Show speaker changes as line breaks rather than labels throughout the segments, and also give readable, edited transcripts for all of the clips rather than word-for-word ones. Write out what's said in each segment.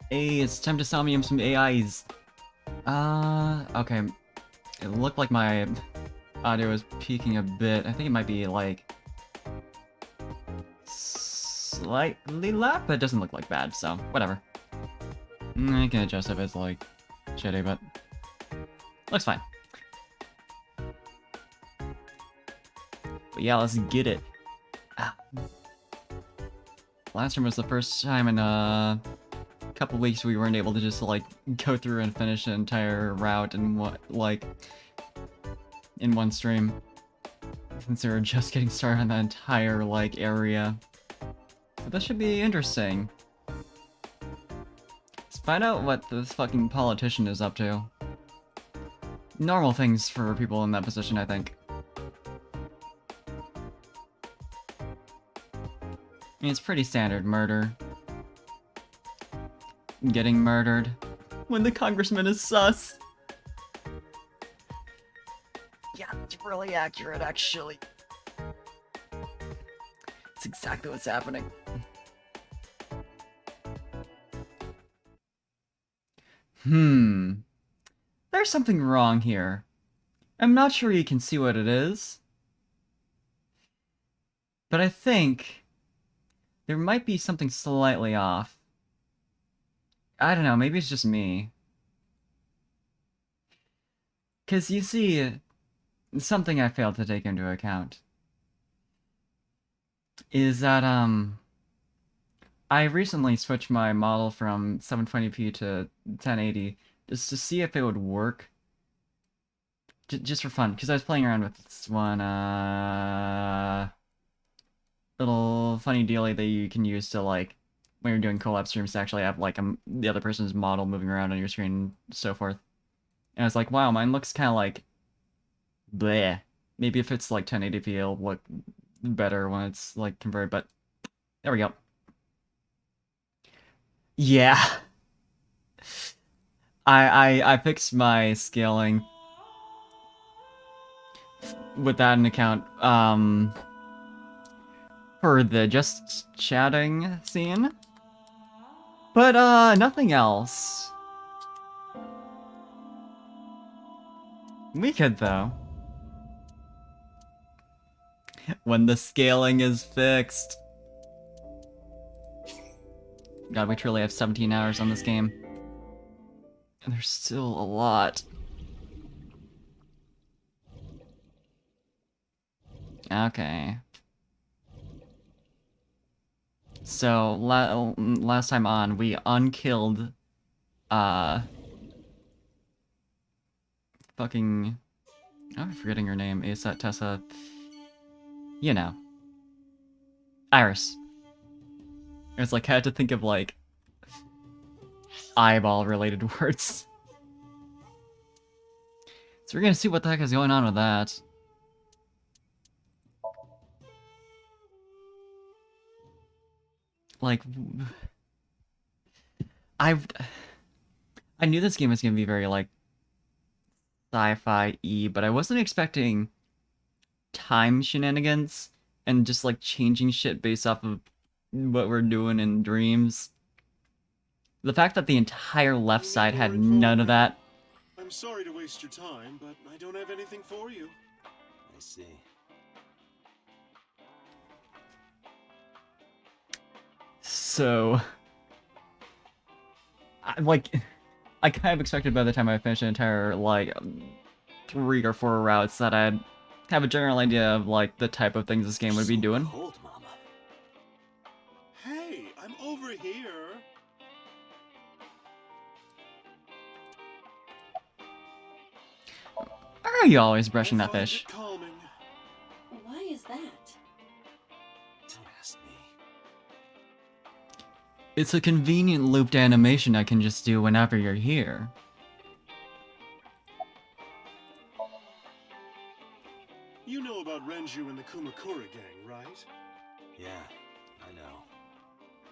Hey, it's time to sell me some AIs. Okay. It looked like my audio was peaking a bit. I think it might be like slightly loud, but it doesn't look like bad, so whatever. I can adjust if it's like shitty, but looks fine. But yeah, let's get it. Ah. Last time was the first time in a couple weeks we weren't able to just like go through and finish an entire route in in one stream. Since we were just getting started on that entire like area. But that should be interesting. Let's find out what this fucking politician is up to. Normal things for people in that position, I think. I mean, it's pretty standard murder. Getting murdered. When the congressman is sus. Yeah, it's really accurate, actually. It's exactly what's happening. There's something wrong here. I'm not sure you can see what it is. But I think there might be something slightly off. I don't know, maybe it's just me. Because you see, something I failed to take into account is that, I recently switched my model from 720p to 1080 just to see if it would work. Just for fun, because I was playing around with this one, little funny dealy that you can use to, like, when you're doing co-op streams to actually have, like, the other person's model moving around on your screen and so forth. And I was like, wow, mine looks kind of like bleh. Maybe if it's like 1080p, it'll look better when it's like converted, but there we go. Yeah. I fixed my scaling with that in account, for the just chatting scene. But, nothing else. We could, though. When the scaling is fixed. God, we truly have 17 hours on this game. And there's still a lot. Okay. So, last time on, we unkilled, fucking... Oh, I'm forgetting her name. Asa, Tessa... You know. Iris. It's like, I had to think of, like, eyeball-related words. So we're gonna see what the heck is going on with that. Like... I knew this game was gonna be very, like, sci-fi-y, but I wasn't expecting time shenanigans and just, like, changing shit based off of what we're doing in dreams. The fact that the entire left side had none of that.
I'm sorry to waste your time, but I don't have anything for you.
I see.
So... I kind of expected by the time I finished an entire, like, 3 or 4 routes that I'd have a general idea of, like, the type of things this game would be doing.
Cold, Mama.
Hey, I'm over here.
Are you always brushing that
I find
fish?
it calming.
Why is that?
Don't ask me.
It's a convenient looped animation I can just do whenever you're here.
You know about Renju and the Kumakura gang, right?
Yeah, I know.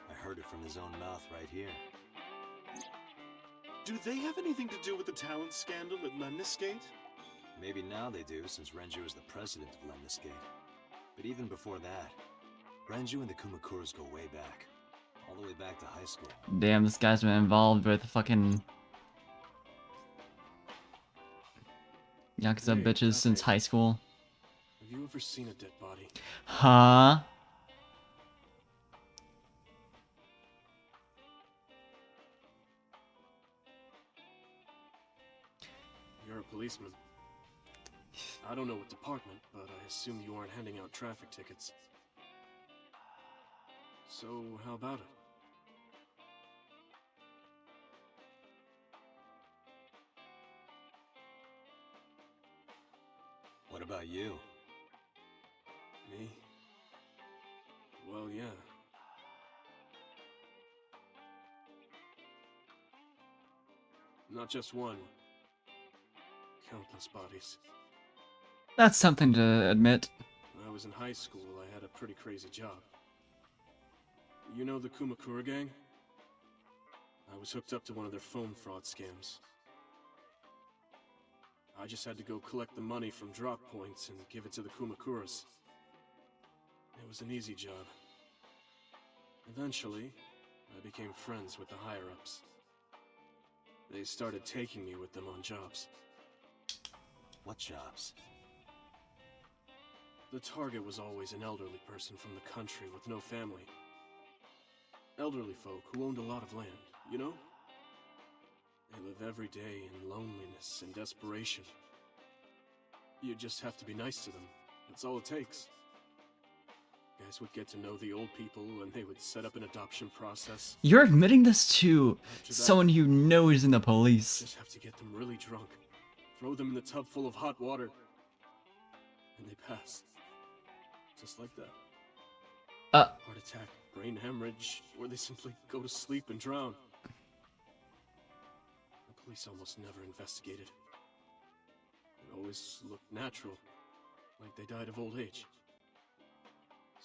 I heard it from his own mouth right here.
Do they have anything to do with the talent scandal at Lemniscate?
Maybe now they do, since Renju is the president of Lemniscate. But even before that, Renju and the Kumakuras go way back. all the way back to high school.
Damn, this guy's been involved with fucking Yakuza
Hey,
bitches since
Tate.
high school.
Have you ever seen a dead body?
Huh?
You're a policeman. I don't know what department, but I assume you aren't handing out traffic tickets. So, how about it?
What about you?
Me? Well, yeah. Not just one. Countless bodies.
That's something to admit.
When I was in high school, I had a pretty crazy job. You know the Kumakura gang? I was hooked up to one of their phone fraud scams. I just had to go collect the money from drop points and give it to the Kumakuras. It was an easy job. Eventually, I became friends with the higher-ups. They started taking me with them on jobs.
What jobs?
The target was always an elderly person from the country with no family. Elderly folk who owned a lot of land, you know? They live every day in loneliness and desperation. You just have to be nice to them. That's all it takes. Guys would get to know the old people and they would set up an adoption process.
You're admitting this to
After that,
someone you know is in the police.
just have to get them really drunk. Throw them in the tub full of hot water. And they pass. Just like that. Heart attack, brain hemorrhage, or they simply go to sleep and drown. The police almost never investigated. It always looked natural, like they died of old age.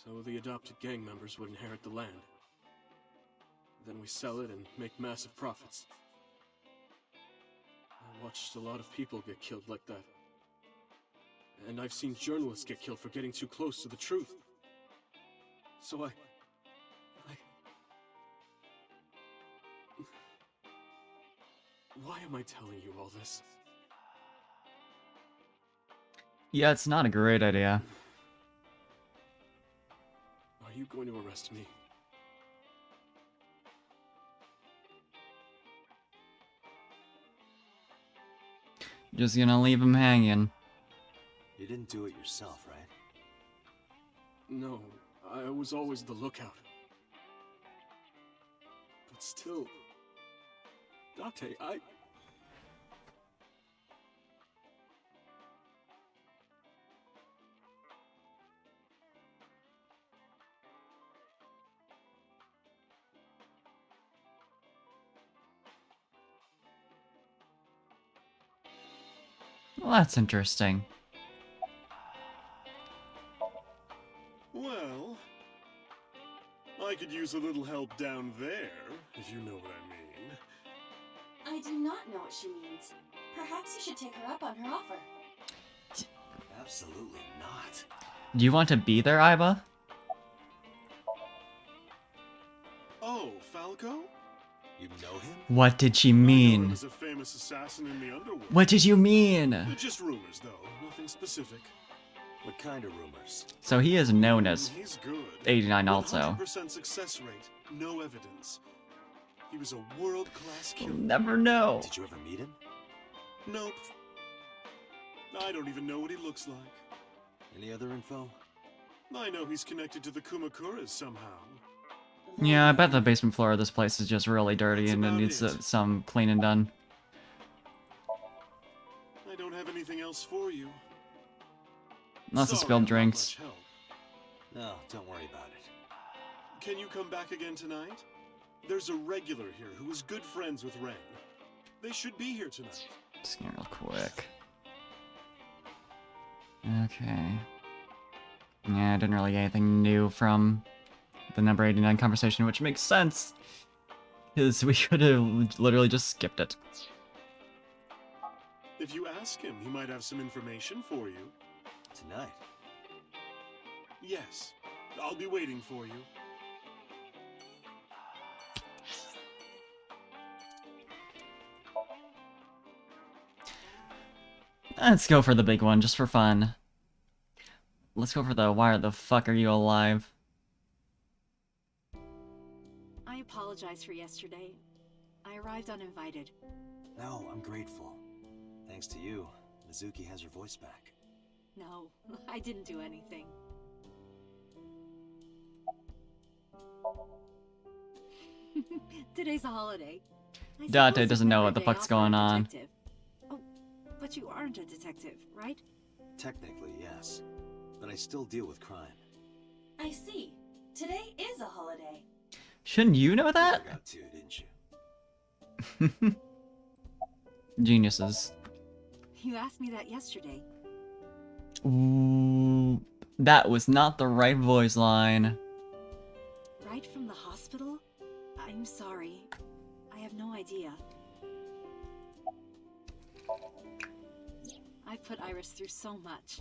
So the adopted gang members would inherit the land. Then we sell it and make massive profits. I watched a lot of people get killed like that. And I've seen journalists get killed for getting too close to the truth. So I... Why am I telling you all this?
Yeah, it's not a great idea.
Are you going to arrest me?
Just gonna leave him hanging.
You didn't do it yourself, right?
No, I was always the lookout. But still... Date,
Well, that's interesting.
Well... I could use a little help down there, if you know what I mean.
I do not know what she means. Perhaps you should take her up on her offer.
Absolutely not.
Do you want to be there, Iba?
Oh, Falco?
You know him?
What did she
I know him
mean?
as a famous assassin in the underworld.
What did you mean?
Just rumors, though. Nothing specific.
What kind of rumors?
So he is known as
He's good.
89 also.
100% success rate. No evidence. He was a world-class
You'll
killer.
never know.
Did you ever meet him?
Nope. I don't even know what he looks like.
Any other info?
I know he's connected to the Kumakuras somehow.
Yeah, I bet the basement floor of this place is just really dirty
That's
and it
about
needs
it.
some cleaning done.
I don't have anything else for you.
Lots of
Sorry,
spilled
I'm not
drinks.
much help.
No, don't worry about it.
Can you come back again tonight? There's a regular here who is good friends with Ren. They should be here tonight.
Just gonna real quick. Okay. Yeah, I didn't really get anything new from the number 89 conversation, which makes sense. Because we could have literally just skipped it.
If you ask him, he might have some information for you.
Tonight?
Yes, I'll be waiting for you.
Let's go for the big one, just for fun. Let's go for the why the fuck are you alive?
I apologize for yesterday. I arrived uninvited.
No, I'm grateful. Thanks to you, Mizuki has her voice back.
No, I didn't do anything. Today's a holiday. I
Dante
suppose
doesn't
it's
know
never
what the
a day
fuck's
off for a
going on.
detective. Oh, but you aren't a detective, right?
Technically, yes. But I still deal with crime.
I see. Today is a holiday.
Shouldn't you know
You
that?
forgot to, didn't you?
Geniuses.
You asked me that yesterday.
Ooh, that was not the right voice line.
Right from the hospital? I'm sorry. I have no idea. I put Iris through so much.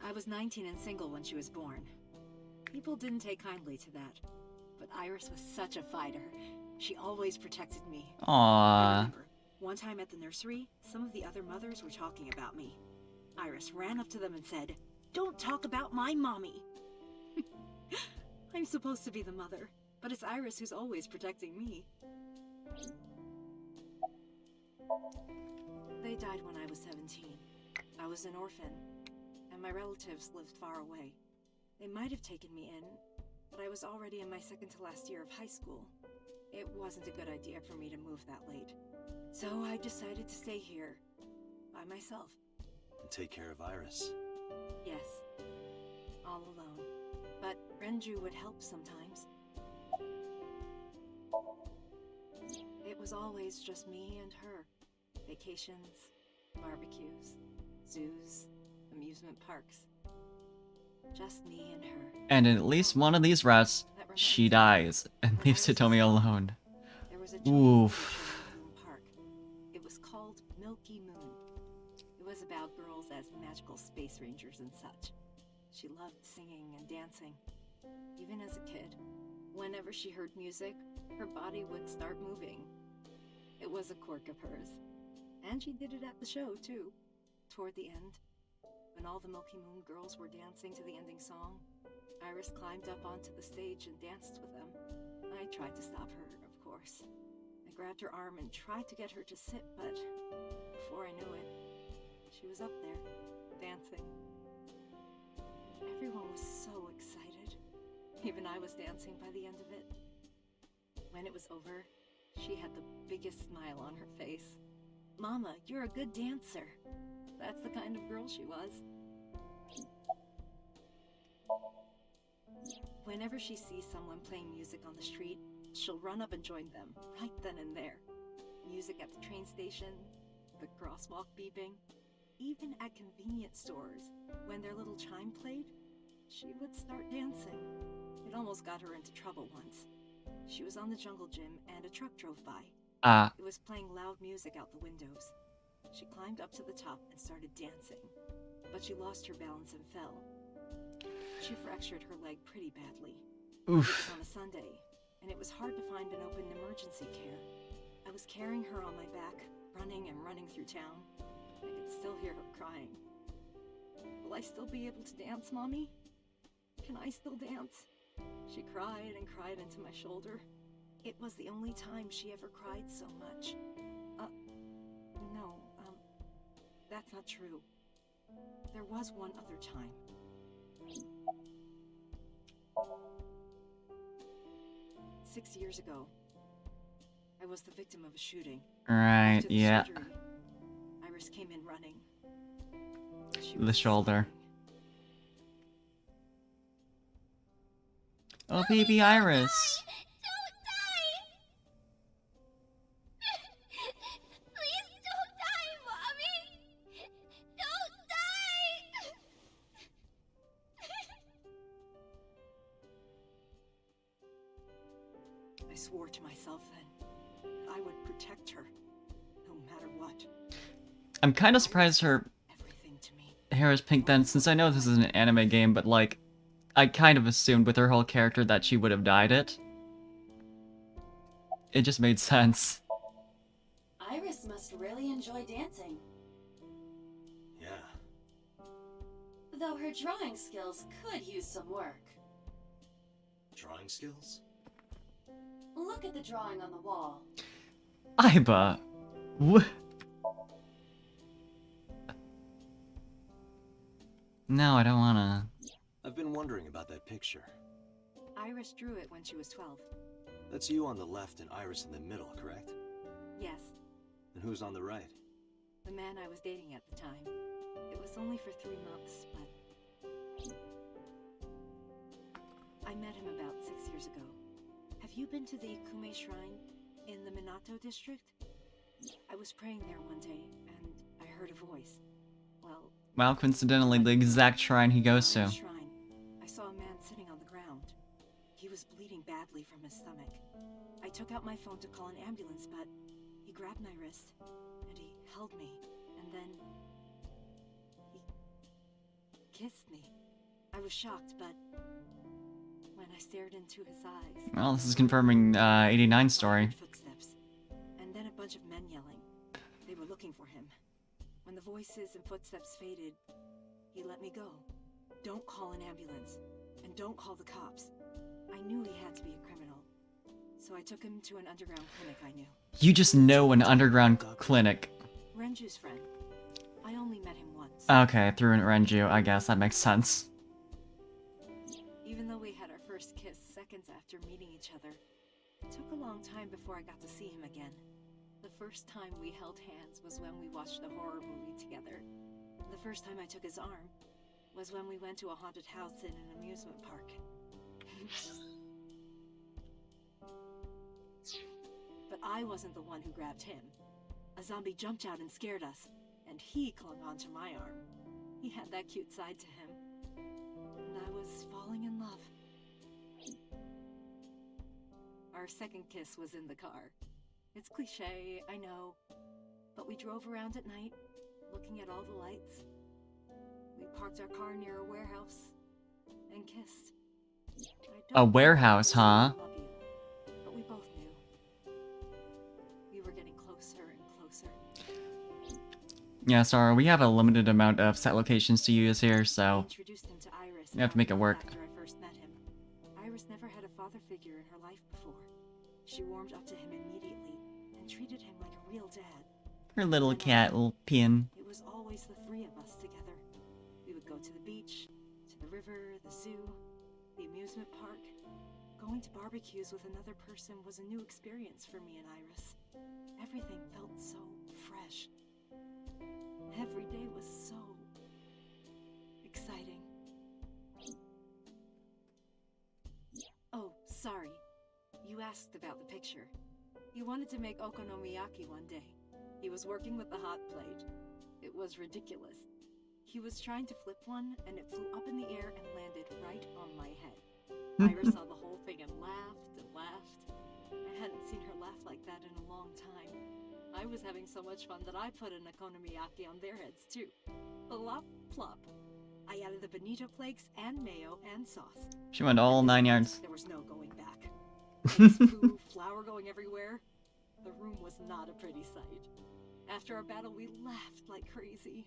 I was 19 and single when she was born. People didn't take kindly to that. But Iris was such a fighter. She always protected me. I
Aww.
remember, one time at the nursery, some of the other mothers were talking about me. Iris ran up to them and said, "Don't talk about my mommy." I'm supposed to be the mother, but it's Iris who's always protecting me. They died when I was 17. I was an orphan, and my relatives lived far away. They might have taken me in, but I was already in my second to last year of high school. It wasn't a good idea for me to move that late. So I decided to stay here, by myself.
And take care of Iris.
Yes, all alone. But Renju would help sometimes. It was always just me and her. Vacations, barbecues, zoos, amusement parks. Just me and her.
And in at least one of these routes,
That reminds
she
me.
dies and
When
leaves
I was
Hitomi
a child,
alone.
There was a
Oof.
children's theater show in Bloom Park. It was called Milky Moon. It was about girls as magical space rangers and such. She loved singing and dancing. Even as a kid, whenever she heard music, her body would start moving. It was a quirk of hers. And she did it at the show, too. Toward the end, when all the Milky Moon girls were dancing to the ending song, Iris climbed up onto the stage and danced with them. I tried to stop her, of course. I grabbed her arm and tried to get her to sit, but before I knew it, she was up there, dancing. Everyone was so excited. Even I was dancing by the end of it. When it was over, she had the biggest smile on her face. "Mama, you're a good dancer." That's the kind of girl she was. Whenever she sees someone playing music on the street, she'll run up and join them, right then and there. Music at the train station, the crosswalk beeping, even at convenience stores, when their little chime played, she would start dancing. It almost got her into trouble once. She was on the jungle gym and a truck drove by. It was playing loud music out the windows. She climbed up to the top and started dancing, but she lost her balance and fell. She fractured her leg pretty badly. It was
Oof.
on a Sunday, and it was hard to find an open emergency care. I was carrying her on my back, running and running through town. I could still hear her crying. "Will I still be able to dance, Mommy? Can I still dance?" She cried and cried into my shoulder. It was the only time she ever cried so much. No, that's not true. There was one other time. 6 years ago, I was the victim of a shooting.
Right,
After the
yeah.
surgery, Iris came in running. She
The
was
shoulder.
sobbing.
Oh, baby Iris.
Don't die! Please don't die, Mommy! Don't die!
I swore to myself then I would protect her, no matter what.
I'm kind of surprised her
Everything to me.
hair is pink then, since I know this is an anime game, but like, I kind of assumed with her whole character that she would have dyed it. It just made sense.
Iris must really enjoy dancing.
Yeah,
Though her drawing skills could use some work.
Drawing skills?
Look at the drawing on the wall.
Aiba. No, I don't wanna.
I've been wondering about that picture.
Iris drew it when she was 12.
That's you on the left and Iris in the middle, correct?
Yes,
And who's on the right?
the man I was dating at the time. It was only for 3 months, but... I met him about 6 years ago. Have you been to the Ikume Shrine in the Minato district? I was praying there one day, and I heard a voice.
Well, coincidentally, the exact shrine he goes to.
Behind the shrine, I saw a man sitting on the ground. He was bleeding badly from his stomach. I took out my phone to call an ambulance, but he grabbed my wrist, and he held me, and then... he kissed me. I was shocked, but when I stared into his eyes...
Well, this is confirming 89's story.
I heard footsteps, and then a bunch of men yelling. They were looking for him. When the voices and footsteps faded, he let me go. Don't call an ambulance, and don't call the cops. I knew he had to be a criminal, so I took him to an underground clinic I knew.
You just know an underground clinic.
Renju's friend. I only met him once.
Okay, through an Renju, I guess that makes sense.
Even though we had our first kiss seconds after meeting each other, it took a long time before I got to see him again. The first time we held hands was when we watched a horror movie together. The first time I took his arm was when we went to a haunted house in an amusement park. But I wasn't the one who grabbed him. A zombie jumped out and scared us, and he clung onto my arm. He had that cute side to him, and I was falling in love. Our second kiss was in the car. It's cliché, I know, but we drove around at night, looking at all the lights. We parked our car near a warehouse and kissed.
A warehouse, huh?
I love you, but we both knew. We were getting closer and closer.
Yeah, sorry, we have a limited amount of set locations to use here,
I
so
introduced him to Iris.
you have to make it work.
After I first met him, Iris never had a father figure in her life before. She warmed up to him immediately and treated him like a real dad.
Her little cat, little pin.
It was always the three of us together. We would go to the beach, to the river, the zoo, the amusement park. Going to barbecues with another person was a new experience for me and Iris. Everything felt so fresh. Every day was so exciting. Oh, sorry. You asked about the picture. He wanted to make okonomiyaki one day. He was working with the hot plate. It was ridiculous. He was trying to flip one, and it flew up in the air and landed right on my head. Iris saw the whole thing and laughed and laughed. I hadn't seen her laugh like that in a long time. I was having so much fun that I put an okonomiyaki on their heads too. Plop, plop. I added the bonito flakes and mayo and sauce.
She went all 9 yards.
There was no going back. Ice, poo, flour going everywhere. The room was not a pretty sight. After our battle, we laughed like crazy.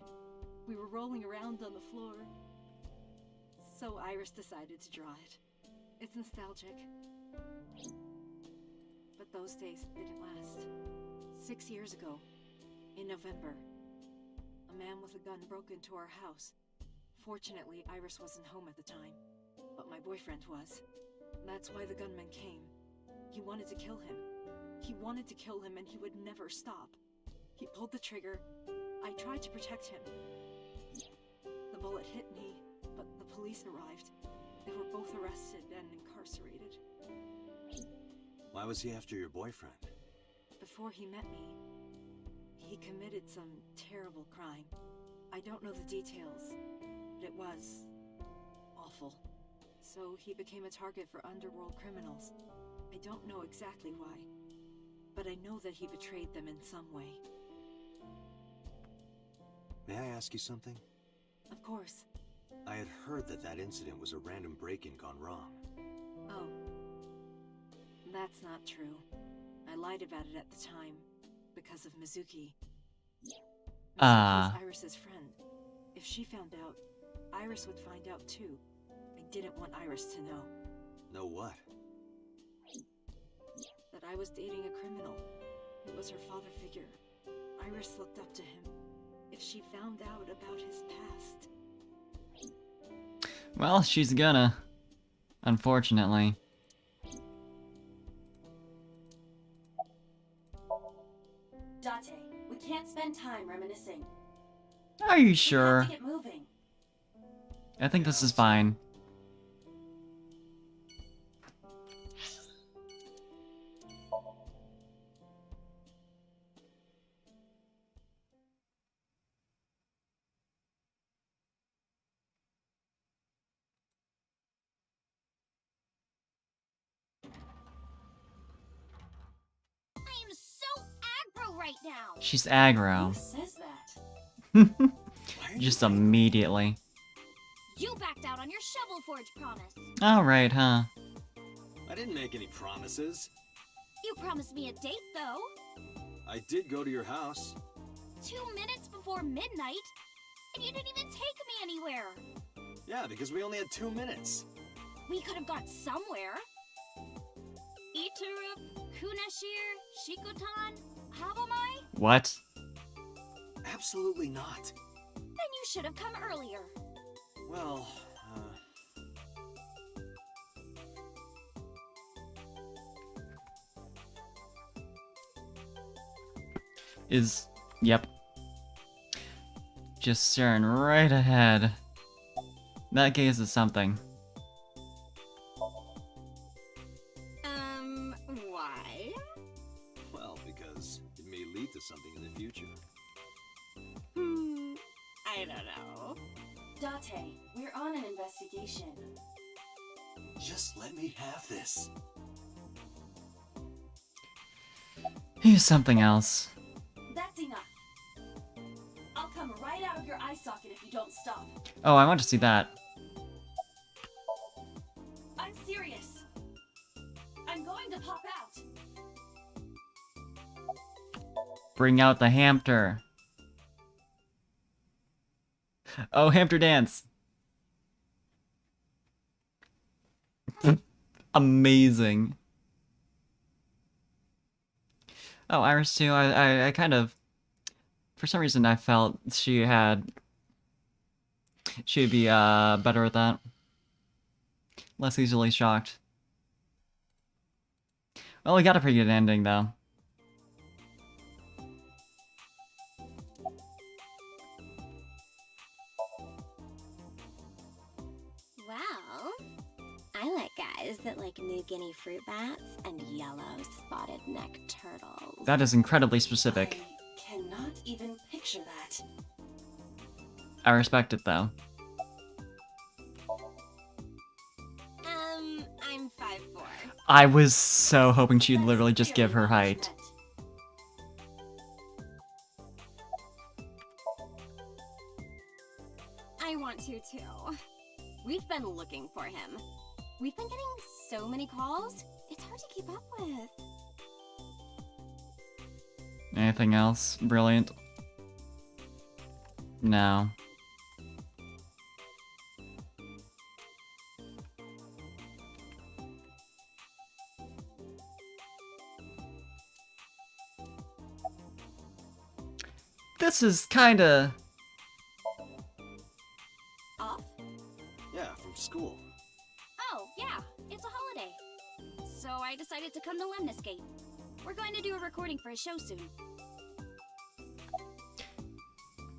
We were rolling around on the floor. So Iris decided to draw it. It's nostalgic. But those days didn't last. 6 years ago, in November, a man with a gun broke into our house. Fortunately, Iris wasn't home at the time, but my boyfriend was. That's why the gunman came. He wanted to kill him. He wanted to kill him, and he would never stop. He pulled the trigger. I tried to protect him. The bullet hit me, but the police arrived. They were both arrested and incarcerated.
Why was he after your boyfriend?
Before he met me, he committed some terrible crime. I don't know the details, but it was awful. So he became a target for underworld criminals. I don't know exactly why, but I know that he betrayed them in some way.
May I ask you something?
Of course.
I had heard that that incident was a random break-in gone wrong.
Oh. That's not true. I lied about it at the time, because of Mizuki. Mizuki is Iris's friend. If she found out, Iris would find out too. I didn't want Iris to know
Know what?
that I was dating a criminal. It was her father figure. Iris looked up to him. If she found out about his past...
Well, she's gonna. Unfortunately.
Date, we can't spend time reminiscing.
Are you
We
sure?
have to get moving.
I think this is fine.
I am so aggro right now.
She's
Who
aggro.
says that?
Why are you
Just
angry?
immediately.
You backed out on your Shovel Forge promise.
Alright, huh?
I didn't make any promises.
You promised me a date, though.
I did go to your house.
2 minutes before midnight, and you didn't even take me anywhere.
Yeah, because we only had 2 minutes.
We could have got somewhere. Iturup, Kunashir, Shikotan, Habomai?
What?
Absolutely not.
Then you should have come earlier.
Well,
Yep. Just staring right ahead. That gaze is something.
Why?
well, because it may lead to something in the future.
I don't know.
Date, we're on an investigation.
Just let me have this.
Here's something else.
That's enough. I'll come right out of your eye socket if you don't stop.
Oh, I want to see that.
I'm serious. I'm going to pop out.
Bring out the hamster. Oh, hamster dance. Amazing. Oh, Iris too. I kind of, for some reason, I felt she'd be better with that. Less easily shocked. Well, we got a pretty good ending though.
Well, I like guys that like New Guinea fruit bats and yellow spotted neck turtles.
That is incredibly specific.
I cannot even picture that.
I respect it though.
I'm 5'4".
I was so hoping she'd
That's
literally just give
clearly
her
not
height.
I want to too. We've been looking for him. We've been getting so many calls, it's hard to keep up with.
Anything else brilliant? No. This is kinda...
Off?
Yeah, from school.
Oh, yeah, it's a holiday. So I decided to come to Lemniscate. We're going to do a recording for a show soon.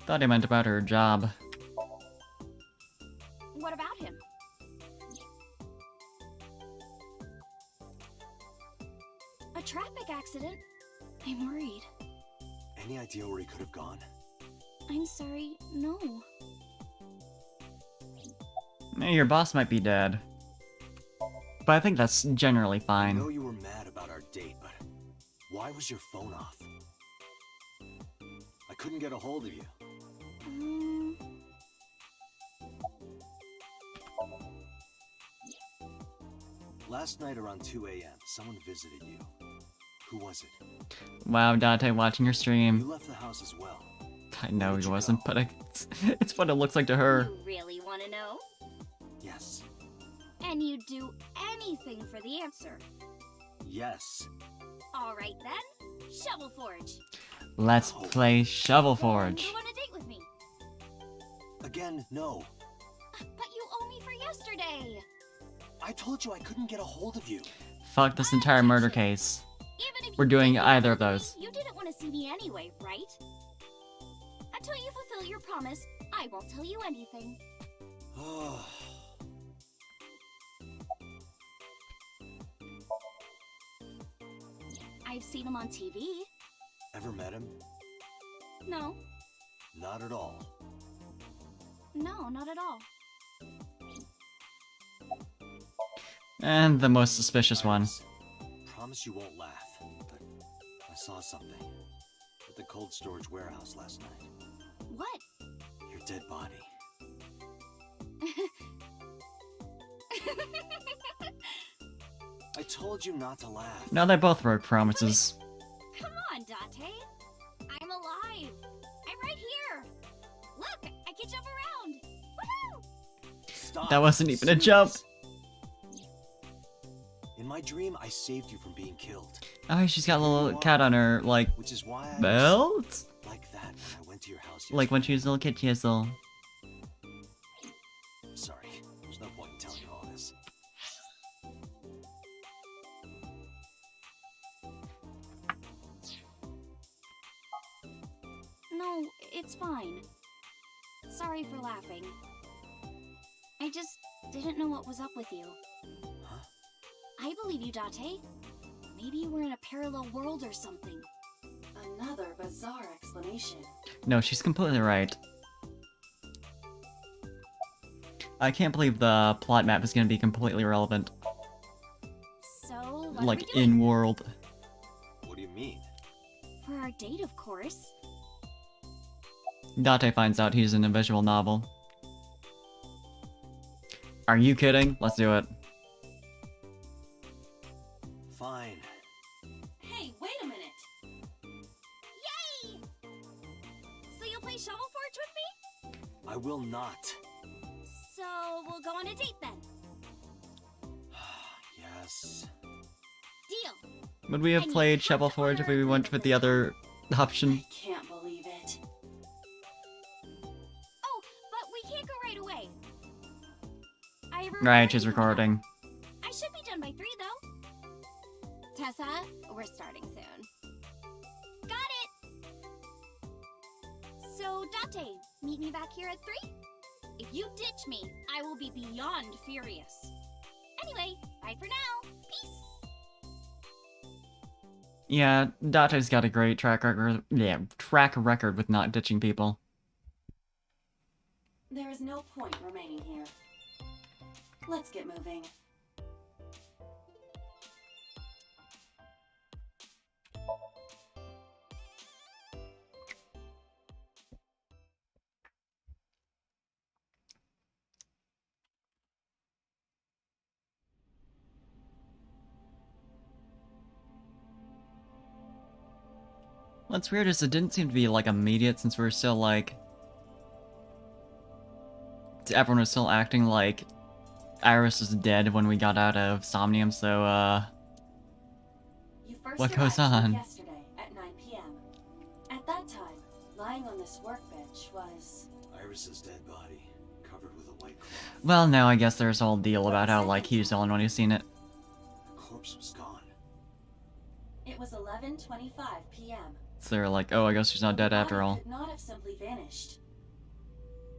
Thought he meant about her job.
What about him? A traffic accident? I'm worried.
Any idea where he could have gone?
I'm sorry, no.
Your boss might be dead. But I think that's generally
I
fine.
know you were mad about our date, but why was your phone off? I couldn't get a hold of you. Last night around 2 a.m., someone visited you. Who was it?
Wow, Dante watching your
You
stream.
left the house as well.
I know
Where did
he
you
wasn't,
go?
but it's what it looks like to her.
You really want to know?
Yes.
And you'd do anything for the answer.
Yes.
All right then, Shovel Forge.
Let's
No.
play Shovel
Then
Forge.
go on a date with me.
Again, no.
But you owe me for yesterday.
I told you I couldn't get a hold of you.
Fuck this entire murder case.
Even if
We're
you
doing
did
either of
want me,
those.
You didn't want to see me anyway, right? Until you fulfill your promise, I won't tell you anything. I've seen him on TV.
Ever met him?
No,
Not at all.
no, not at all.
And the most suspicious one.
Iris, promise you won't laugh, but I saw something at the cold storage warehouse last night.
What?
Your dead body. I told you not to laugh.
Now they both broke promises.
Come on, Date. I'm alive. I'm right here. Look, I can jump around. Woohoo!
Stop.
That wasn't even a
Serious.
jump.
In my dream, I saved you from being killed,
Oh, she's got a little cat on her, like,
which is why I was
belt?
like that when I went to your house.
Like when she
yesterday.
was a little kid, she has a little...
Sorry, there's no point in telling you all this.
No, it's fine. Sorry for laughing. I just didn't know what was up with you.
Huh?
I believe you, Date. Maybe you were in a parallel world or something.
Another bizarre explanation.
No, she's completely right. I can't believe the plot map is gonna be completely irrelevant.
So, what
Like,
are we doing?
in-world.
What do you mean?
For our date, of course.
Date finds out he's in a visual novel. Are you kidding? Let's do it.
Fine.
Hey, wait a minute!
Yay! So you'll play Shovel Forge with me?
I will not.
So we'll go on a date then.
Yes.
Deal.
Would we have
And you
played
have
Shovel
to
Forge if
order
we
a
went
room
with
this
the
time.
other option?
I can't believe it.
Oh, but we can't go right away. I have a
Right, she's
recording
recording.
coming up. I should be done by 3 though. Tessa, we're starting soon. Got it! So, Date, meet me back here at 3? If you ditch me, I will be beyond furious. Anyway, bye for now. Peace!
Yeah, Date's got a great track record with not ditching people.
There is no point remaining here. Let's get moving.
What's weird is it didn't seem to be, like, immediate since we were still, like... Everyone was still acting like Iris was dead when we got out of Somnium, so,
You first
What goes
arrived here
on?
yesterday at 9 p.m. At that time, lying on this workbench was...
Iris's dead body, covered with a white cloth.
Well, now I guess there's a whole deal about how, like, he's the only one who's seen it.
The corpse was gone.
It was 11:25 p.m.
So they're like, oh, I guess she's not dead
The
after
body
all.
could not have simply vanished.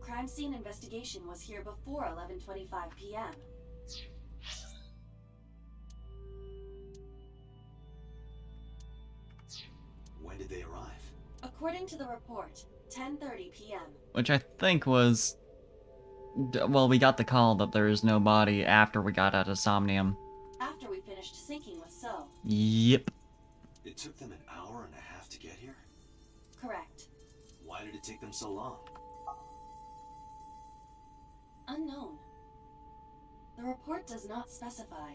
Crime scene investigation was here before 11:25 p.m.
When did they arrive?
According to the report, 10:30 p.m.
Which I think was... Well, we got the call that there is no body after we got out of Somnium.
After we finished sinking with So.
Yep.
It took them an hour and a half to get here?
Correct.
Why did it take them so long?
Unknown. The report does not specify.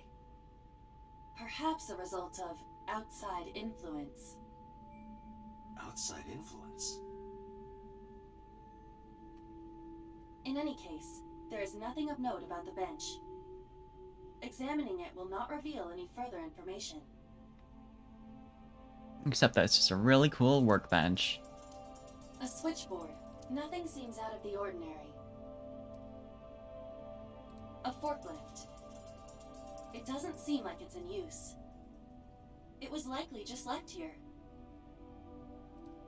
Perhaps a result of outside influence.
Outside influence?
In any case, there is nothing of note about the bench. Examining it will not reveal any further information.
Except that it's just a really cool workbench.
A switchboard. Nothing seems out of the ordinary. A forklift. It doesn't seem like it's in use. It was likely just left here.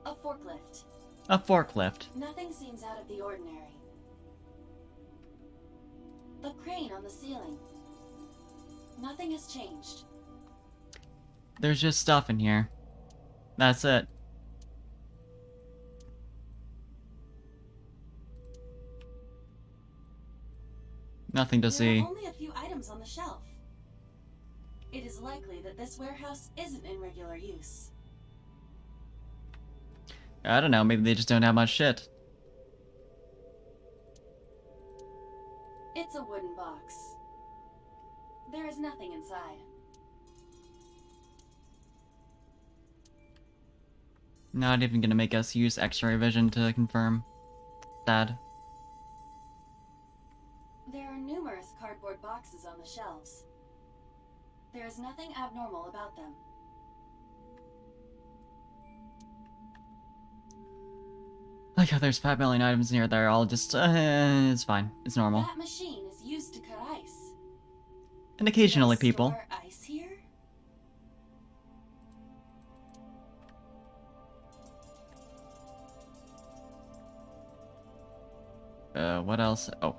A forklift.
A forklift.
Nothing seems out of the ordinary. The crane on the ceiling. Nothing has changed.
There's just stuff in here. That's it. Nothing to
There
see.
are only a few items on the shelf. It is likely that this warehouse isn't in regular use.
I don't know, maybe they just don't have much shit.
It's a wooden box. There is nothing inside.
Not even gonna make us use X-ray vision to confirm. Sad.
There are numerous cardboard boxes on the shelves. There is nothing abnormal about them.
Like how there's 5 million items in here that are all just, it's fine. It's normal.
That machine is used to cut ice.
And occasionally
They
people.
store ice here?
What else? Oh.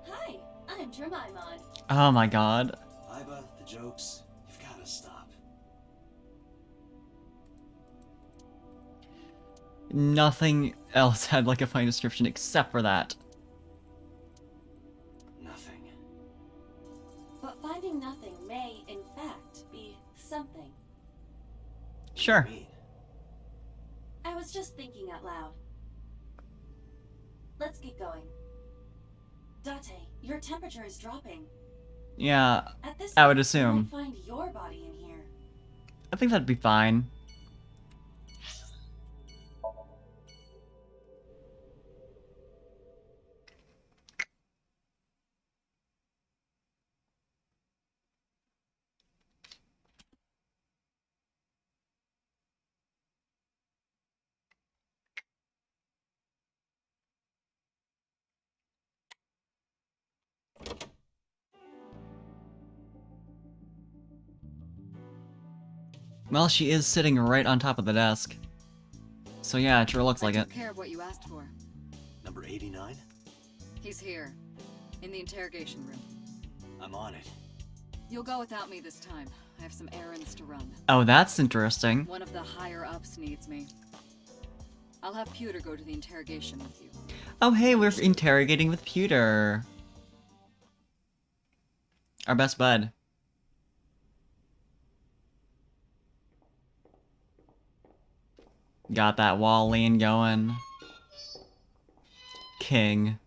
Hi, I'm Jemimon.
Oh my god.
Iba, the jokes, you've gotta stop.
Nothing else had like a fine description except for that.
Nothing.
But finding nothing may, in fact, be something.
Sure.
What do you mean?
I was just thinking out loud. Let's get going. Date, your temperature is dropping.
Yeah,
At this
I would
rate,
assume.
You might find your body in here.
I think that'd be fine. Well, she is sitting right on top of the desk. So yeah, it sure looks like
I
it.
took care of what you asked for.
Number 89?
He's here, in the interrogation room.
I'm on it.
You'll go without me this time. I have some errands to run.
Oh, that's interesting.
One of the higher-ups needs me. I'll have Pewter go to the interrogation with you.
Oh hey, we're interrogating with Pewter. Our best bud. Got that wall lean going. King.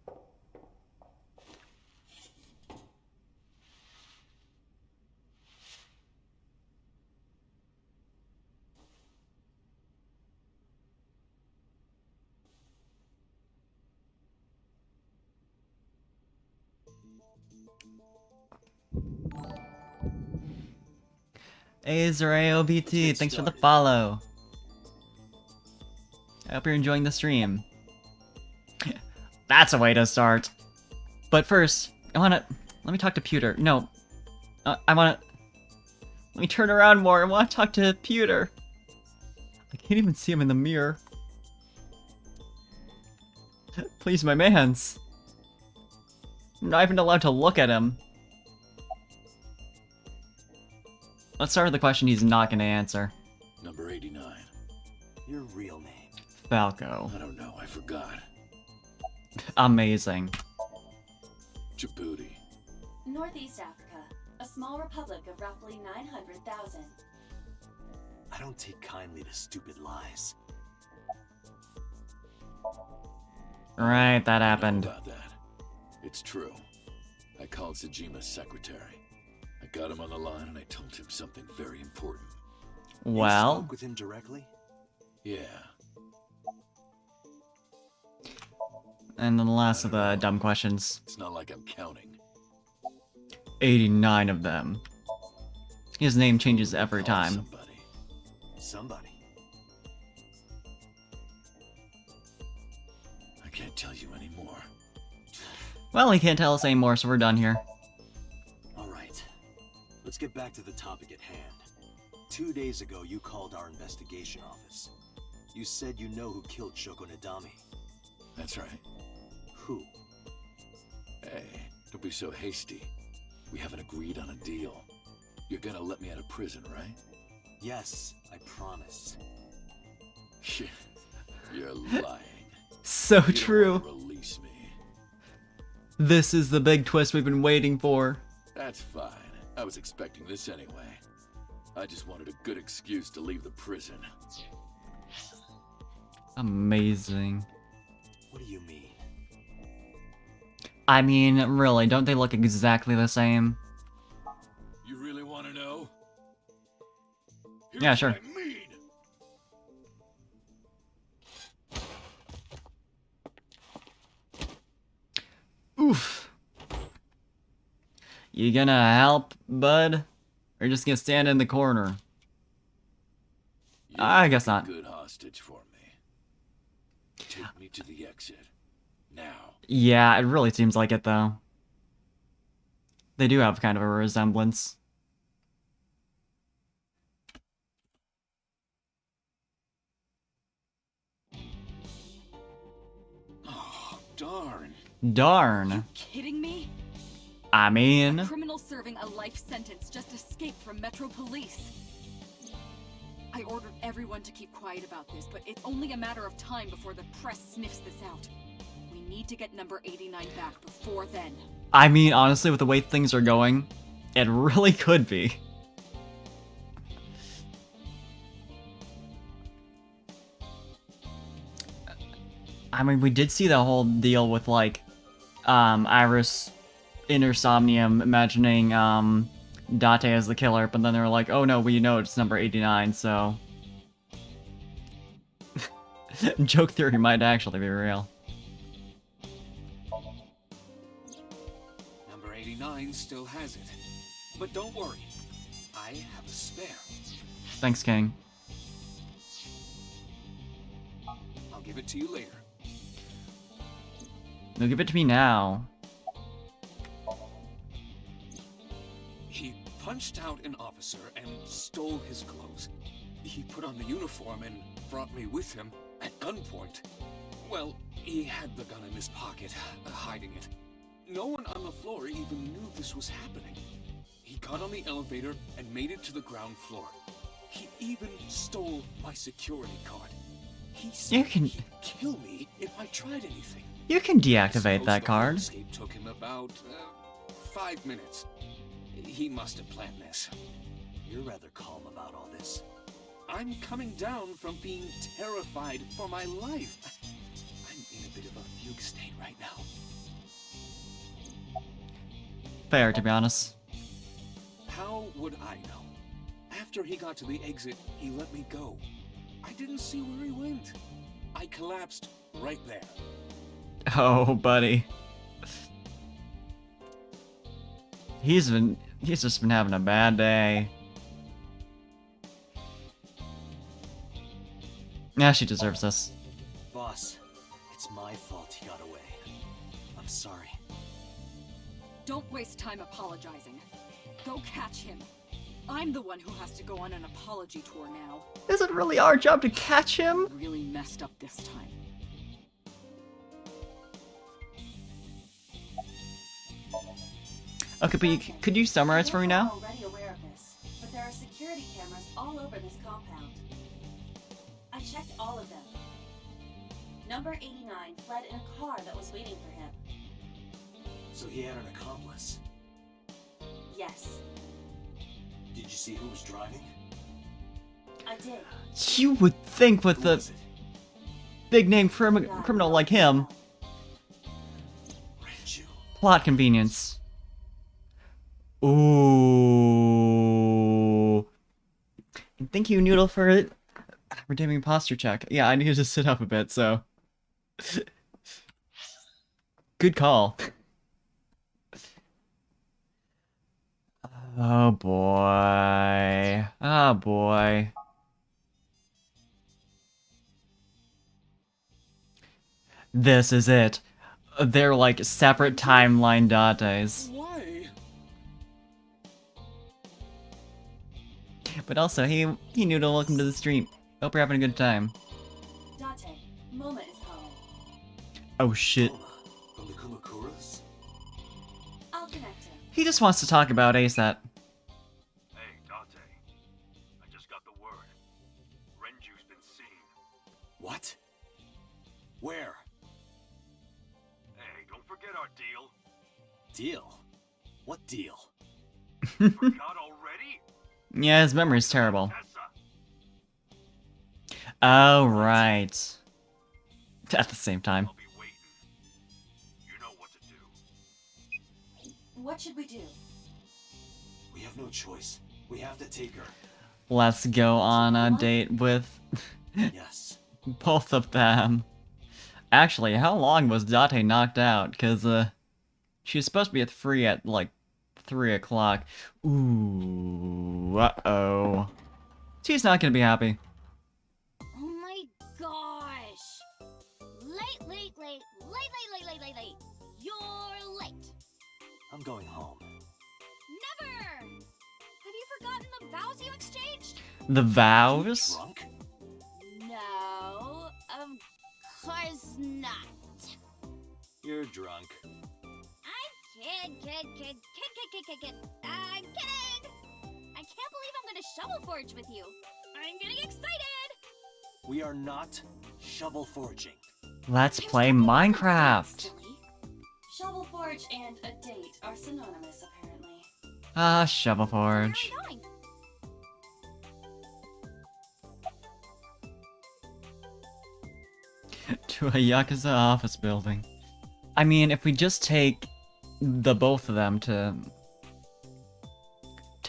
Azer AOBT, thanks for the follow. I hope you're enjoying the stream. That's a way to start. But first, let me talk to Pewter. No, let me turn around more. I want to talk to Pewter. I can't even see him in the mirror. Please, my mans. I'm not even allowed to look at him. Let's start with the question he's not going to answer.
Number 89.
Your real name.
Falco.
I don't know, I forgot.
Amazing.
Djibouti.
Northeast Africa, a small republic of roughly 900,000.
I don't take kindly to stupid lies.
Right, that
I know
happened.
about that. It's true. I called Sejima's secretary. I got him on the line and I told him something very important.
You
Well,
spoke with him directly?
Yeah.
And then the last
I
of
don't
the
know.
dumb questions.
It's not like I'm counting.
89 of them. His name changes
Probably
every
call
time.
Somebody.
I can't tell you anymore.
Well, he can't tell us anymore, so we're done here.
Alright. Let's get back to the topic at hand. 2 days ago, you called our investigation office. You said you know who killed Shoko Nadami.
That's right.
Who?
Hey, don't be so hasty. We haven't agreed on a deal. You're gonna let me out of prison, right?
Yes, I promise.
You're lying.
So
You don't
true.
wanna release me.
This is the big twist we've been waiting for.
That's fine. I was expecting this anyway. I just wanted a good excuse to leave the prison.
Amazing.
What do you mean?
I mean, really, don't they look exactly the same?
You really want to know?
Yeah, sure.
What I mean.
Oof. You gonna help, bud? Or just gonna stand in the corner?
You're
I guess
a
not.
good hostage for me. Take me to the exit. Now.
Yeah, it really seems like it, though. They do have kind of a resemblance.
Oh, darn.
Darn.
Kidding me?
I
A
mean...
criminal serving a life sentence just escaped from Metro Police. I ordered everyone to keep quiet about this, but it's only a matter of time before the press sniffs this out. We need to get number 89 back before then.
I mean, honestly, with the way things are going, it really could be. I mean, we did see the whole deal with, like, Iris Intersomnium imagining, Date as the killer, but then they were like, oh no, we know it's number 89, so... Joke theory might actually be real.
Number 89 still has it. But don't worry, I have a spare.
Thanks, King.
I'll give it to you later.
No, give it to me now.
He punched out an officer and stole his clothes. He put on the uniform and brought me with him at gunpoint. Well, he had the gun in his pocket, hiding it. No one on the floor even knew this was happening. He got on the elevator and made it to the ground floor. He even stole my security card. He said he'd kill me if I tried anything.
You can deactivate that card.
Escape took him about 5 minutes. He must have planned this.
You're rather calm about all this.
I'm coming down from being terrified for my life. I'm in a bit of a fugue state right now.
Fair, to be honest.
How would I know? After he got to the exit, he let me go. I didn't see where he went. I collapsed right there.
Oh, buddy. He's just been having a bad day. Yeah, she deserves this.
Boss, it's my fault he got away. I'm sorry.
Don't waste time apologizing. Go catch him. I'm the one who has to go on an apology tour now.
Is it really our job to catch him?
Really messed up this time.
Okay, but could you summarize for me now?
I'm already aware of this, but there are security cameras all over this compound. I checked all of them. Number 89 fled in a car that was waiting for him.
So he had an accomplice.
Yes,
Did you see who was driving?
I did.
You would think with
Who
a
was it?
big name criminal like him,
Ranju.
plot convenience. Ooh. Thank you, Noodle, for redeeming posture check. Yeah, I needed to sit up a bit, so. Good call. Oh boy. Oh boy. This is it. They're like separate timeline dates.
Why?
But also, hey Noodle, welcome to the stream. Hope you're having a good time.
Date, Moma is calling.
Oh shit.
Moma, from the Kumakuras?
I'll connect him.
He just wants to talk about ASAT.
Hey, Date. I just got the word. Renju's been seen.
What? Where?
Hey, don't forget our deal.
Deal? What deal?
Forgot already?
Yeah, his memory's terrible.
Tessa,
Oh, right. At the same time.
I'll be waiting. You know what to do.
What should we do?
We have no choice. We have to take her.
Let's go on a date with
Yes.
both of them. Actually, how long was Date knocked out? Because, she's supposed to be free at, like, 3 o'clock. Ooh, uh-oh. She's not gonna be happy.
Oh my gosh! Late. You're late.
I'm going home.
Never! Have you forgotten the vows you exchanged?
The vows?
Drunk?
No, of course not.
You're drunk.
I'm kid. I'm kidding! I can't believe I'm gonna shovel forge with you. I'm getting excited!
We are not shovel forging.
Let's play Minecraft!
Silly. Shovel Forge and a date are synonymous, apparently.
Ah, Shovel
Where are
Forge.
we going?
To a Yakuza office building. I mean, if we just take the both of them to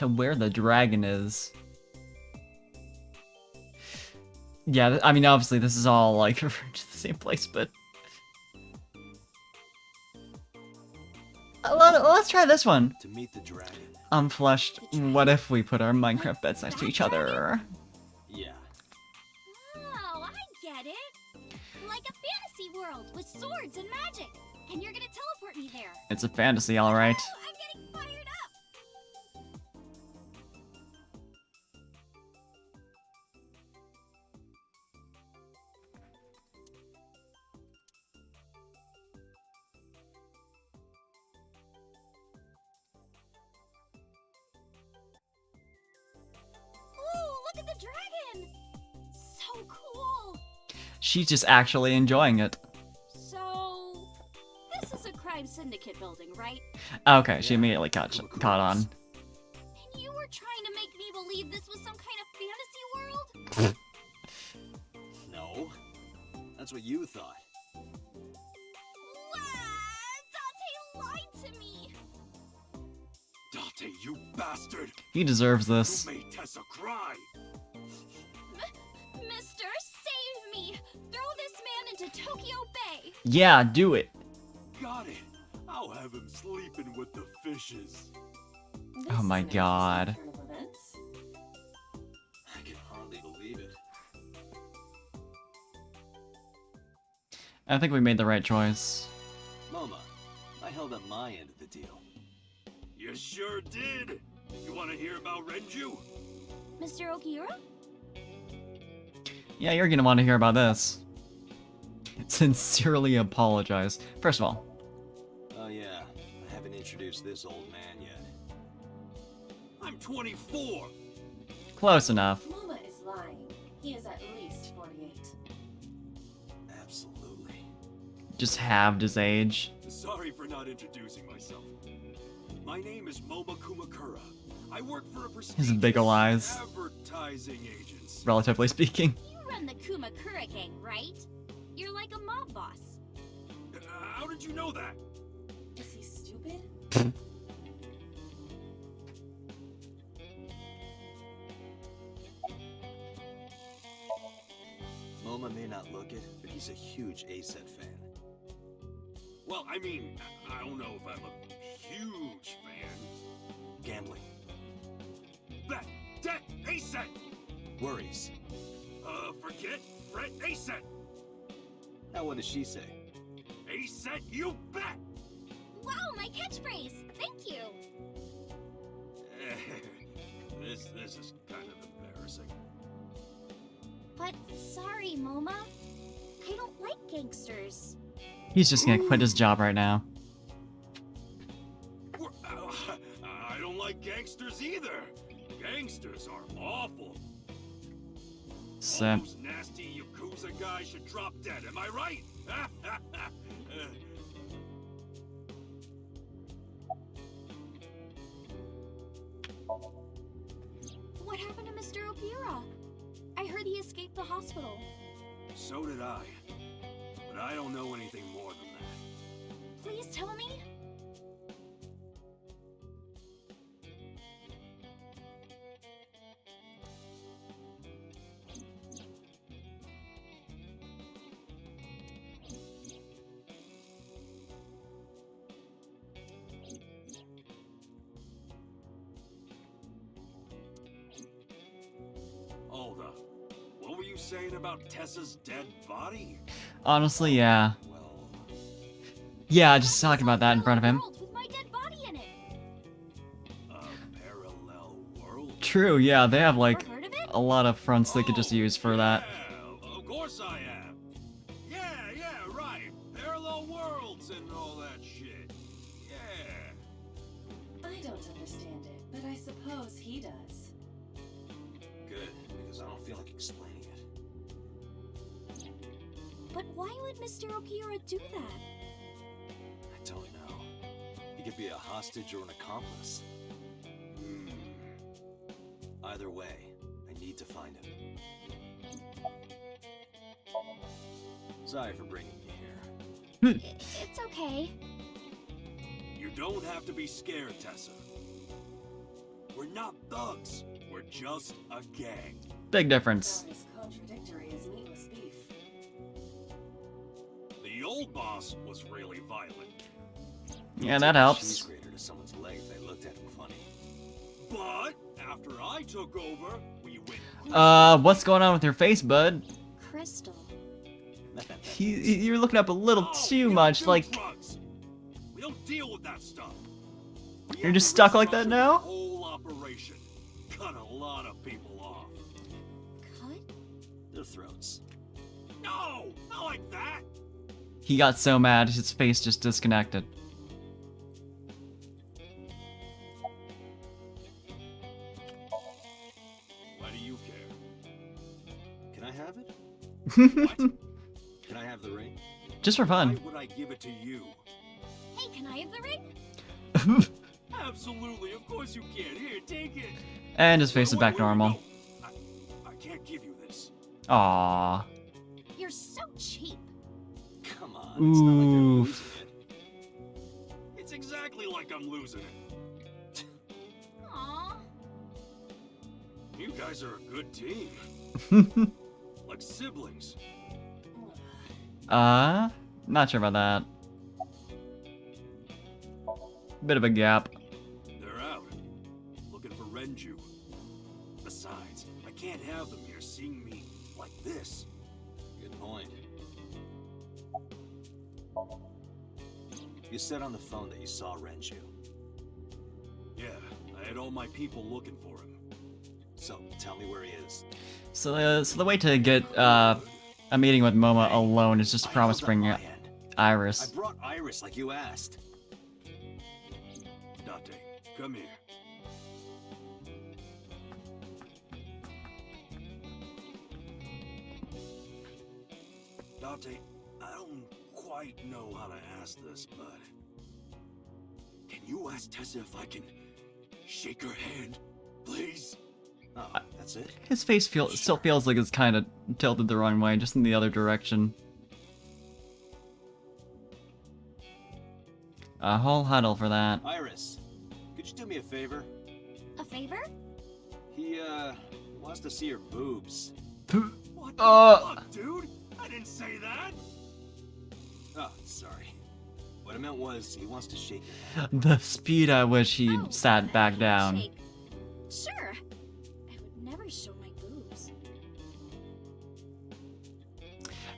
where the dragon is. Yeah, I mean, obviously this is all like referring to the same place, but let's try this one.
To meet the dragon.
Unflushed. What if we put our Minecraft beds next to each other?
Yeah.
Oh, I get it. Like a fantasy world with swords and magic. And you're gonna teleport me there.
It's a fantasy, all right.
Oh, I'm getting fired up. Ooh, look at the dragon. So cool.
She's just actually enjoying it.
So, this is a crime syndicate building, right?
Okay, she
Yeah,
immediately caught on.
And you were trying to make me believe this was some kind of fantasy world?
No. That's what you thought.
Dante lied to me!
Date, you bastard!
He deserves this.
You made Tessa cry!
Mister, save me! Throw this man into Tokyo Bay!
Yeah, do it.
Got it! I'll have him sleeping with the fishes.
Oh my God.
Turn of events.
I can hardly believe it.
I think we made the right choice.
Moma, I held up my end of the deal.
You sure did! You want to hear about Renju?
Mr. Okiura?
Yeah, you're gonna want to hear about this. Sincerely apologize. First of all,
Oh yeah, I haven't introduced this old man yet.
I'm 24!
close enough.
Moma is lying. He is at least 48.
Absolutely.
Just halved his age.
Sorry for not introducing myself. My name is Moma Kumakura. I work for a prestigious
big ol' eyes.
advertising agency.
Relatively speaking.
You run the Kumakura gang, right? You're like a mob boss.
How did you know that?
Is he stupid?
Moma may not look it, but he's a huge ASET fan.
Well, I mean, I don't know if I'm a huge fan.
Gambling.
Bet, debt, ace-set.
Worries.
Forget, fret, ace-set.
Now what does she say?
Ace-set, you bet.
Wow, my catchphrase! Thank you!
This is kind of embarrassing.
But sorry, Moma. I don't like gangsters.
He's just gonna quit his job right now.
I don't like gangsters either. Gangsters are awful.
So,
All those nasty Yakuza guys should drop dead, am I right?
What happened to Mr. Okira? I heard he escaped the hospital.
So did I. But I don't know anything more than that.
Please tell me?
Hold up. What were you saying about Tessa's dead body?
honestly, yeah.
Well,
Yeah, just talking about that in front of him.
World with my dead body in it.
A parallel world?
True, yeah, they have like
Ever heard of it?
a lot of fronts they could just use for that.
Yeah, of course I am. Yeah, right. Parallel worlds and all that shit. Yeah.
I don't understand it, but I suppose he does.
good, because I don't feel like explaining it.
But why would Mr. Okira do that?
I don't know. He could be a hostage or an accomplice. Either way, I need to find him. Sorry for bringing you here.
It's okay.
You don't have to be scared, Tessa. We're not thugs. We're just a gang.
Big difference.
About as contradictory as meatless beef.
The old boss was really violent.
Yeah, that
Cheese
helps.
grater to someone's leg if they looked at him funny.
But after I took over, we went.
What's going on with your face, bud?
Crystal.
You're looking up a little
No,
too
we
much,
don't do
like,
drugs. We don't deal with that stuff. We
You're
had
just
to
stuck like that
restructure
now?
the whole operation. Cut a lot of people off.
Cut?
Their throats.
No, not like that.
he got so mad his face just disconnected.
Why do you care?
Can I have it?
What?
Can I have the ring?
Just for
Why
fun.
would I give it to you?
Hey, can I have the ring?
Absolutely, of course you can. Here, take it.
And his face is
Wait,
back
wait, wait,
normal.
no. I can't give you this.
Aww.
You're so cheap.
Come on, it's not like you're losing
Oof.
it.
It's exactly like I'm losing it.
Aww.
You guys are a good team. Like siblings.
Not sure about that. Bit of a gap.
They're out. Looking for Renju. Besides, I can't have them here seeing me like this.
Good point. You said on the phone that you saw Renju.
Yeah, I had all my people looking for him.
So, tell me where he is.
So the way to get a meeting with Moma alone is just to
I
promise
held up
bringing
my
up
end.
Iris.
I brought Iris like you asked.
Date, come here. Date, I don't quite know how to ask this, but... Can you ask Tessa if I can shake her hand, please?
Oh, that's it?
His face still feels like it's kind of tilted the wrong way, just in the other direction. A whole huddle for that.
Iris, could you do me a favor?
A favor?
He, wants to see your boobs.
What the fuck, dude? I didn't say that!
Oh, sorry. What I meant was, he wants to shake your hand.
The speed at which he
Oh,
sat back
a
down.
handshake. Sure. I would never show my boobs.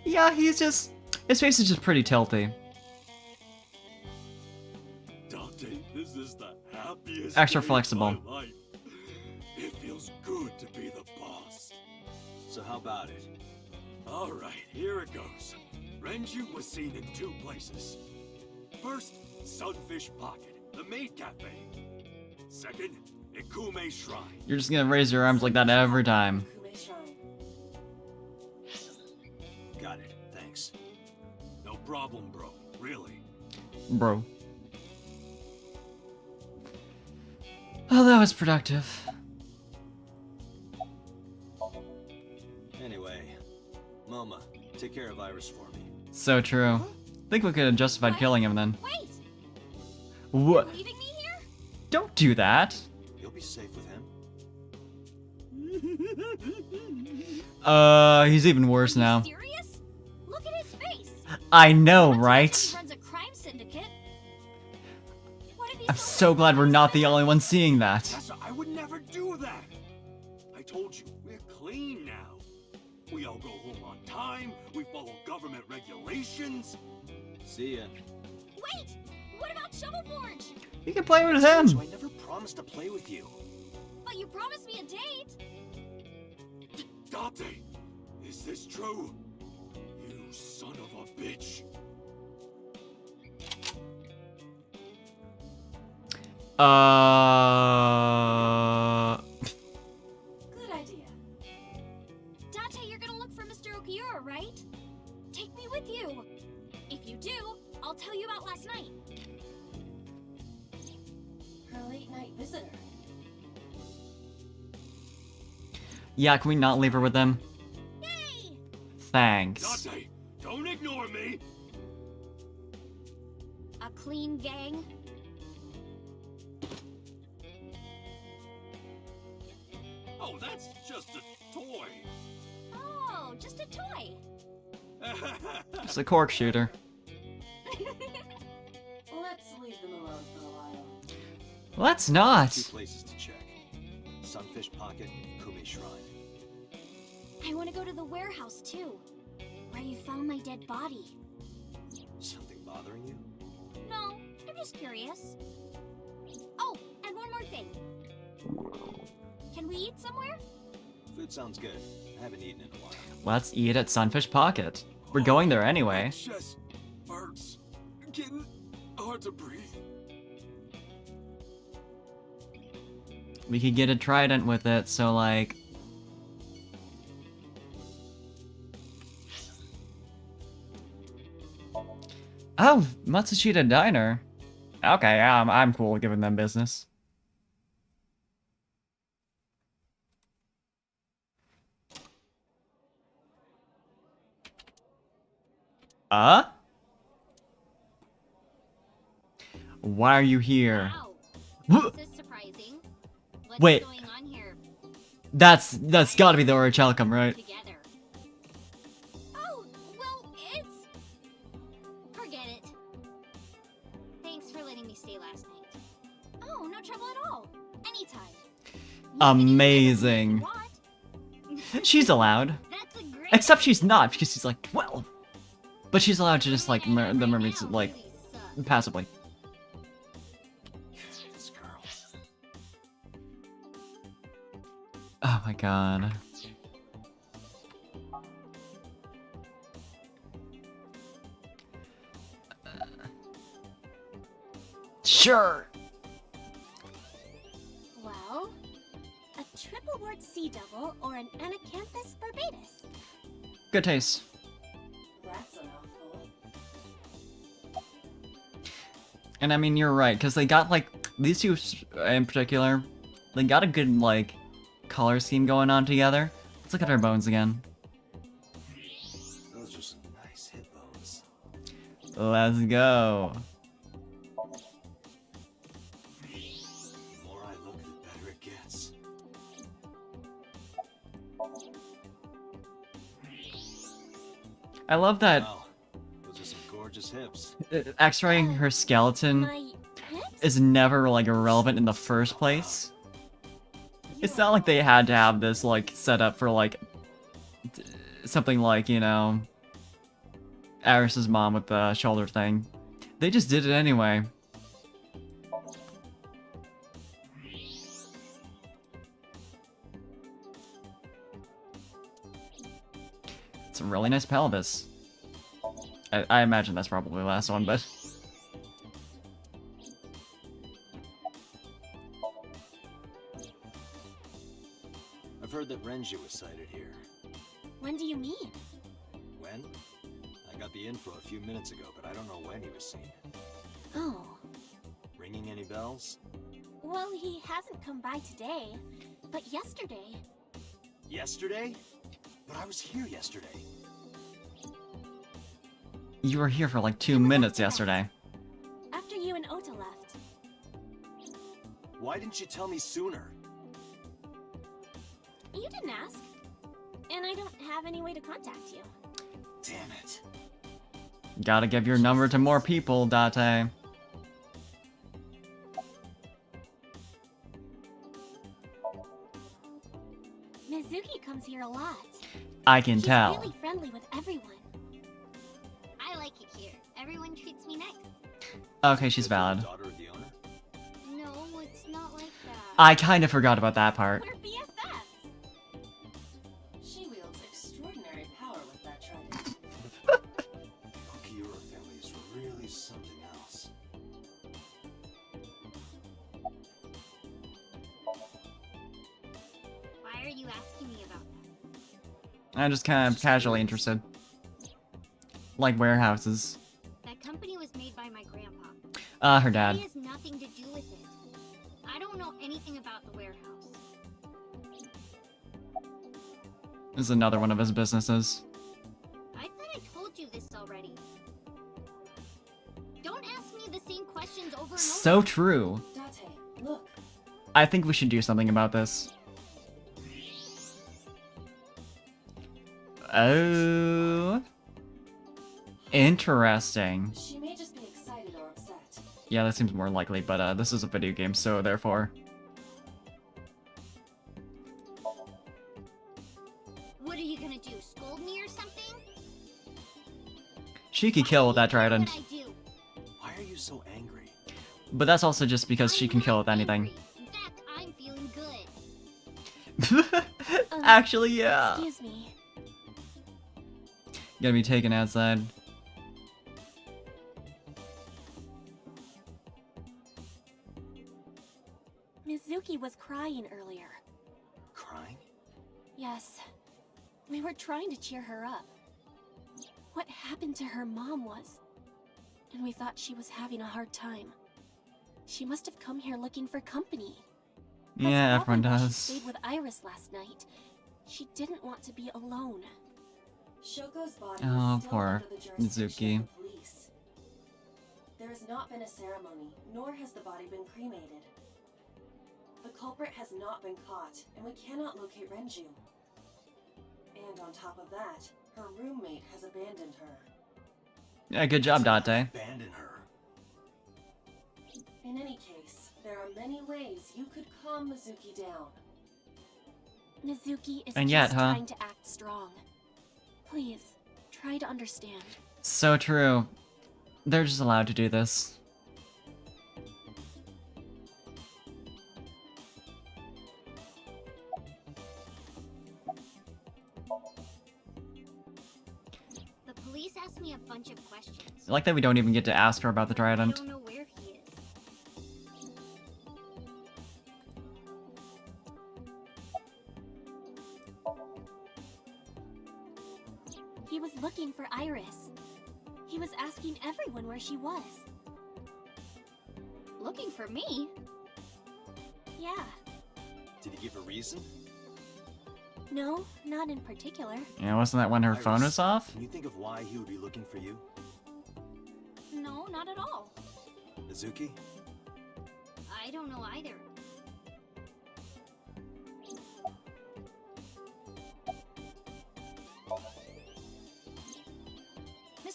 Yeah, he's just... His face is just pretty tilty.
Dante, this is the happiest
Extra
day
flexible.
of my life. It feels good to be the boss.
So how about it?
All right, here it goes. Renju was seen in 2 places. First, Sunfish Pocket, the maid cafe. Second, Ikume Shrine.
You're just gonna raise your arms like that every time.
Kume Shrine.
Got it, thanks.
No problem, bro. Really.
Bro. Oh, that was productive.
Anyway, Moma, take care of Iris for me.
So true. Think we could have justified killing him then.
Wait!
What?
Leaving me here?
Don't do that.
You'll be safe with him.
He's even worse now.
Serious? Look at his face.
I know,
He
right?
runs a crime syndicate. What if he's
I'm
someone
so glad we're
else?
not the only ones seeing that.
Tessa, I would never do that. I told you, we're clean now. We all go home on time. We follow government regulations.
See ya.
Wait! What about Shovel Forge?
You can play with
So
him.
I never promised to play with you.
But you promised me a date.
Dante, is this true? You son of a bitch.
Good idea.
Dante, you're gonna look for Mr. Okiura, right? Take me with you. If you do, I'll tell you about last night.
Her late night visitor.
Yeah, can we not leave her with them?
Yay!
Thanks.
Dante, don't ignore me.
A clean gang.
Oh, that's just a toy.
Oh, just a toy.
It's a cork shooter.
Let's leave them alone for a while.
Let's
2
not.
places to check. Sunfish Pocket and Ikume Shrine.
I want to go to the warehouse too, where you found my dead body.
Something bothering you?
No, I'm just curious. Oh, and one more thing. Can we eat somewhere?
Food sounds good. I haven't eaten in a while.
Let's eat at Sunfish Pocket. We're going there anyway.
My chest hurts. Getting hard to breathe.
We could get a trident with it, so like... Oh, Matsushita Diner. Okay, yeah, I'm cool giving them business. Why are you here?
Wow, this is surprising. What's
Wait.
going on here?
That's gotta be the Orichalcum, right?
Together. Oh, well, it's... Forget it. Thanks for letting me stay last night. Oh, no trouble at all. Anytime.
Amazing.
You can do what
She's allowed.
That's a great...
Except she's not, because she's like 12. But she's allowed to just like the mermaids like
Really sucks.
passively.
This girl.
Oh my god. Sure.
Well, a triple wart sea devil or an Anacanthus barbatus.
Good taste.
That's a mouthful.
And I mean, you're right, because they got like these two in particular, they got a good like color scheme going on together. Let's look at our bones again.
Those are some nice hip bones.
Let's go.
The more I look, the better it gets.
I love that.
Wow, those are some gorgeous those hips.
X-raying her skeleton
My hips?
is never, like, irrelevant in the first place. It's not like they had to have this, like, set up for, like, something like, you know, Aris's mom with the shoulder thing. They just did it anyway. It's a really nice pelvis. I imagine that's probably the last one, but...
I've heard that Renji was sighted here.
When do you mean?
When? I got the info a few minutes ago, but I don't know when he was seen.
Oh.
Ringing any bells?
Well, he hasn't come by today, but yesterday.
Yesterday? But I was here yesterday.
You were here for like 2 minutes yesterday.
After you and Ota left.
Why didn't you tell me sooner?
You didn't ask. And I don't have any way to contact you.
Damn it.
Gotta give your number to more people, Date.
Mizuki comes here a lot.
I can
She's
tell.
really friendly with everyone.
I like it here. Everyone treats me nice.
Okay, she's valid.
Daughter of the owner?
No, it's not like that.
I kind of forgot about that part.
We're BFFs.
She wields extraordinary power with that trident.
Okiura family is really something else.
Why are you asking me about that?
I'm just kind of casually interested. Like warehouses.
That company was made by my grandpa.
Her dad.
He has nothing to do with it. I don't know anything about the warehouse.
This is another one of his businesses.
I thought I told you this already. Don't ask me the same questions over and over.
So true.
Date, look.
I think we should do something about this. Oh. Interesting.
She may just be excited or upset.
Yeah, that seems more likely, but this is a video game, so therefore...
What are you gonna do? Scold me or something?
She could kill with that trident.
What I do?
Why are you so angry?
But that's also just because she
I'm
can kill
not
with anything.
angry. In fact, I'm feeling good.
Actually, yeah.
Excuse me.
Gotta be taken outside.
Mizuki was crying earlier.
Crying?
Yes. We were trying to cheer her up. What happened to her mom was... And we thought she was having a hard time. She must have come here looking for company. That's
Yeah,
probably
everyone
why
does.
She stayed with Iris last night. She didn't want to be alone.
Shoko's body
Oh,
is still
poor
under the jurisdiction
Mizuki.
of the police. There has not been a ceremony, nor has the body been cremated. The culprit has not been caught, and we cannot locate Renju. And on top of that, her roommate has abandoned her.
Yeah, good job, Date.
Abandon her.
In any case, there are many ways you could calm Mizuki down.
Mizuki is
And
just
yet, huh?
trying to act strong. Please, try to understand.
So true. They're just allowed to do this.
The police asked me a bunch of questions.
I like that we don't even get to ask her about the
I
trident.
don't know where he is.
He was looking for Iris. He was asking everyone where she was.
Looking for me?
Yeah.
Did he give a reason?
No, not in particular.
Yeah, wasn't that when her phone was off?
Can you think of why he would be looking for you?
No, not at all.
Mizuki?
I don't know either.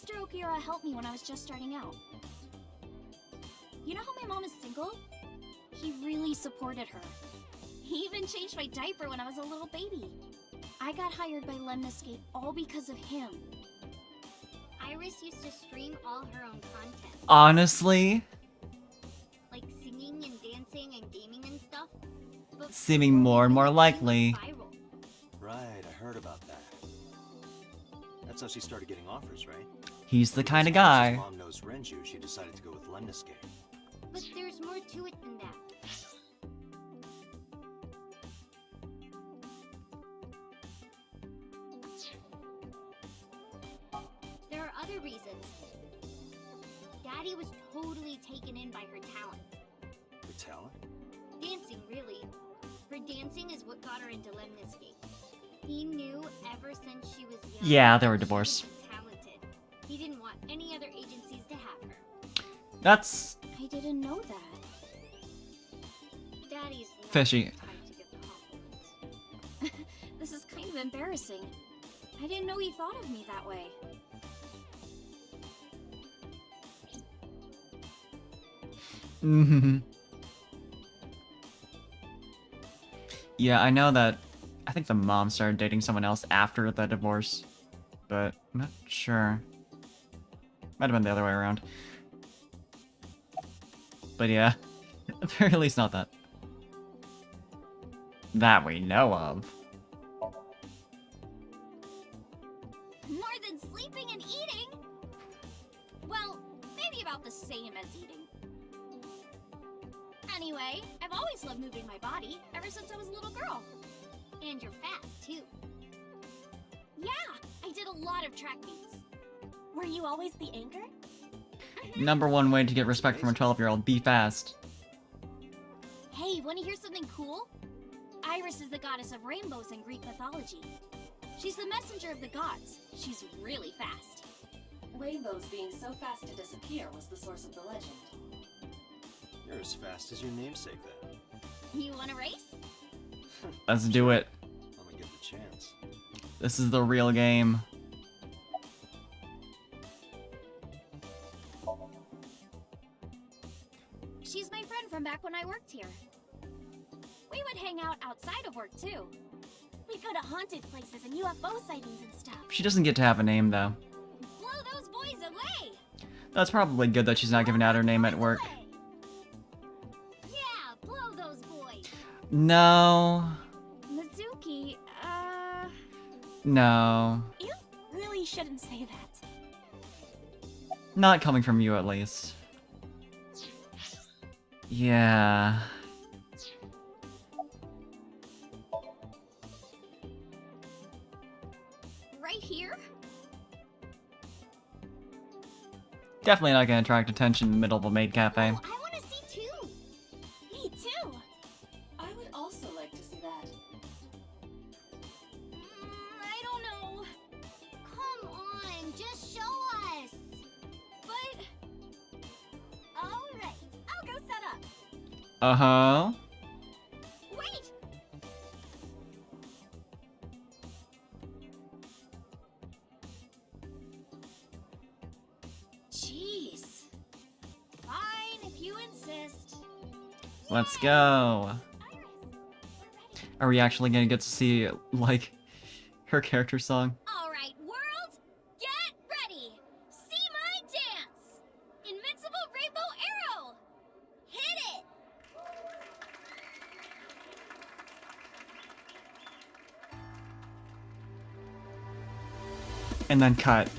Mr. Okiura helped me when I was just starting out. You know how my mom is single? He really supported her. He even changed my diaper when I was a little baby. I got hired by Lemniscape all because of him.
Iris used to stream all her own content.
Honestly,
Like singing and dancing and gaming and stuff. But
seeming more and more likely.
viral.
Right, I heard about that. That's how she started getting offers, right?
He's the kind of
Since
guy.
Mom knows Renju, she decided to go with Lemniscape.
But there's more to it than that. There are other reasons. Daddy was totally taken in by her talent.
Her talent?
Dancing, really. Her dancing is what got her into Lemniscape. He knew ever since she was young.
Yeah, they were
she was
divorced.
talented. He didn't want any other agencies to have her.
That's
I didn't know that.
Daddy's not
Fishy.
the type to give compliments.
This is kind of embarrassing. I didn't know he thought of me that way.
mm-hmm. Yeah, I know that. I think the mom started dating someone else after the divorce, but I'm not sure. Might have been the other way around. But yeah, at the very least not that. That we know of.
More than sleeping and eating? Well, maybe about the same as eating. Anyway, I've always loved moving my body, ever since I was a little girl.
And you're fast, too.
Yeah, I did a lot of track meets. Were you always the anchor?
Number one way to get respect from a 12-year-old, be fast.
Hey, wanna hear something cool? Iris is the goddess of rainbows in Greek mythology. She's the messenger of the gods. She's really fast.
Rainbows being so fast to disappear was the source of the legend.
You're as fast as your namesake, then.
You wanna race?
Let's do it.
I'm gonna give it a chance.
This is the real game.
She's my friend from back when I worked here. We would hang out outside of work, too. We'd go to haunted places and UFO sightings and stuff.
She doesn't get to have a name, though.
Blow those boys away!
That's probably good that she's not giving out her name at work.
Yeah, blow those boys.
No.
Mizuki,
No.
you really shouldn't say that.
Not coming from you, at least. Yeah.
Right here?
Definitely not gonna attract attention in the middle of a maid cafe.
Oh, I wanna see too! Me too!
I would also like to see that.
I don't know.
Come on, just show us.
But... Alright, I'll go set up.
Uh-huh.
Wait! Jeez. Fine, if you insist.
Let's go.
Iris, we're ready.
Are we actually gonna get to see, like, her character song?
Alright, world, get ready! See my dance! Invincible Rainbow Arrow! Hit it!
And then cut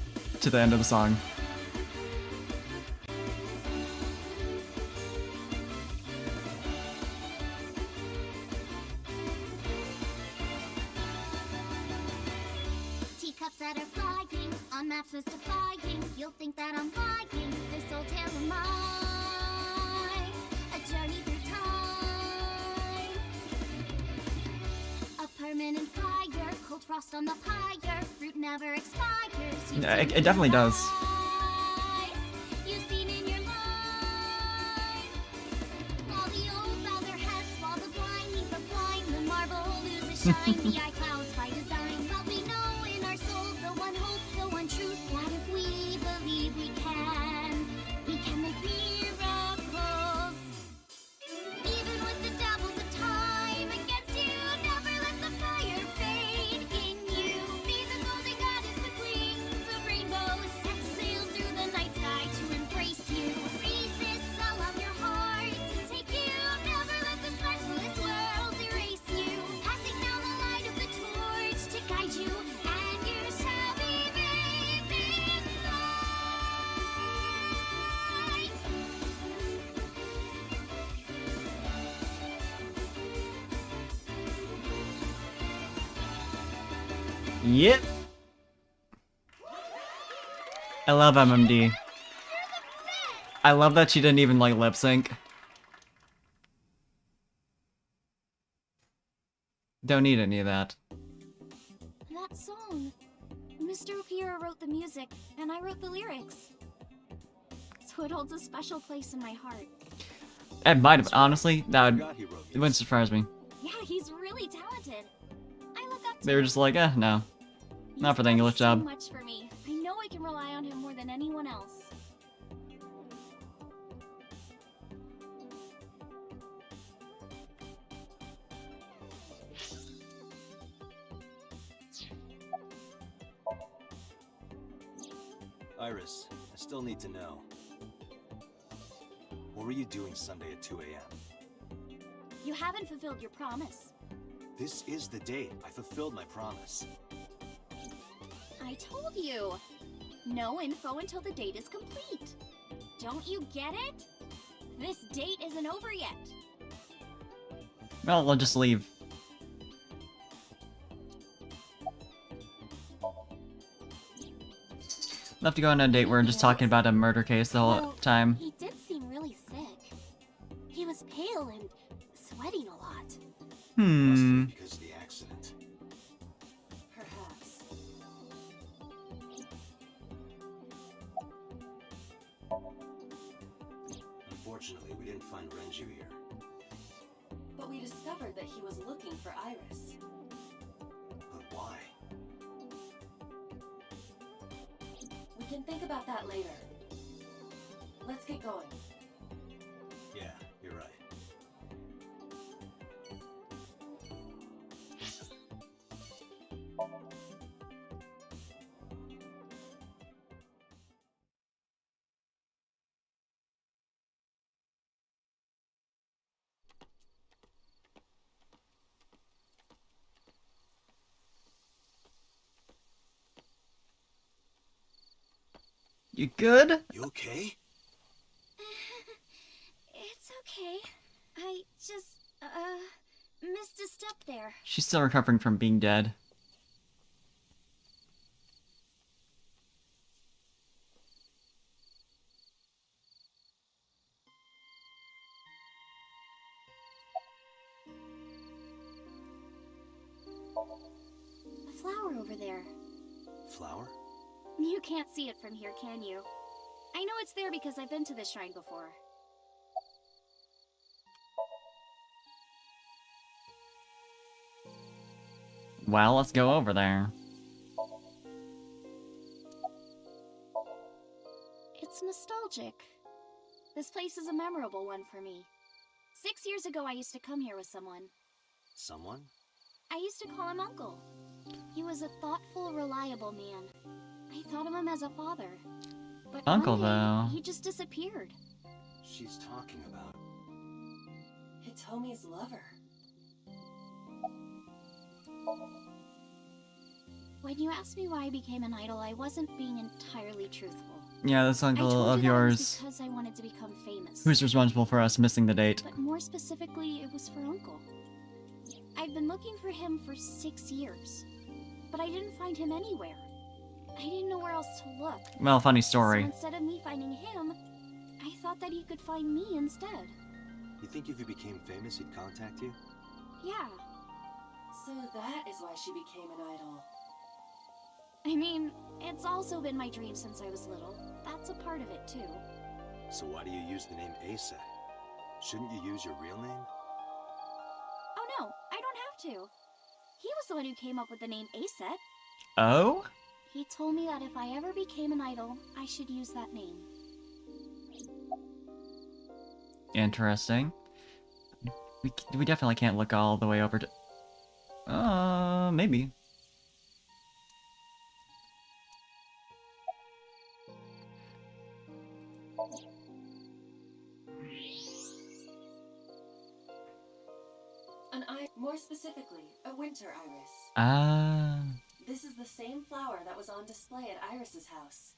to the end of the song.
Teacups that are flying, on maps mystifying. You'll think that I'm lying. This old tale of mine, a journey through time. A permanent fire, cold frost on the pyre. Fruit never expires. You've
Yeah,
seen
it
in
definitely
your
does.
eyes. You've seen in your mind. While the old bow their heads, while the blind meet the blind, the marble loses shine. The eye clouds by design. But we know in our soul the one hope, the one truth, that if we believe
Yep. I love MMD. I love that she didn't even like lip sync. Don't need any of that.
That song. Mr. Okiura wrote the music, and I wrote the lyrics. So it holds a special place in my heart.
It might have, honestly, that would,
Forgot he wrote
it wouldn't surprise me.
Yeah, he's really talented. I look up to
They were
him.
just like, no. Not for the
He's done
English
so
job.
much for me. I know I can rely on him more than anyone else.
Iris, I still need to know. What were you doing Sunday at 2 a.m.?
You haven't fulfilled your promise.
This is the date. I fulfilled my promise.
I told you. No info until the date is complete. Don't you get it? This date isn't over yet.
Well, we'll just leave. Love to go on a date where we're just talking about a murder case the whole
Well,
time.
He did seem really sick. He was pale and sweating a lot.
Must
Hmm.
have because of the accident.
Perhaps.
Unfortunately, we didn't find Renju here.
But we discovered that he was looking for Iris.
But why?
We can think about that later. Let's get going.
Yeah, you're right.
You good?
You okay?
It's okay. I just, missed a step there.
She's still recovering from being dead.
A flower over there.
Flower?
You can't see it from here, can you? I know it's there because I've been to this shrine before.
Well, let's go over there.
It's nostalgic. This place is a memorable one for me. 6 years ago, I used to come here with someone.
Someone?
I used to call him Uncle. He was a thoughtful, reliable man. I thought of him as a father. But
Uncle,
one day,
though.
he just disappeared.
She's talking about...
Hitomi's lover.
When you asked me why I became an idol, I wasn't being entirely truthful.
Yeah, this
I
uncle
told
of
you that it was
yours.
because I wanted to become famous.
Who's responsible for us missing the date?
But more specifically, it was for Uncle. I've been looking for him for 6 years, but I didn't find him anywhere. I didn't know where else to look.
Well, funny
So
story.
instead of me finding him, I thought that he could find me instead.
You think if you became famous, he'd contact you?
Yeah.
So that is why she became an idol.
I mean, it's also been my dream since I was little. That's a part of it, too.
So why do you use the name Asa? Shouldn't you use your real name?
Oh no, I don't have to. He was the one who came up with the name Aset.
Oh?
He told me that if I ever became an idol, I should use that name.
Interesting. We definitely can't look all the way over to... maybe.
More specifically, a winter iris.
Ah.
This is the same flower that was on display at Iris's house.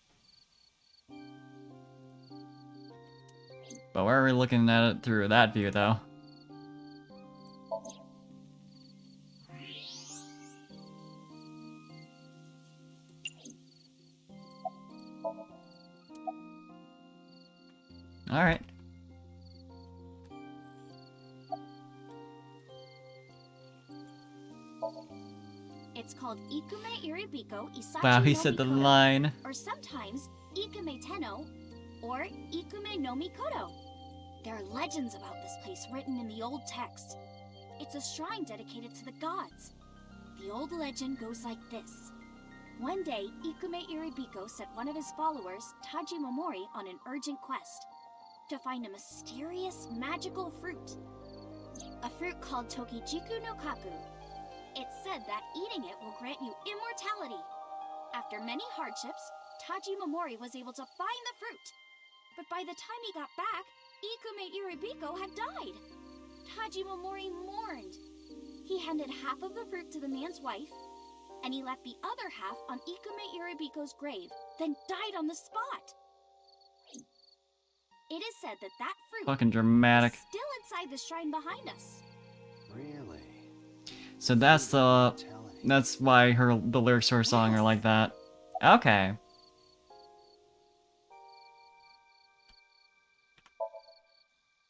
But where are we looking at it through that view, though? Alright.
It's called Ikume Iribiko Isachi
Wow, he
no
said the
Mikoto,
line.
or sometimes Ikume Tenno, or Ikume no Mikoto. There are legends about this place written in the old text. It's a shrine dedicated to the gods. The old legend goes like this. One day, Ikume Iribiko sent one of his followers, Taji Momori, on an urgent quest to find a mysterious magical fruit. A fruit called Tokijiku no Kaku. It's said that eating it will grant you immortality. After many hardships, Taji Momori was able to find the fruit. But by the time he got back, Ikume Iribiko had died. Taji Momori mourned. He handed half of the fruit to the man's wife, and he left the other half on Ikume Iribiko's grave, then died on the spot. It is said that that fruit
Fucking dramatic.
is still inside the shrine behind us.
Really?
So that's why the lyrics to her song are like that. Okay.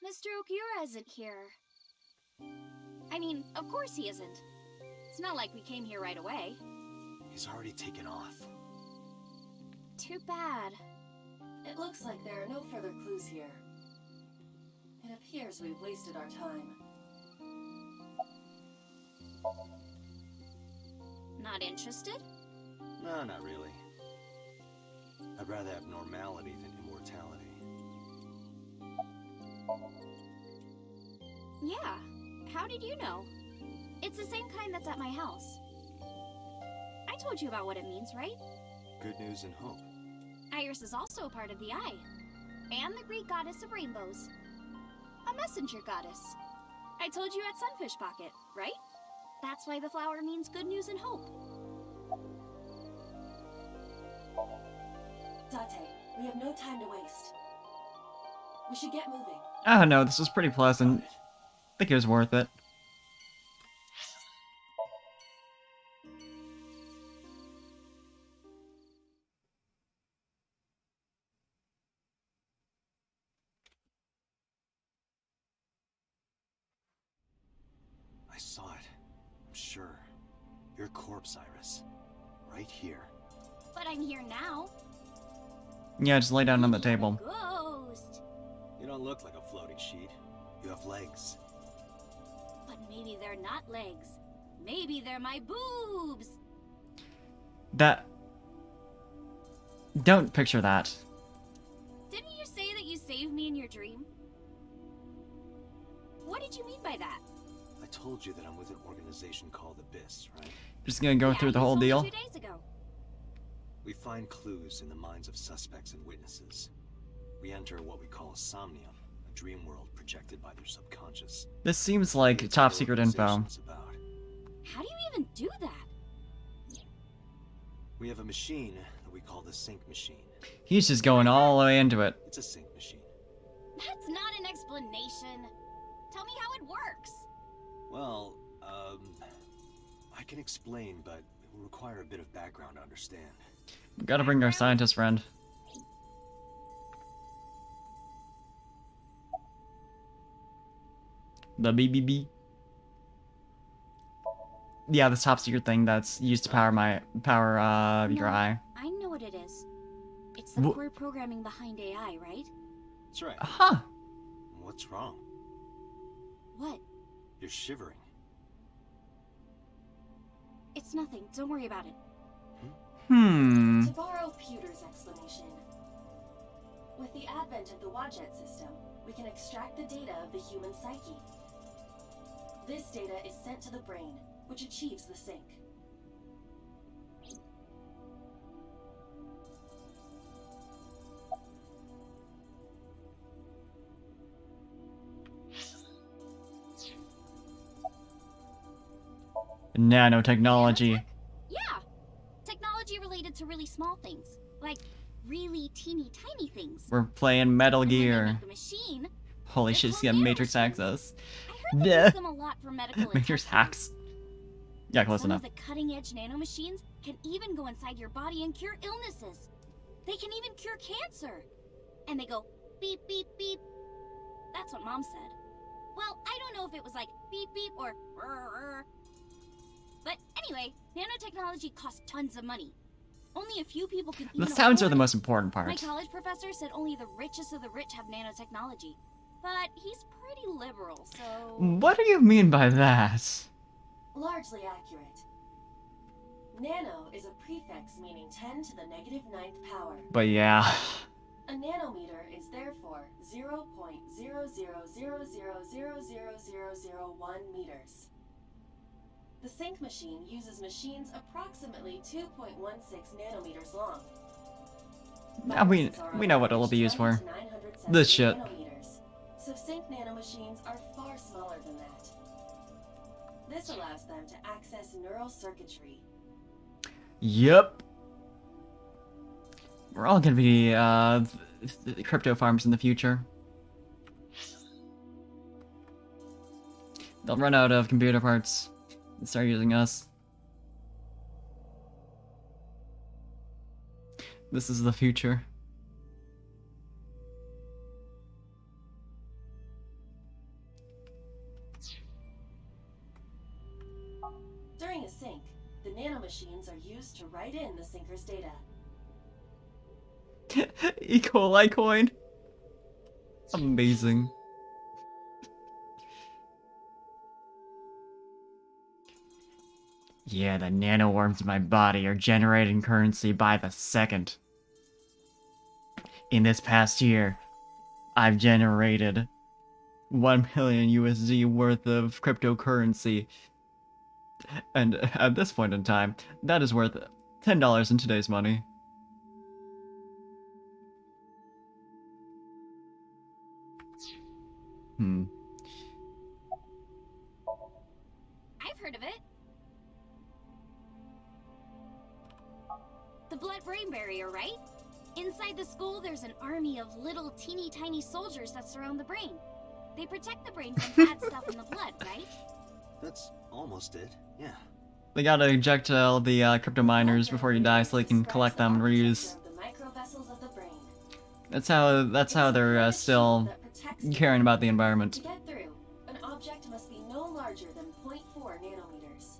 Mr. Okiura isn't here. I mean, of course he isn't. It's not like we came here right away.
He's already taken off.
Too bad.
It looks like there are no further clues here. It appears we've wasted our time.
Not interested?
No, not really. I'd rather have normality than immortality.
Yeah. How did you know? It's the same kind that's at my house. I told you about what it means, right?
Good news and hope.
Iris is also a part of the eye. And the Greek goddess of rainbows. A messenger goddess. I told you at Sunfish Pocket, right? That's why the flower means good news and hope.
Date, we have no time to waste. We should get moving.
I don't know, this was pretty pleasant. I think it was worth it.
I saw it. I'm sure. Your corpse, Iris. Right here.
But I'm here now.
Yeah, just lay down on the table.
Ghost.
You don't look like a floating sheet. You have legs.
But maybe they're not legs. Maybe they're my boobs.
That... Don't picture that.
Didn't you say that you saved me in your dream? What did you mean by that?
I told you that I'm with an organization called Abyss, right?
Just gonna go through the whole deal.
2 days ago.
We find clues in the minds of suspects and witnesses. We enter what we call a somnium, a dream world projected by their subconscious.
This seems like top secret info.
How do you even do that?
We have a machine that we call the sync machine.
He's just going all the way into it.
It's a sync machine.
That's not an explanation. Tell me how it works.
Well, I can explain, but it will require a bit of background to understand.
We gotta bring our scientist friend. The BBB. Yeah, this top secret thing that's used to power your eye.
I know what it is. It's the core programming behind AI, right?
That's right.
Huh.
What's wrong?
What?
You're shivering.
It's nothing. Don't worry about it.
To borrow Pewter's explanation, with the advent of the Wadjet system, we can extract the data of the human psyche. This data is sent to the brain, which achieves the sync.
Nanotechnology.
Yeah! Technology related to really small things. Like really teeny tiny things.
We're playing Metal
And when they
Gear.
make a machine,
Holy shit, she's got Matrix access.
I heard they use them a lot for medical and
Matrix
tech
hacks.
things.
Yeah, close
Some
enough.
of the cutting-edge nanomachines can even go inside your body and cure illnesses. They can even cure cancer. And they go beep, beep, beep. That's what Mom said. Well, I don't know if it was like beep, beep or rrr. But anyway, nanotechnology costs tons of money. Only a few people can
The
even
sounds are
afford
the
it.
most important
My
part.
college professor said only the richest of the rich have nanotechnology. But he's pretty liberal, so...
What do you mean by that?
Largely accurate. Nano is a prefix meaning 10 to the negative 9th power.
But yeah.
A nanometer is therefore 0.0000000001 meters. The sync machine uses machines approximately 2.16 nanometers long.
Yeah, we know what it'll be used for. This shit.
Nanometers, so sync nanomachines are far smaller than that. This allows them to access neural circuitry.
Yep. We're all gonna be crypto farms in the future. They'll run out of computer parts and start using us. This is the future.
During a sync, the nanomachines are used to write in the syncer's data.
E. coli coin. Amazing. Yeah, the nanoworms in my body are generating currency by the second. In this past year, I've generated 1 million USD worth of cryptocurrency. And at this point in time, that is worth $10 in today's money.
I've heard of it. The blood-brain barrier, right? Inside the skull, there's an army of little teeny tiny soldiers that surround the brain. They protect the brain from bad stuff in the blood, right?
That's almost it, yeah.
They gotta inject all the crypto miners before you die so they can collect them and reuse. That's how they're still caring about the environment.
To get through, an object must be no larger than 0.4 nanometers.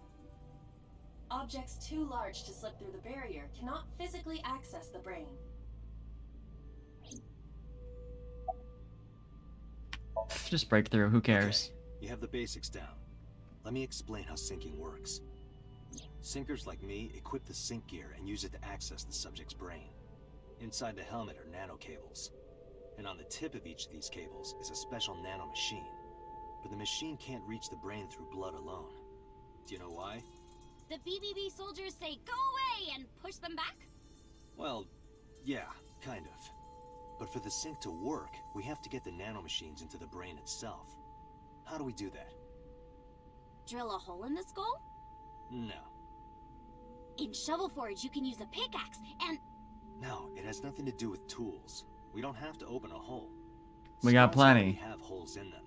Objects too large to slip through the barrier cannot physically access the brain.
Just break through, who cares?
Okay, you have the basics down. Let me explain how syncing works. Syncers like me equip the sync gear and use it to access the subject's brain. Inside the helmet are nanocables. And on the tip of each of these cables is a special nanomachine. But the machine can't reach the brain through blood alone. Do you know why?
The BBB soldiers say, "Go away," and push them back?
Well, yeah, kind of. But for the sync to work, we have to get the nanomachines into the brain itself. How do we do that?
Drill a hole in the skull?
No.
In Shovel Forge, you can use a pickaxe and...
No, it has nothing to do with tools. We don't have to open a hole.
We got
Skulls already
plenty.
have holes in them.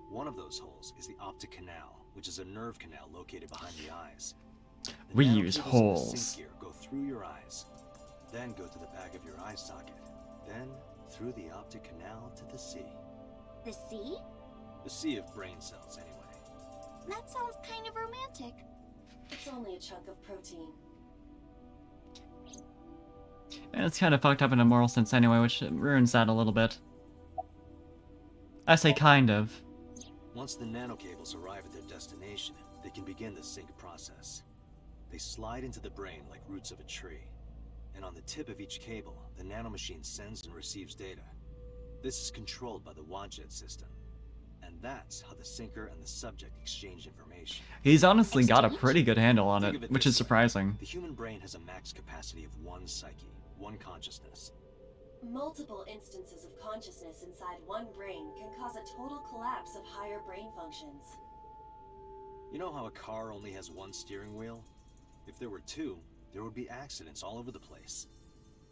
One of those holes is the optic canal, which is a nerve canal located behind the eyes. The
We use
nanocables in the
holes.
sync gear go through your eyes, then go to the back of your eye socket, then through the optic canal to the sea.
The sea?
The sea of brain cells, anyway.
That sounds kind of romantic.
It's only a chunk of protein.
And it's kind of fucked up in a moral sense anyway, which ruins that a little bit. I say kind of.
Once the nanocables arrive at their destination, they can begin the sync process. They slide into the brain like roots of a tree. And on the tip of each cable, the nanomachine sends and receives data. This is controlled by the Wadjet system. And that's how the syncer and the subject exchange information.
He's honestly got a
Exchange?
pretty good handle on
Think of
it,
it
which
this
is
way.
surprising.
The human brain has a max capacity of one psyche, one consciousness.
Multiple instances of consciousness inside one brain can cause a total collapse of higher brain functions.
You know how a car only has one steering wheel? If there were two, there would be accidents all over the place.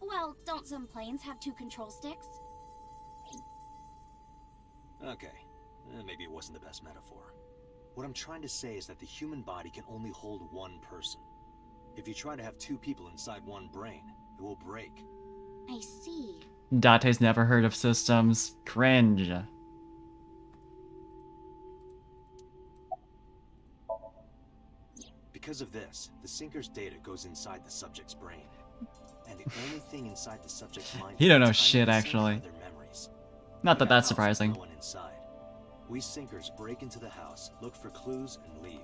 Well, don't some planes have 2 control sticks?
Okay, maybe it wasn't the best metaphor. What I'm trying to say is that the human body can only hold one person. If you try to have 2 people inside one brain, it will break.
I see.
Date's never heard of systems. Cringe.
Because of this, the sinker's data goes inside the subject's brain. And the only thing inside the subject's mind
You don't know
at the time
shit,
of the sink
actually.
are their memories.
Not that
Like a
that's
house with
surprising.
no one inside. We sinkers break into the house, look for clues, and leave.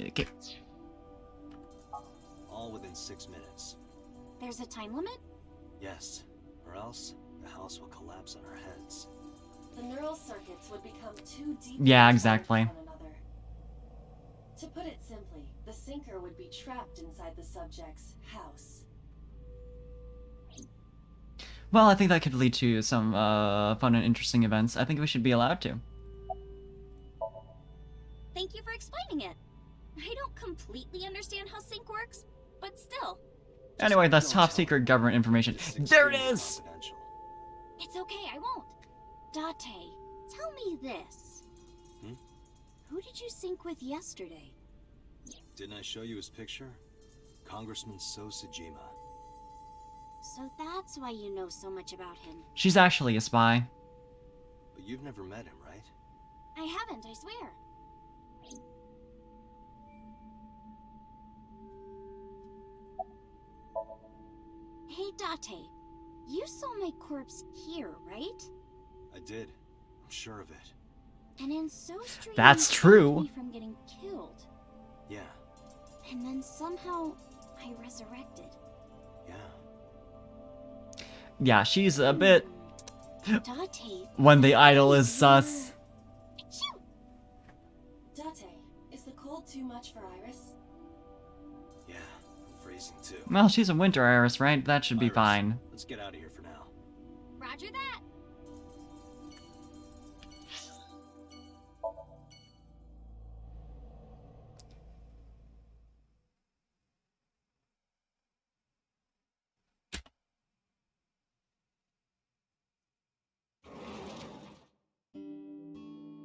Okay.
All within 6 minutes.
There's a time limit?
Yes, or else the house will collapse on our heads.
The neural circuits would become too deep.
Yeah, exactly.
To put it simply, the sinker would be trapped inside the subject's house.
Well, I think that could lead to some fun and interesting events. I think we should be allowed to.
Thank you for explaining it. I don't completely understand how sync works, but still.
Anyway, that's
Don't
top
tell
secret
them.
government information.
It's
There it
extremely
is!
confidential.
It's okay, I won't. Date, tell me this.
Hmm?
Who did you sync with yesterday?
Didn't I show you his picture? Congressman Sojima.
So that's why you know so much about him.
She's actually a spy.
But you've never met him, right?
I haven't, I swear. Hey, Date, you saw my corpse here, right?
I did. I'm sure of it.
And in so strange,
That's
you saved
true.
me from getting killed.
Yeah,
And then somehow I resurrected.
yeah.
Yeah, she's a bit...
Date.
When the idol
that
is sus.
Achoo!
Date, is the cold too much for Iris?
Yeah, I'm freezing too.
Well, she's a winter Iris, right? That should be
Iris,
fine.
Let's get out of here for now.
Roger that.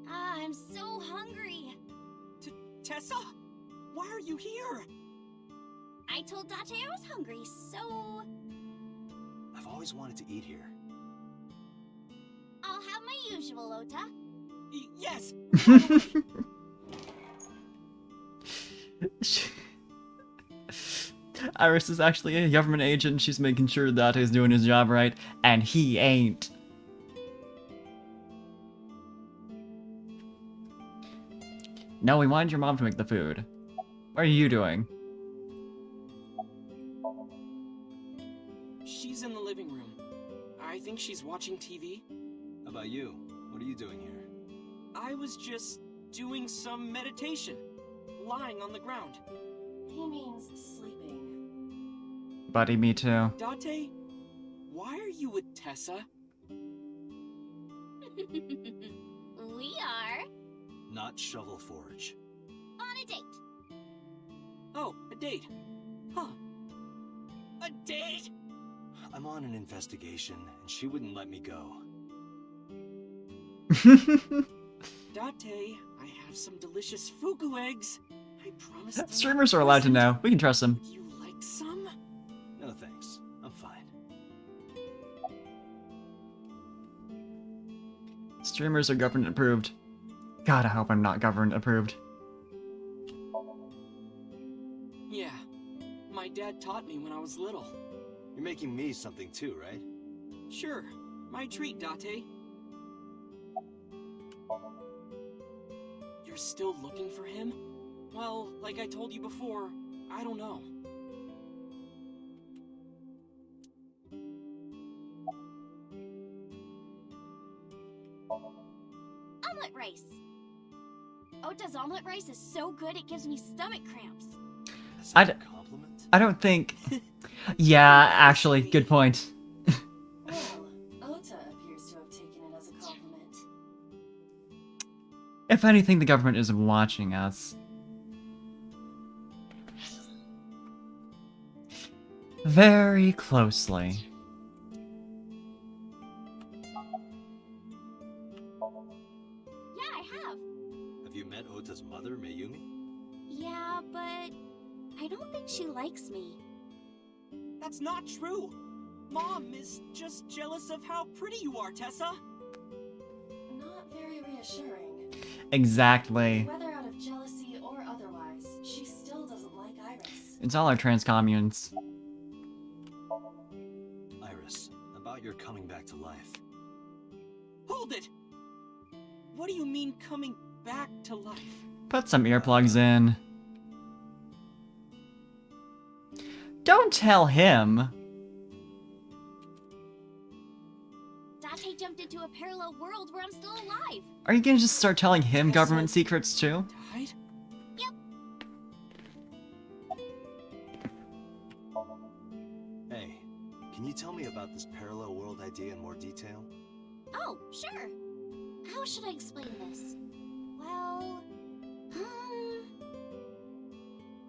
Ah, I'm so hungry.
Tessa? Why are you here?
I told Date I was hungry, so
I've always wanted to eat here.
I'll have my usual, Ota.
Yes!
Iris is actually a government agent. She's making sure that he's doing his job right, and he ain't. No, we wanted your mom to make the food. What are you doing?
She's in the living room. I think she's watching TV.
How about you? What are you doing here?
I was just doing some meditation, lying on the ground.
He means sleeping.
Buddy, me too.
Date, why are you with Tessa?
We are
Not Shovel Forge.
on a date.
Oh, a date. Huh. A date?
I'm on an investigation, and she wouldn't let me go.
Date, I have some delicious fugu eggs. I promise. they're not
Streamers are allowed to
poisoned.
know. We can trust them.
Would you like some?
No thanks. I'm fine.
Streamers are government approved. God, I hope I'm not government approved.
Yeah. My dad taught me when I was little.
You're making me something too, right?
Sure. My treat, Date. You're still looking for him? Well, like I told you before, I don't know.
Omelet rice. Ota's omelet rice is so good it gives me stomach cramps.
Is
I
that a
d-
compliment?
I don't think... Yeah, actually, good point.
Well, Ota appears to have taken it as a compliment.
If anything, the government is watching us. Very closely.
Yeah, I have.
Have you met Ota's mother, Mayumi?
Yeah, but I don't think she likes me.
That's not true. Mom is just jealous of how pretty you are, Tessa.
Not very reassuring.
Exactly.
Whether out of jealousy or otherwise, she still doesn't like Iris.
It's all our trans communes.
Iris, about your coming back to life.
Hold it! What do you mean coming back to life?
Put some earplugs in. Don't tell him.
Date jumped into a parallel world where I'm still alive.
Are you gonna just start telling him
Tessa
government secrets too?
died?
Yep.
Hey, can you tell me about this parallel world idea in more detail?
Oh, sure. How should I explain this? Well,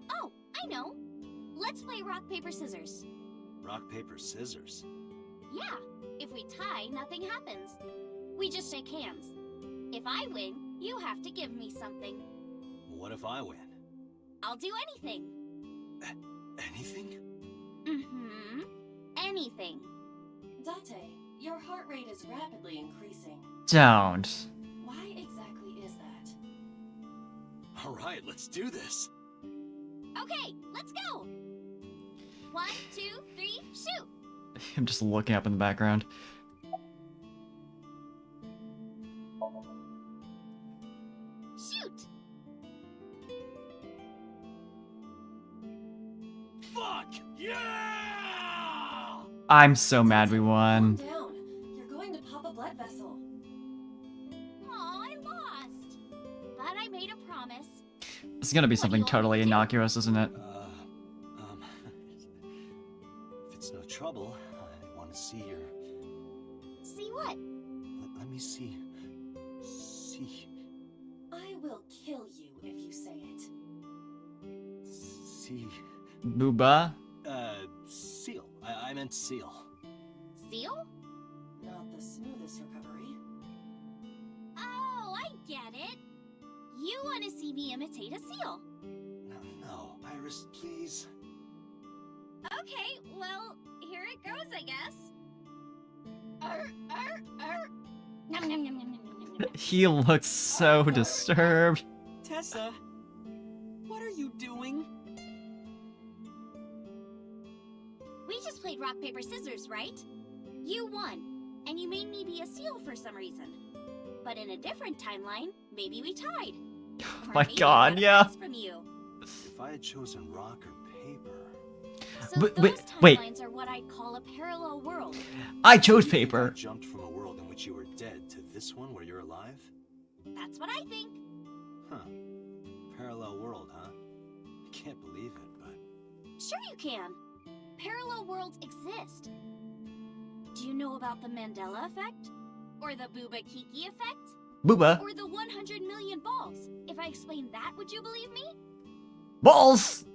oh, I know. Let's play rock, paper, scissors.
Rock, paper, scissors.
Yeah, if we tie, nothing happens. We just shake hands. If I win, you have to give me something.
What if I win?
I'll do anything.
Anything?
Mm-hmm. Anything.
Date, your heart rate is rapidly increasing.
Don't.
Why exactly is that?
Alright, let's do this.
Okay, let's go. 1, 2, 3, shoot.
I'm just looking up in the background.
Shoot.
Fuck! Yeah!
I'm so mad we
Calm
won.
down. You're going to pop a blood vessel.
Aw, I lost. But I made a promise.
It's gonna be
What do
something
you want me
totally
to do?
innocuous, isn't it?
If it's no trouble, I want to see your...
See what?
Let me see. See...
I will kill you if you say it.
See...
Booba?
Seal. I meant seal.
Seal?
Not the smoothest recovery.
Oh, I get it. You want to see me imitate a seal.
No, Iris, please.
Okay, well, here it goes, I guess. Nom, nom, nom, nom, nom, nom, nom.
He looks so disturbed.
Tessa, what are you doing?
We just played rock, paper, scissors, right? You won, and you made me be a seal for some reason. But in a different timeline, maybe we tied. Or
My
maybe I
God,
got a
yeah.
prize from you.
If I had chosen rock or paper...
So
But-
those
wait, wait.
timelines are what I'd call a parallel world.
I chose
You think I
paper.
jumped from a world in which you were dead to this one where you're alive?
That's what I think.
Huh. Parallel world, huh? I can't believe it, but...
Sure you can. Parallel worlds exist. Do you know about the Mandela effect? Or the Booba Kiki effect?
Booba.
Or the 100 million balls? If I explained that, would you believe me?
Balls!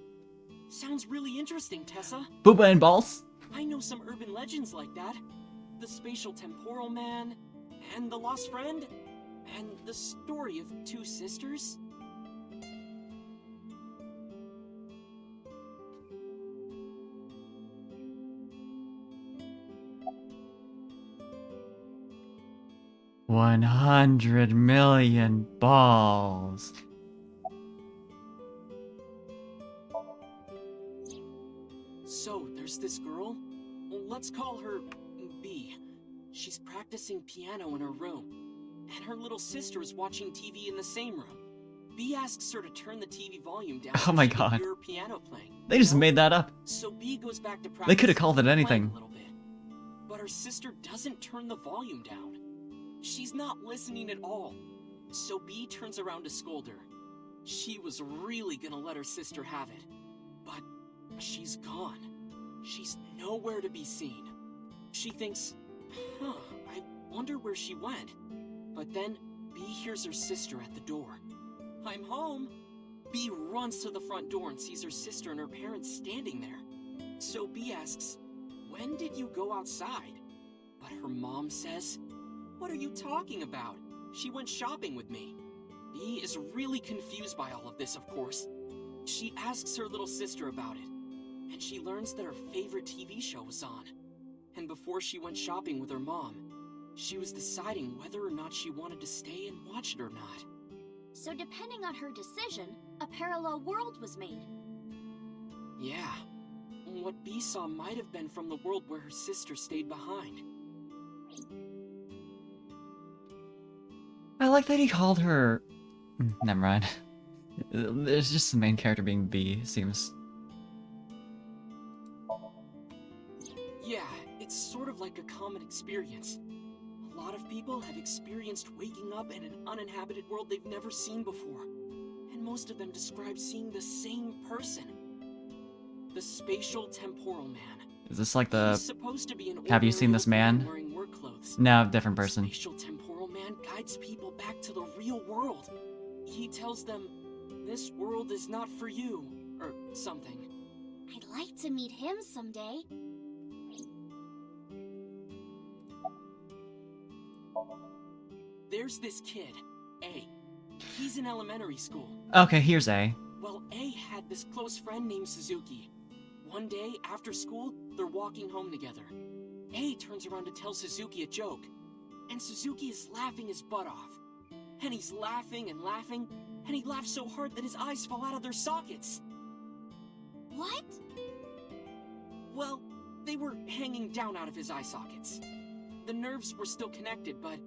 Sounds really interesting, Tessa.
Booba and balls?
I know some urban legends like that. The spatial temporal man, and the lost friend, and the story of two sisters.
$100 million balls.
So, there's this girl. Let's call her B. She's practicing piano in her room, and her little sister is watching TV in the same room. B asks her to turn the TV volume down.
Oh
so
my
she can
God.
hear her piano playing.
They just
You know?
made that up.
So B goes back to practice.
They could have called it
playing
anything.
a little bit. But her sister doesn't turn the volume down. She's not listening at all. So B turns around to scold her. She was really gonna let her sister have it. But she's gone. She's nowhere to be seen. She thinks, I wonder where she went. But then B hears her sister at the door. I'm home. B runs to the front door and sees her sister and her parents standing there. So B asks, when did you go outside? But her mom says, what are you talking about? She went shopping with me. B is really confused by all of this, of course. She asks her little sister about it. and she learns that her favorite TV show was on. And before she went shopping with her mom, she was deciding whether or not she wanted to stay and watch it or not.
So depending on her decision, a parallel world was made.
Yeah. What B saw might have been from the world where her sister stayed behind.
I like that he called her... Never mind. There's just the main character being B, seems...
Yeah, it's sort of like a common experience. A lot of people have experienced waking up in an uninhabited world they've never seen before. And most of them describe seeing the same person. The spatial temporal man.
Is this like the...
He's supposed to be an
Have you seen this man?
wearing work clothes.
No, different person.
Spatial temporal man guides people back to the real world. He tells them, this world is not for you, or something.
I'd like to meet him someday.
There's this kid, A. He's in elementary school.
Okay, here's A.
Well, A had this close friend named Suzuki. One day, after school, they're walking home together. A turns around to tell Suzuki a joke, and Suzuki is laughing his butt off. And he's laughing, and he laughs so hard that his eyes fall out of their sockets.
What?
Well, they were hanging down out of his eye sockets. The nerves were still connected, but...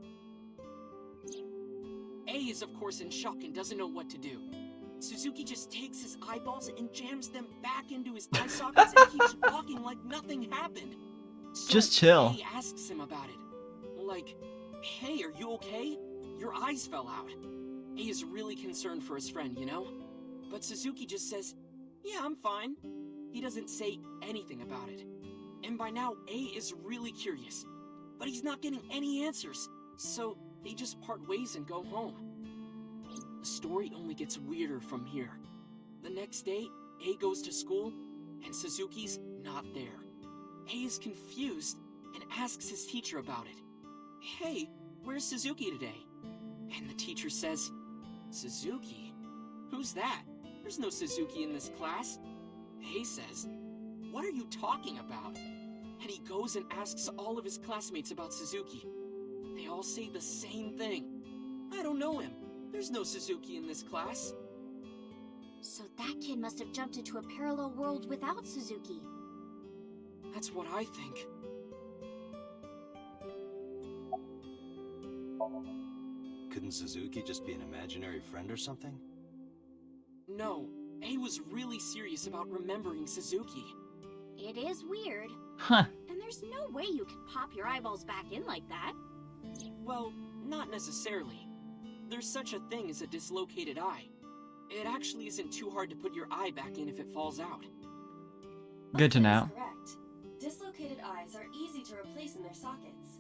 A is of course in shock and doesn't know what to do. Suzuki just takes his eyeballs and jams them back into his eye sockets and keeps walking like nothing happened. So
Just chill.
A asks him about it. Like, hey, are you okay? Your eyes fell out. A is really concerned for his friend, you know? But Suzuki just says, yeah, I'm fine. He doesn't say anything about it. And by now, A is really curious. But he's not getting any answers. So they just part ways and go home. The story only gets weirder from here. The next day, A goes to school, and Suzuki's not there. A is confused and asks his teacher about it. Hey, where's Suzuki today? And the teacher says, Suzuki? Who's that? There's no Suzuki in this class. A says, what are you talking about? And he goes and asks all of his classmates about Suzuki. They all say the same thing. I don't know him. There's no Suzuki in this class.
So that kid must have jumped into a parallel world without Suzuki.
That's what I think.
Couldn't Suzuki just be an imaginary friend or something?
No, A was really serious about remembering Suzuki.
It is weird.
Huh.
And there's no way you can pop your eyeballs back in like that.
Well, not necessarily. There's such a thing as a dislocated eye. It actually isn't too hard to put your eye back in if it falls out.
Good to know.
That is correct. Dislocated eyes are easy to replace in their sockets.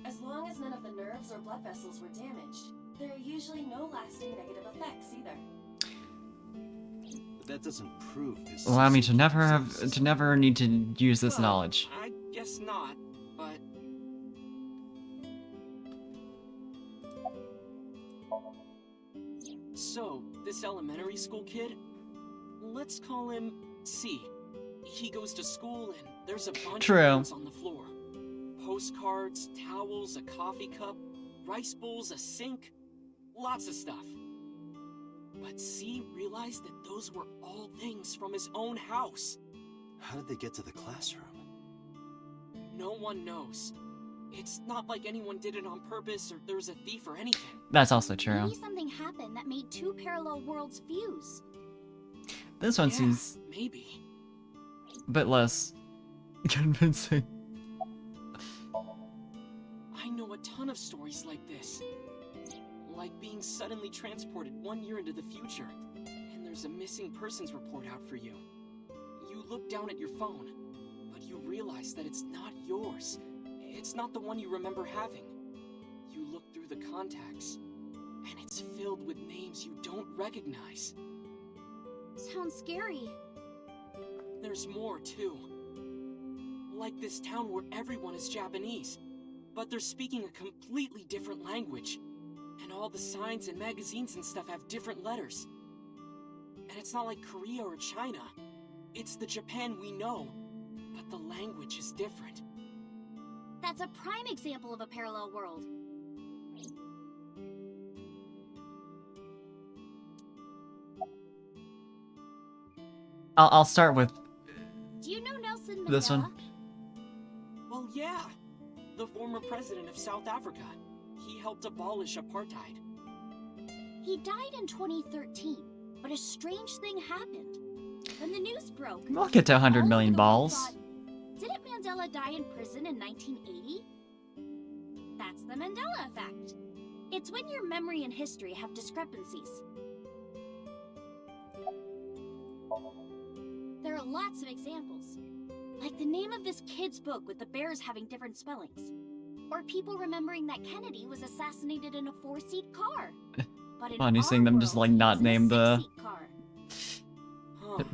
As long as none of the nerves or blood vessels were damaged, there are usually no lasting negative effects either.
But that doesn't prove this.
Allow me to
Suzuki
never need to use this
Well,
knowledge.
I guess not, but... So, this elementary school kid, let's call him C. He goes to school and there's a bunch
True.
of things on the floor. Postcards, towels, a coffee cup, rice bowls, a sink, lots of stuff. But C realized that those were all things from his own house.
How did they get to the classroom?
No one knows. It's not like anyone did it on purpose or there was a thief or anything.
That's also true.
Maybe something happened that made two parallel worlds fuse.
This one
Yeah,
seems
maybe.
a bit less convincing.
I know a ton of stories like this. Like being suddenly transported 1 year into the future, and there's a missing persons report out for you. You look down at your phone, but you realize that it's not yours. It's not the one you remember having. You look through the contacts, and it's filled with names you don't recognize.
Sounds scary.
There's more, too. Like this town where everyone is Japanese, but they're speaking a completely different language. And all the signs and magazines and stuff have different letters. And it's not like Korea or China. It's the Japan we know, but the language is different.
That's a prime example of a parallel world.
I'll start with
Do you know Nelson Mandela?
this one.
Well, yeah. The former president of South Africa. He helped abolish apartheid.
He died in 2013, but a strange thing happened. When the news broke,
We'll get to 100
all
million
over the world
balls.
thought, didn't Mandela die in prison in 1980? That's the Mandela effect. It's when your memory and history have discrepancies. There are lots of examples, like the name of this kid's book with the bears having different spellings, or people remembering that Kennedy was assassinated in a 4-seat car. But in
Funny
our
seeing them just
world,
like
he
not
was in a
name the
6-seat car.
Huh.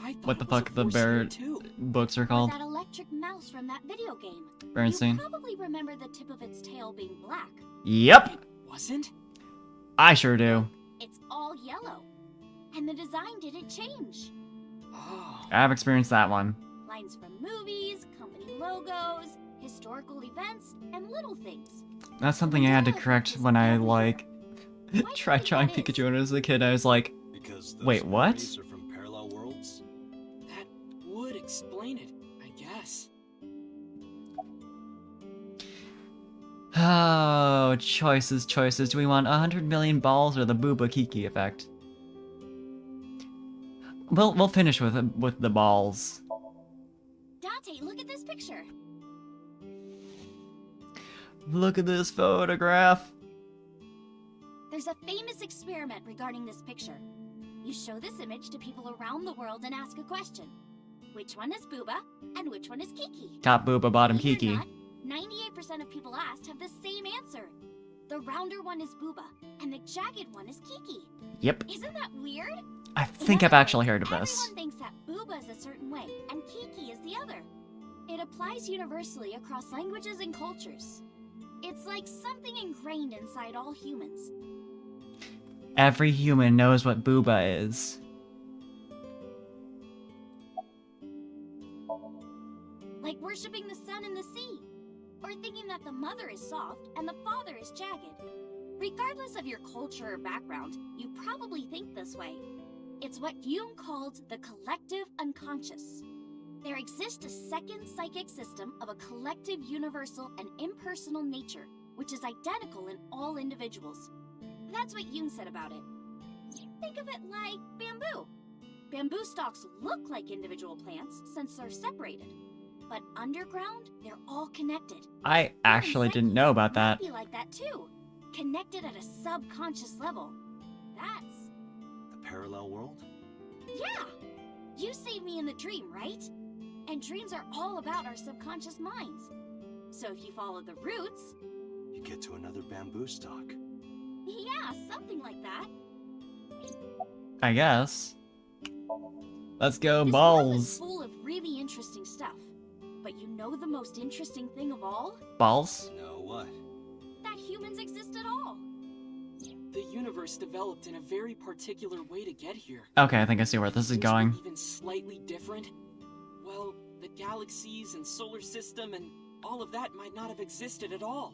I thought
what the
it was
fuck
a
the bear
4-seater too.
books are
Or
called.
that electric mouse from that video game.
Bernstein.
You probably remember the tip of its tail being black.
Yep,
Wasn't?
I sure do.
It's all yellow. And the design didn't change.
Oh.
I've experienced that one.
Lines from movies, company logos, historical events, and little things.
That's something I had to
Mandela
correct
effect is
when I
everywhere.
like
Why do
tried
you
drawing
think that is?
Pikachu when I was a kid. I was like,
Because those
wait, what?
fairies are from parallel worlds?
That would explain it, I guess.
Oh, choices, choices. Do we want 100 million balls or the Booba Kiki effect? We'll finish with the balls.
Dante, look at this picture.
Look at this photograph.
There's a famous experiment regarding this picture. You show this image to people around the world and ask a question. Which one is Booba and which one is Kiki?
Top Booba, bottom
Believe it or
Kiki.
not, 98% of people asked have the same answer. The rounder one is Booba, and the jagged one is Kiki.
Yep,
Isn't that weird?
I
In
think I've
other
actually
words,
heard of this.
Everyone thinks that Booba is a certain way, and Kiki is the other. It applies universally across languages and cultures. It's like something ingrained inside all humans.
Every human knows what Booba is.
Like worshipping the sun and the sea, or thinking that the mother is soft and the father is jagged. Regardless of your culture or background, you probably think this way. It's what Jung called the collective unconscious. There exists a second psychic system of a collective, universal, and impersonal nature, which is identical in all individuals. That's what Jung said about it. Think of it like bamboo. Bamboo stalks look like individual plants since they're separated. But underground, they're all connected.
I actually didn't know about that.
Might be like that too. Connected at a subconscious level. That's...
The parallel world?
Yeah! You saved me in the dream, right? And dreams are all about our subconscious minds. So if you follow the roots...
You get to another bamboo stalk.
Yeah, something like that.
I guess. Let's go,
This world is
balls.
full of really interesting stuff. But you know the most interesting thing of all?
Balls?
No, what?
That humans exist at all.
The universe developed in a very particular way to get here.
Okay, I think I see where this is
Things were
going.
even slightly different. Well, the galaxies and solar system and all of that might not have existed at all.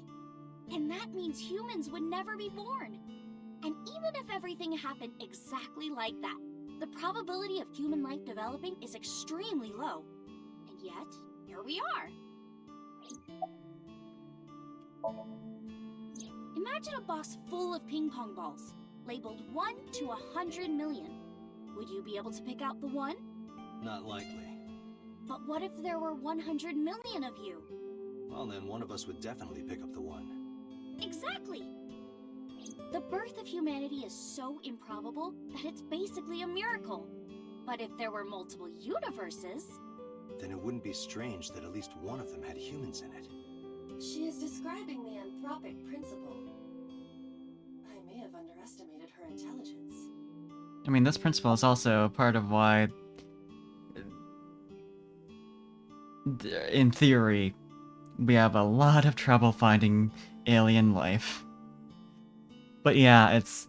And that means humans would never be born. And even if everything happened exactly like that, the probability of human life developing is extremely low. And yet, here we are. Imagine a box full of ping pong balls, labeled 1 to 100 million. Would you be able to pick out the one?
Not likely.
But what if there were 100 million of you?
Well, then one of us would definitely pick up the one.
Exactly! The birth of humanity is so improbable that it's basically a miracle. But if there were multiple universes...
Then it wouldn't be strange that at least one of them had humans in it.
She is describing the anthropic principle. I may have underestimated her intelligence.
I mean, this principle is also part of why, in theory, we have a lot of trouble finding alien life. But yeah, it's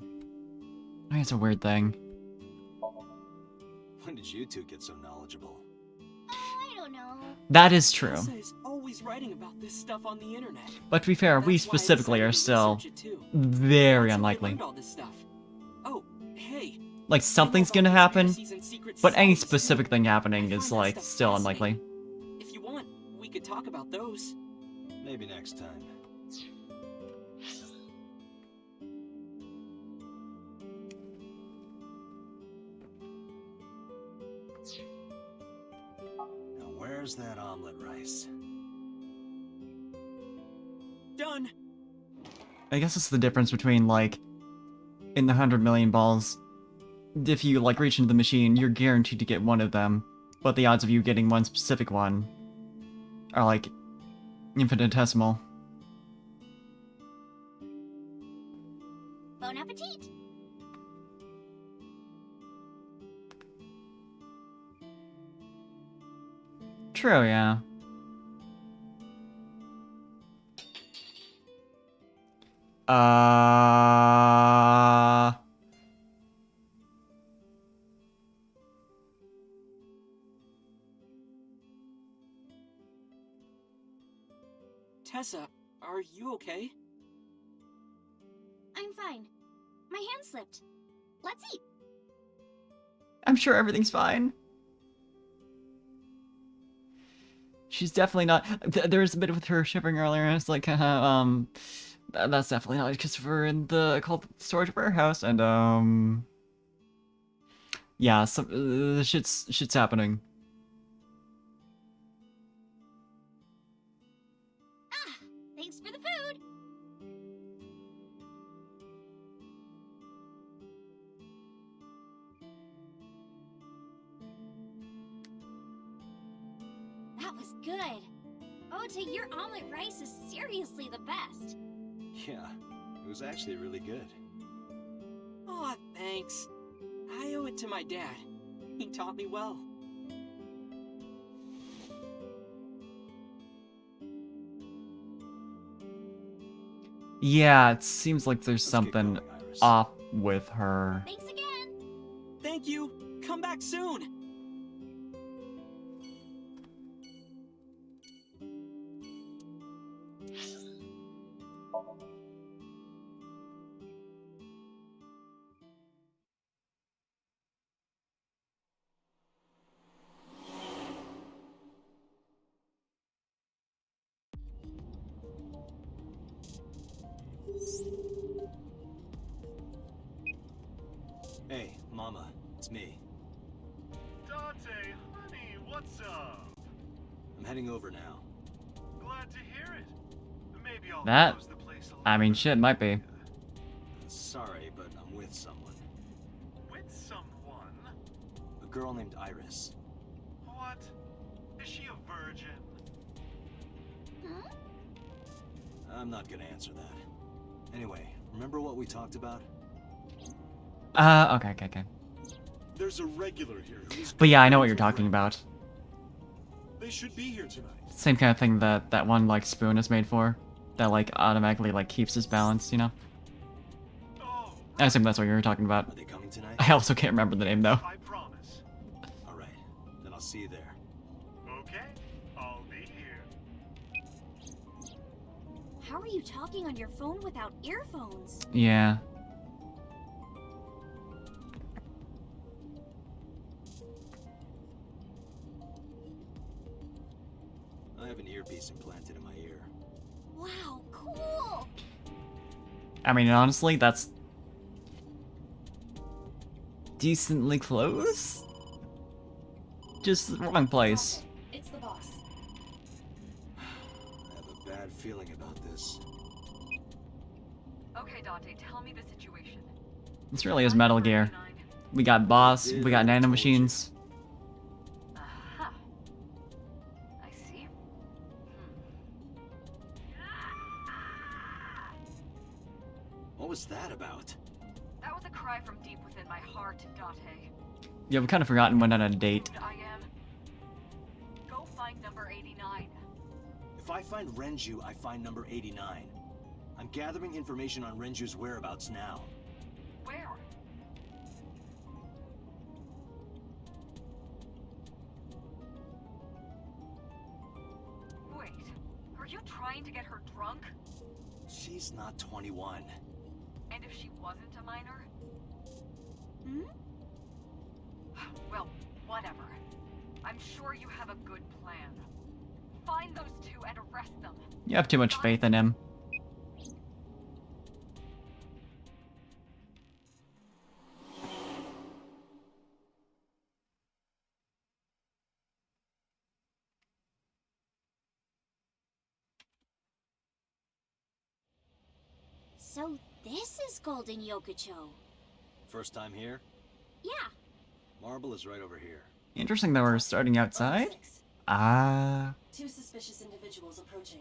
a weird thing.
When did you two get so knowledgeable?
I don't know.
That is true.
Tessa is always writing about this stuff on the internet.
But to be fair, we
That's why I
specifically are
decided to
still
research it too.
very
That's how I
unlikely.
learned all this stuff. Oh, hey.
Like, something's
I know
gonna
about
happen,
conspiracies and secret
but any
societies, too.
specific thing happening
I
is,
find that
like,
stuff
still
fascinating.
unlikely.
If you want, we could talk about those.
Maybe next time. Now where's that omelet rice?
Done.
I guess it's the difference between, like, in the 100 million balls, if you, like, reach into the machine, you're guaranteed to get one of them, but the odds of you getting one specific one are, like, infinitesimal.
Bon appetit!
True, yeah.
Tessa, are you okay?
I'm fine. My hand slipped. Let's eat.
I'm sure everything's fine. She's definitely not. There was a bit with her shivering earlier, and it's like, that's definitely not Christopher in the cold storage warehouse, and yeah, some shit's happening.
Ah, thanks for the food. That was good. Ota, your omelet rice is seriously the best.
Yeah, it was actually really good.
Aw, thanks. I owe it to my dad. He taught me well.
Yeah, it seems like there's
Let's get
something
going, Iris.
off with her.
Thanks again.
Thank you. Come back soon.
Hey, Mama, it's me.
Dante, honey, what's up?
I'm heading over now.
Glad to hear it. Maybe I'll
That-
close the place a little
I mean,
early.
shit, might be.
Sorry, but I'm with someone.
With someone?
A girl named Iris.
What? Is she a virgin?
Huh?
I'm not gonna answer that. Anyway, remember what we talked about?
Okay.
There's a regular here who's
But yeah, I know what
good
you're
for
talking about.
They should be here tonight.
Same kind of thing that one, like, spoon is made for. That, like, automatically, like, keeps his balance, you know?
Oh,
I assume that's what you were talking about.
Are they coming tonight?
I also can't remember the name, though.
I promise.
Alright, then I'll see you there.
Okay, I'll be here.
How are you talking on your phone without earphones?
Yeah.
I have an earpiece implanted in my ear.
Wow, cool!
I mean, honestly, that's decently close. Just the wrong place.
It's the boss.
I have a bad feeling about this.
Okay, Dante, tell me the situation.
This really is Metal Gear. We got boss, we got nanomachines.
Aha. I see.
What was that about?
That was a cry from deep within my heart, Dante.
Yeah, we kind of forgotten when on a date.
I am. Go find number 89.
If I find Renju, I find number 89. I'm gathering information on Renju's whereabouts now.
Where? trying to get her drunk?
She's not 21.
And if she wasn't a minor?
Hmm?
Well, whatever. I'm sure you have a good plan. Find those two and arrest them.
You have too much faith in him.
So this is Golden Yokocho.
First time here?
Yeah.
Marble is right over here.
Interesting that we're starting outside.
6.
Ah.
2 suspicious individuals approaching.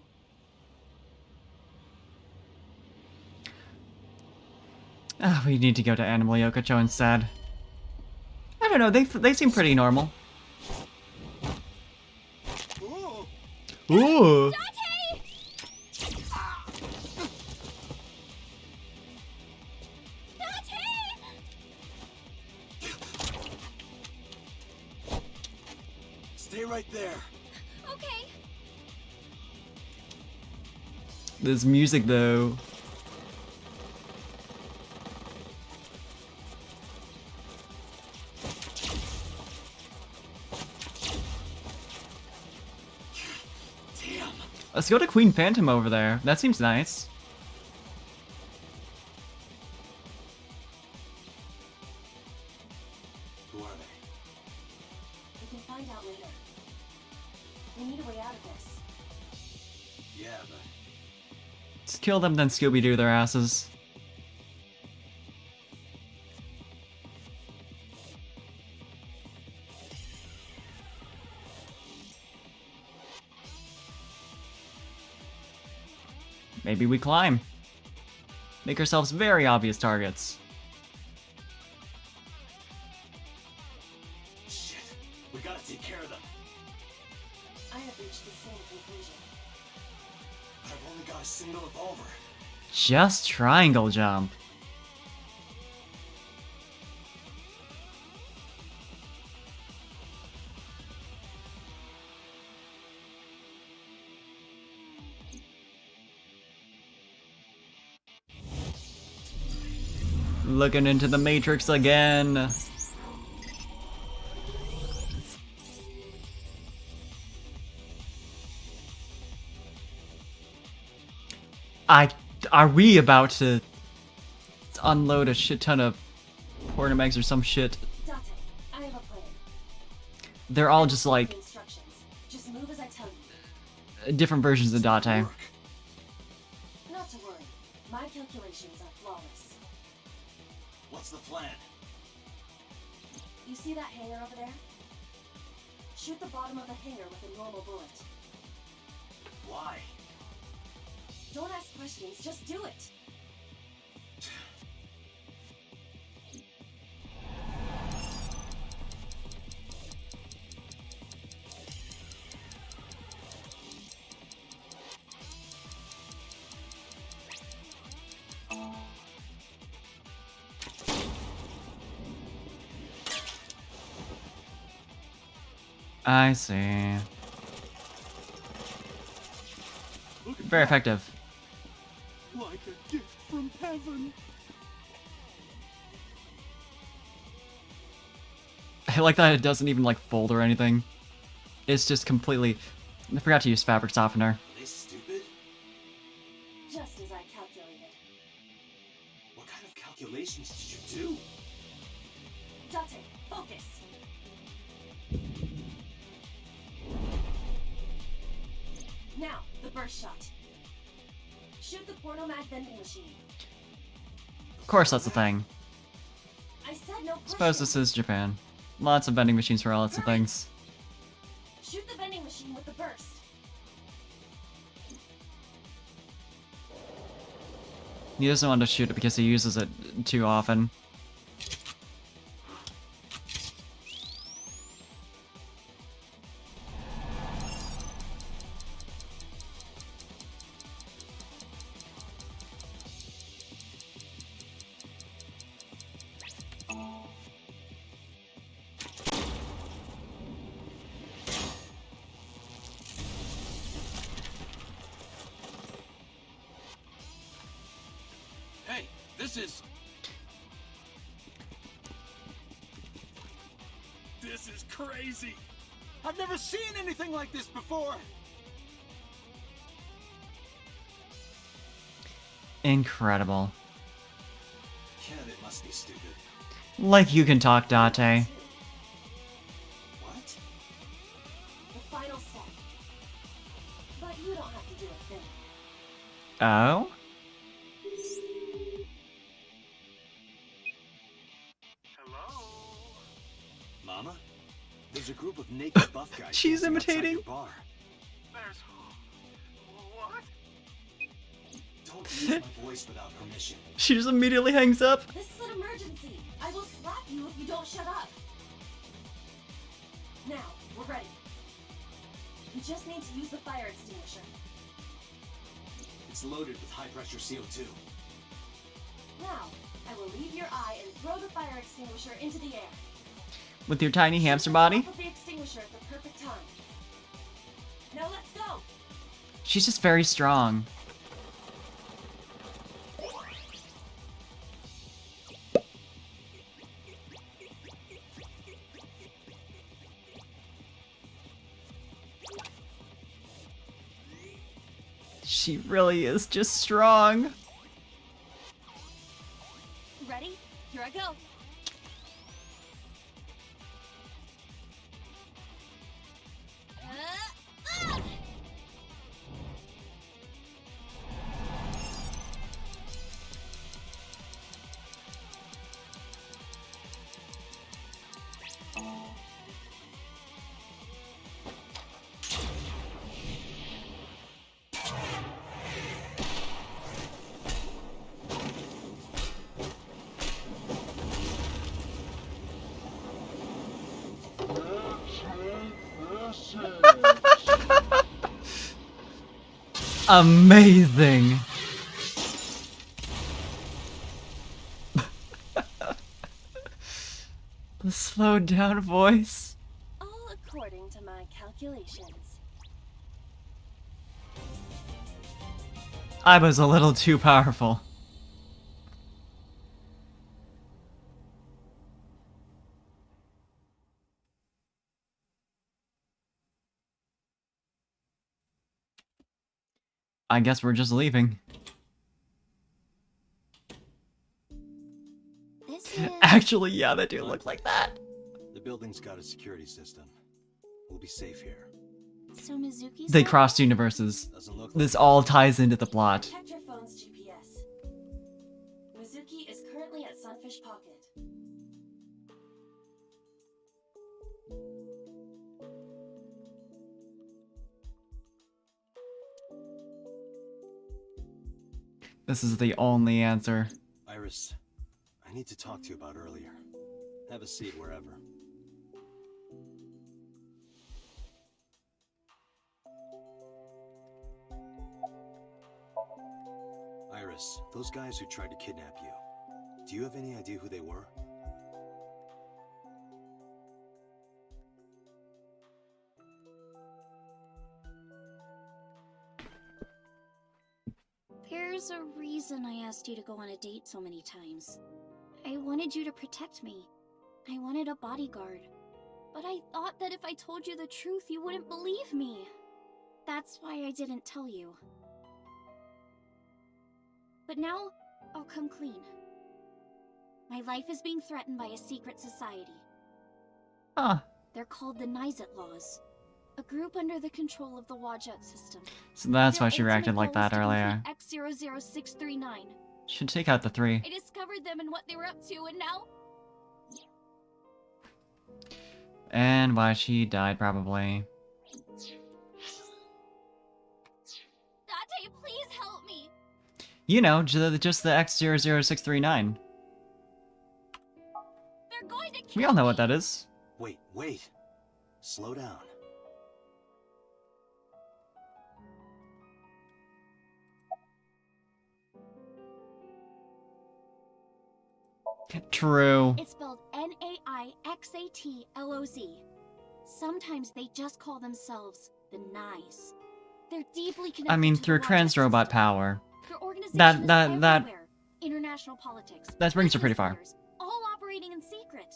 Ah, we need to go to Animal Yokocho instead. I don't know, they seem pretty normal. Ooh!
Stay right there.
Okay.
This music though.
Damn.
Let's go to Queen Phantom over there. That seems nice.
Who are they?
We can find out later. We need a way out of this.
Yeah, but
Let's kill them, then Scooby-Doo their asses. Maybe we climb. Make ourselves very obvious targets.
shit. We gotta take care of them.
I have reached the same conclusion.
But I've only got a single revolver.
Just triangle jump. Looking into the Matrix again. Are we about to unload a shit ton of Portamax or some shit?
Date, I have a plan.
They're all just like
Instructions. Just move as I tell you.
different versions of Date.
Not to worry. My calculations are flawless.
What's the plan?
You see that hangar over there? Shoot the bottom of the hangar with a normal bullet.
Why?
Don't ask questions, just do it.
I see. Very effective.
Like a gift from heaven.
I like that it doesn't even like fold or anything. It's just completely... I forgot to use fabric softener.
Are they stupid?
Just as I calculated.
What kind of calculations did you do?
Date, focus. Now, the burst shot. Shoot the porno mag vending machine.
Of course that's the thing.
I said no questions.
Suppose this is Japan. Lots of vending machines for lots of things.
Shoot the vending machine with the burst.
He doesn't want to shoot it because he uses it too often.
This is crazy. I've never seen anything like this before.
Incredible.
Yeah, that must be stupid.
Like you can talk, Date.
What?
The final step. But you don't have to do a thing.
Oh?
Hello?
Mama? There's a group of naked buff guys.
She's
dancing outside
imitating.
your bar.
There's... What?
Don't use my voice without permission.
She just immediately hangs up.
This is an emergency. I will slap you if you don't shut up. Now, we're ready. You just need to use the fire extinguisher.
It's loaded with high-pressure CO2.
Now, I will leave your eye and throw the fire extinguisher into the air.
With your tiny hamster body?
Put the extinguisher at the perfect time. Now let's go.
She's just very strong. She really is just strong.
Ready? Here I go.
Amazing. The slowed down voice.
All according to my calculations.
I was a little too powerful. I guess we're just leaving.
This is...
Actually, yeah, they do look like that.
The building's got a security system. We'll be safe here.
So Mizuki's
They
not-
crossed universes.
Doesn't look
This
like
all ties into the plot.
Check your phone's GPS. Mizuki is currently at Sunfish Pocket.
This is the only answer.
Iris, I need to talk to you about earlier. Have a seat wherever. Iris, those guys who tried to kidnap you, do you have any idea who they were?
There's a reason I asked you to go on a date so many times. I wanted you to protect me. I wanted a bodyguard. But I thought that if I told you the truth, you wouldn't believe me. That's why I didn't tell you. But now, I'll come clean. My life is being threatened by a secret society.
Huh.
They're called the Nizet Laws. A group under the control of the Wajut system.
So that's
Their
why she reacted
ultimate
like
goal is
that
to
earlier.
complete X00639.
Should take out the 3.
I discovered them and what they were up to, and now...
And why she died, probably.
Date, please help me!
You know, just the X00639.
They're going to kill
We all know what
me.
that is.
Wait. Slow down.
True.
It's spelled Naixatloz. Sometimes they just call themselves the Nyes. They're deeply connected
I mean,
to the
through
Wajut
trans robot
system.
power.
Their organization
That-
is
that- that-
everywhere. international politics.
That brings her pretty
business
far.
leaders, all operating in secret.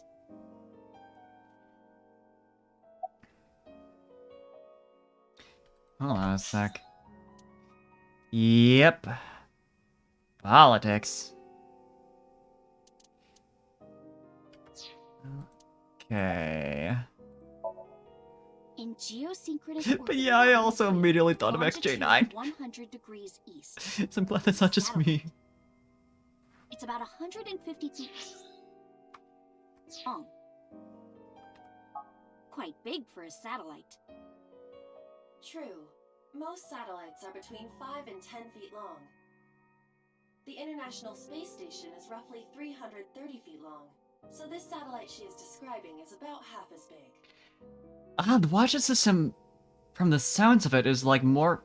Hold on a sec. Yep. Politics. Okay.
In geosynchronous
But
orbit
yeah, I
around
also
the grid,
immediately thought of
longitude
XJ9.
100 degrees east.
So I'm glad that's not just me.
It's about 150 feet long. Quite big for a satellite.
True. Most satellites are between 5 and 10 feet long. The International Space Station is roughly 330 feet long, so this satellite she is describing is about half as big.
The watch system, from the sounds of it, is like more...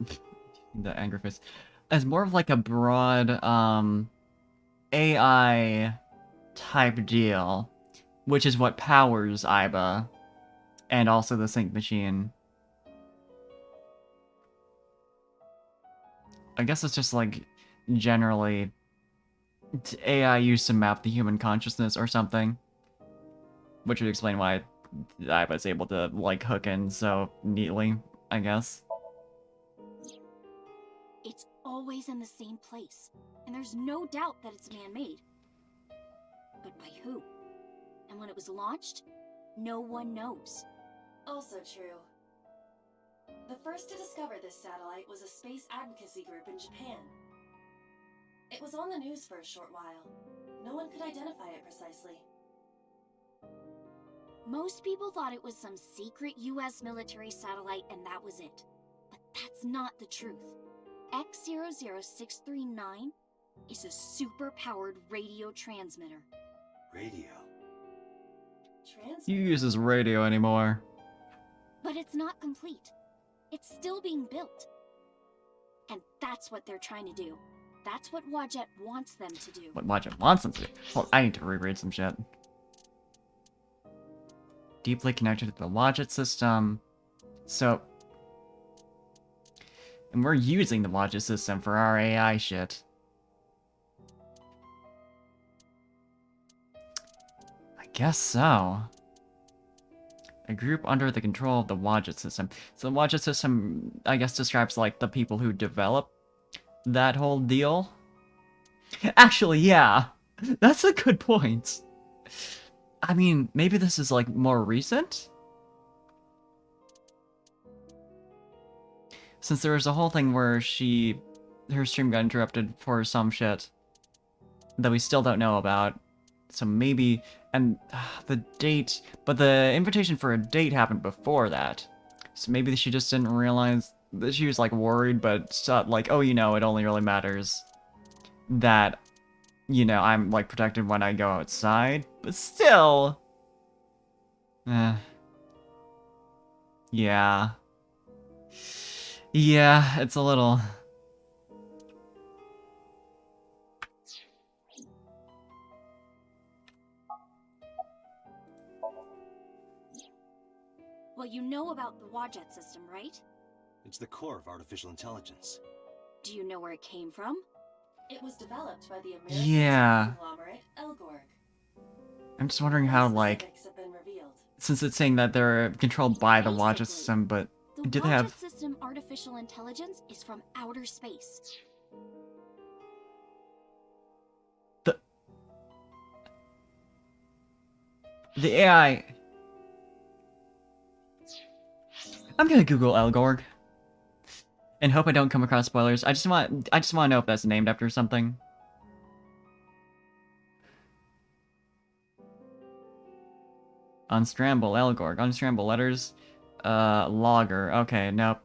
the anger face. Is more of like a broad, AI type deal, which is what powers Iba, and also the sync machine. I guess it's just like generally AI used to map the human consciousness or something, which would explain why Iba is able to like hook in so neatly, I guess.
It's always in the same place, and there's no doubt that it's man-made. But by who? And when it was launched, no one knows.
Also true. The first to discover this satellite was a space advocacy group in Japan. It was on the news for a short while. No one could identify it precisely.
Most people thought it was some secret US military satellite and that was it. But that's not the truth. X00639 is a super-powered radio transmitter.
Radio?
Who uses radio anymore?
But it's not complete. It's still being built. And that's what they're trying to do. That's what Wadjet wants them to do.
What Wadjet wants them to do? Hold, I need to reread some shit. Deeply connected to the Wadjet system. So... and we're using the Wadjet system for our AI shit. I guess so. A group under the control of the Wadjet system. So the Wadjet system, I guess, describes, like, the people who develop that whole deal. Actually, yeah. That's a good point. I mean, maybe this is, like, more recent? Since there was a whole thing where her stream got interrupted for some shit that we still don't know about. So maybe, and the date, but the invitation for a date happened before that. So maybe she just didn't realize that she was like worried, but like, oh, you know, it only really matters that, you know, I'm like protected when I go outside, but still. Yeah. Yeah, it's a little...
Well, you know about the Wadjet system, right?
It's the core of artificial intelligence.
Do you know where it came from?
It was developed by the American
Yeah.
conglomerate Elgorg.
I'm just wondering how, like,
Specifics have been revealed.
since it's saying that they're controlled by the Wadjet system, but
The
do they
Wadjet
have...
system artificial intelligence is from outer space.
The AI... I'm gonna Google Elgorg. And hope I don't come across spoilers. I just want to know if that's named after something. Unscramble Elgorg. Unscramble letters. Logger. Okay, nope.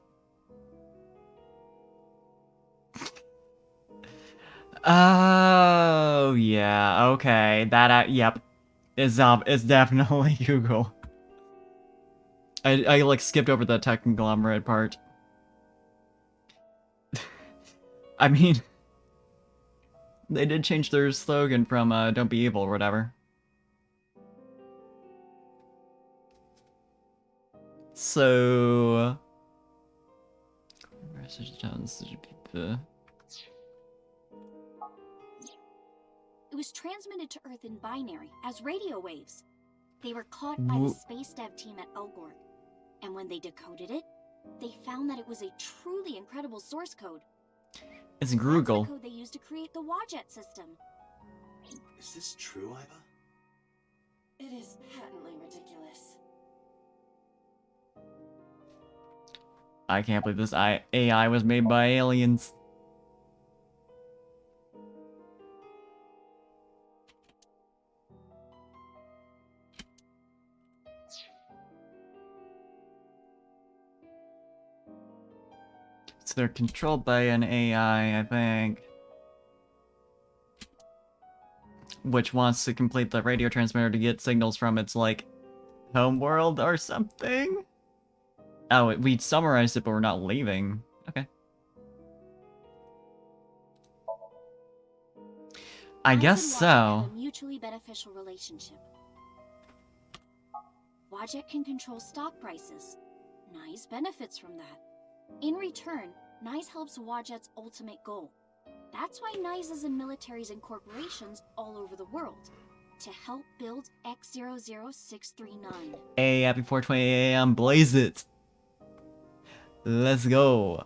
Oh, yeah, okay. That, yep. It's definitely Google. I like skipped over the tech conglomerate part. I mean, they did change their slogan from "Don't be evil" or whatever. So,
it was transmitted to Earth in binary, as radio waves. They were caught by the space dev team at Elgorg, and when they decoded it, they found that it was a truly incredible source code.
It's
That's
Grugel.
the code they used to create the Wadjet system.
Is this true, Iva?
It is patently ridiculous.
I can't believe this AI was made by aliens. So they're controlled by an AI, I think. Which wants to complete the radio transmitter to get signals from its, like, home world or something? Oh, we summarized it, but we're not leaving. Okay. I guess
Wadjet
so.
have a mutually beneficial relationship. Wadjet can control stock prices. Nyes benefits from that. In return, Nyes helps Wadjet's ultimate goal. That's why Nyes is in militaries and corporations all over the world. To help build X00639.
Hey, happy 4:20 a.m. Blaze it. Let's go.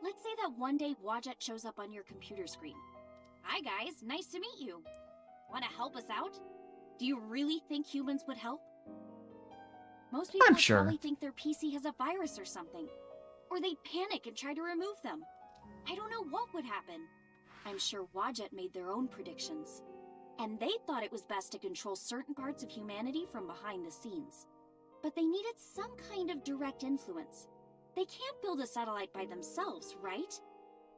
Let's say that one day Wadjet shows up on your computer screen. Hi guys, nice to meet you. Want to help us out? Do you really think humans would help? Most people would
sure.
probably think their PC has a virus or something. Or they'd panic and try to remove them. I don't know what would happen. I'm sure Wadjet made their own predictions. And they thought it was best to control certain parts of humanity from behind the scenes. But they needed some kind of direct influence. They can't build a satellite by themselves, right?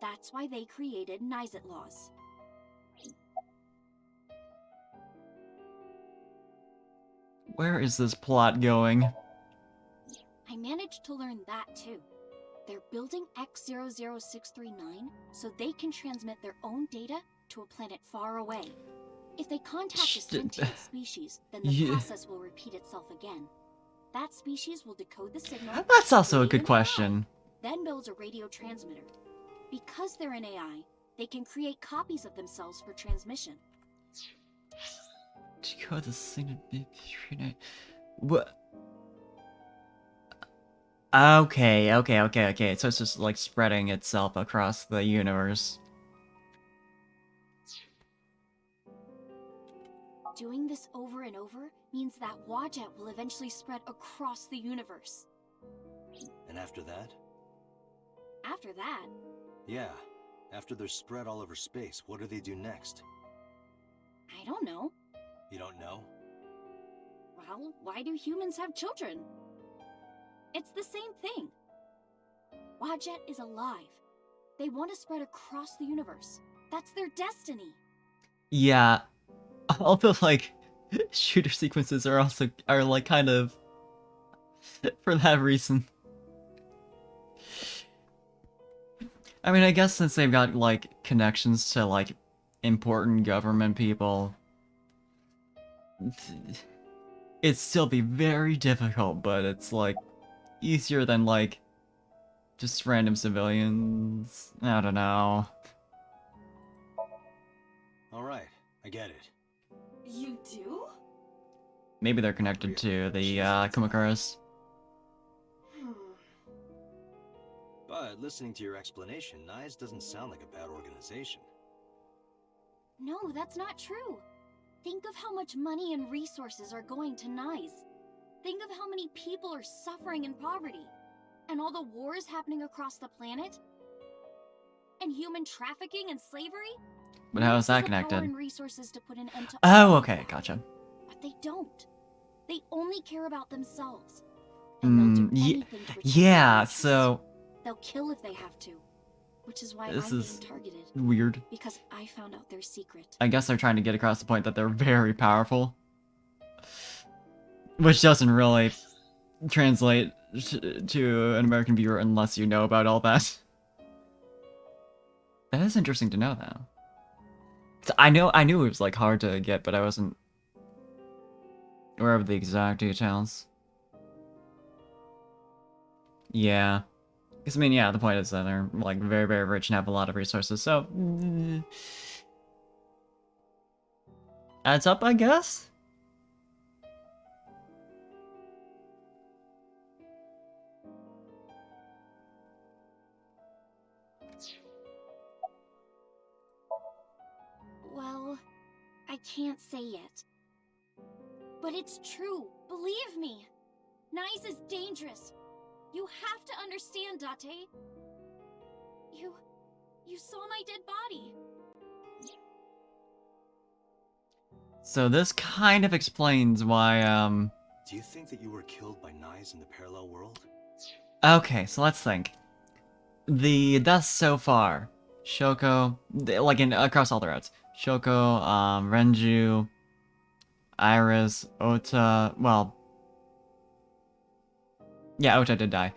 That's why they created Nyset laws.
Where is this plot going?
I managed to learn that too. They're building X00639 so they can transmit their own data to a planet far away. If they contact a sentient species, then the process will repeat itself again. That species will decode the signal.
That's also a
create
good
an
AI,
question. Then builds a radio transmitter. Because they're an AI, they can create copies of themselves for transmission.
Decode the signal. What? Okay. So it's just like spreading itself across the universe.
Doing this over and over means that Wadjet will eventually spread across the universe.
And after that?
After that,
Yeah. After they're spread all over space, what do they do next?
I don't know.
You don't know?
Well, why do humans have children? It's the same thing. Wadjet is alive. They want to spread across the universe. That's their destiny.
Yeah. All the like shooter sequences are like kind of for that reason. I mean, I guess since they've got like connections to like important government people, it'd still be very difficult, but it's like easier than like just random civilians. I don't know.
Alright, I get it.
You do?
Maybe they're connected to the Kumakaras.
But listening to your explanation, Nyes doesn't sound like a bad organization.
No, that's not true. Think of how much money and resources are going to Nyes. Think of how many people are suffering in poverty. And all the wars happening across the planet. And human trafficking and slavery.
But how is that
Nyes has the power
connected?
and resources to put an end to
Oh,
all of
okay,
that.
gotcha.
But they don't. They only care about themselves. And they'll do anything to protect their
Yeah,
interests.
so
They'll kill if they have to. Which is why
this
I'm
is
being targeted.
weird.
Because I found out their secret.
I guess they're trying to get across the point that they're very powerful. Which doesn't really translate to an American viewer unless you know about all that. That is interesting to know, though. So I knew it was like hard to get, but I wasn't aware of the exact details. Yeah. Because, I mean, yeah, the point is that they're, like, very, very rich and have a lot of resources, so... adds up, I guess?
Well, I can't say yet. But it's true, believe me. Nice is dangerous. You have to understand, Date. You saw my dead body.
So this kind of explains why,
Do you think that you were killed by knives in the parallel world?
Okay, so let's think. The deaths so far. Shoko, like across all the routes. Shoko, Renju, Iris, Ota, well... yeah, Ota did die.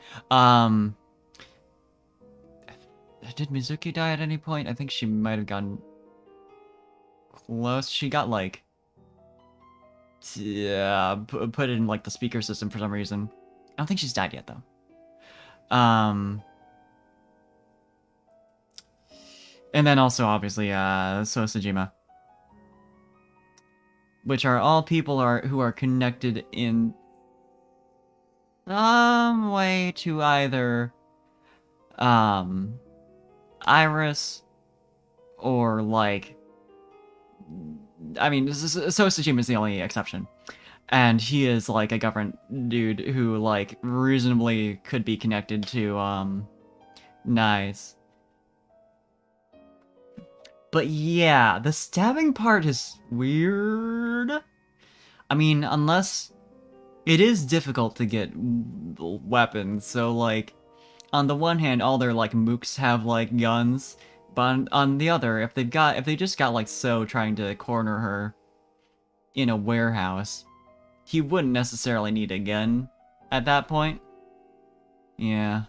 Did Mizuki die at any point? I think she might have gotten close. She got, like... yeah, put it in, like, the speaker system for some reason. I don't think she's died yet, though. And then also, obviously, Sosajima. Which are all people who are connected in some way to either, Iris, or, like... I mean, Sosajima is the only exception. And he is, like, a government dude who, like, reasonably could be connected to, Nice. But yeah, the stabbing part is weird. I mean, unless... it is difficult to get weapons, so, like... on the one hand, all their, like, mooks have, like, guns. But on the other, if they just got, like, So trying to corner her in a warehouse, he wouldn't necessarily need a gun at that point. Yeah.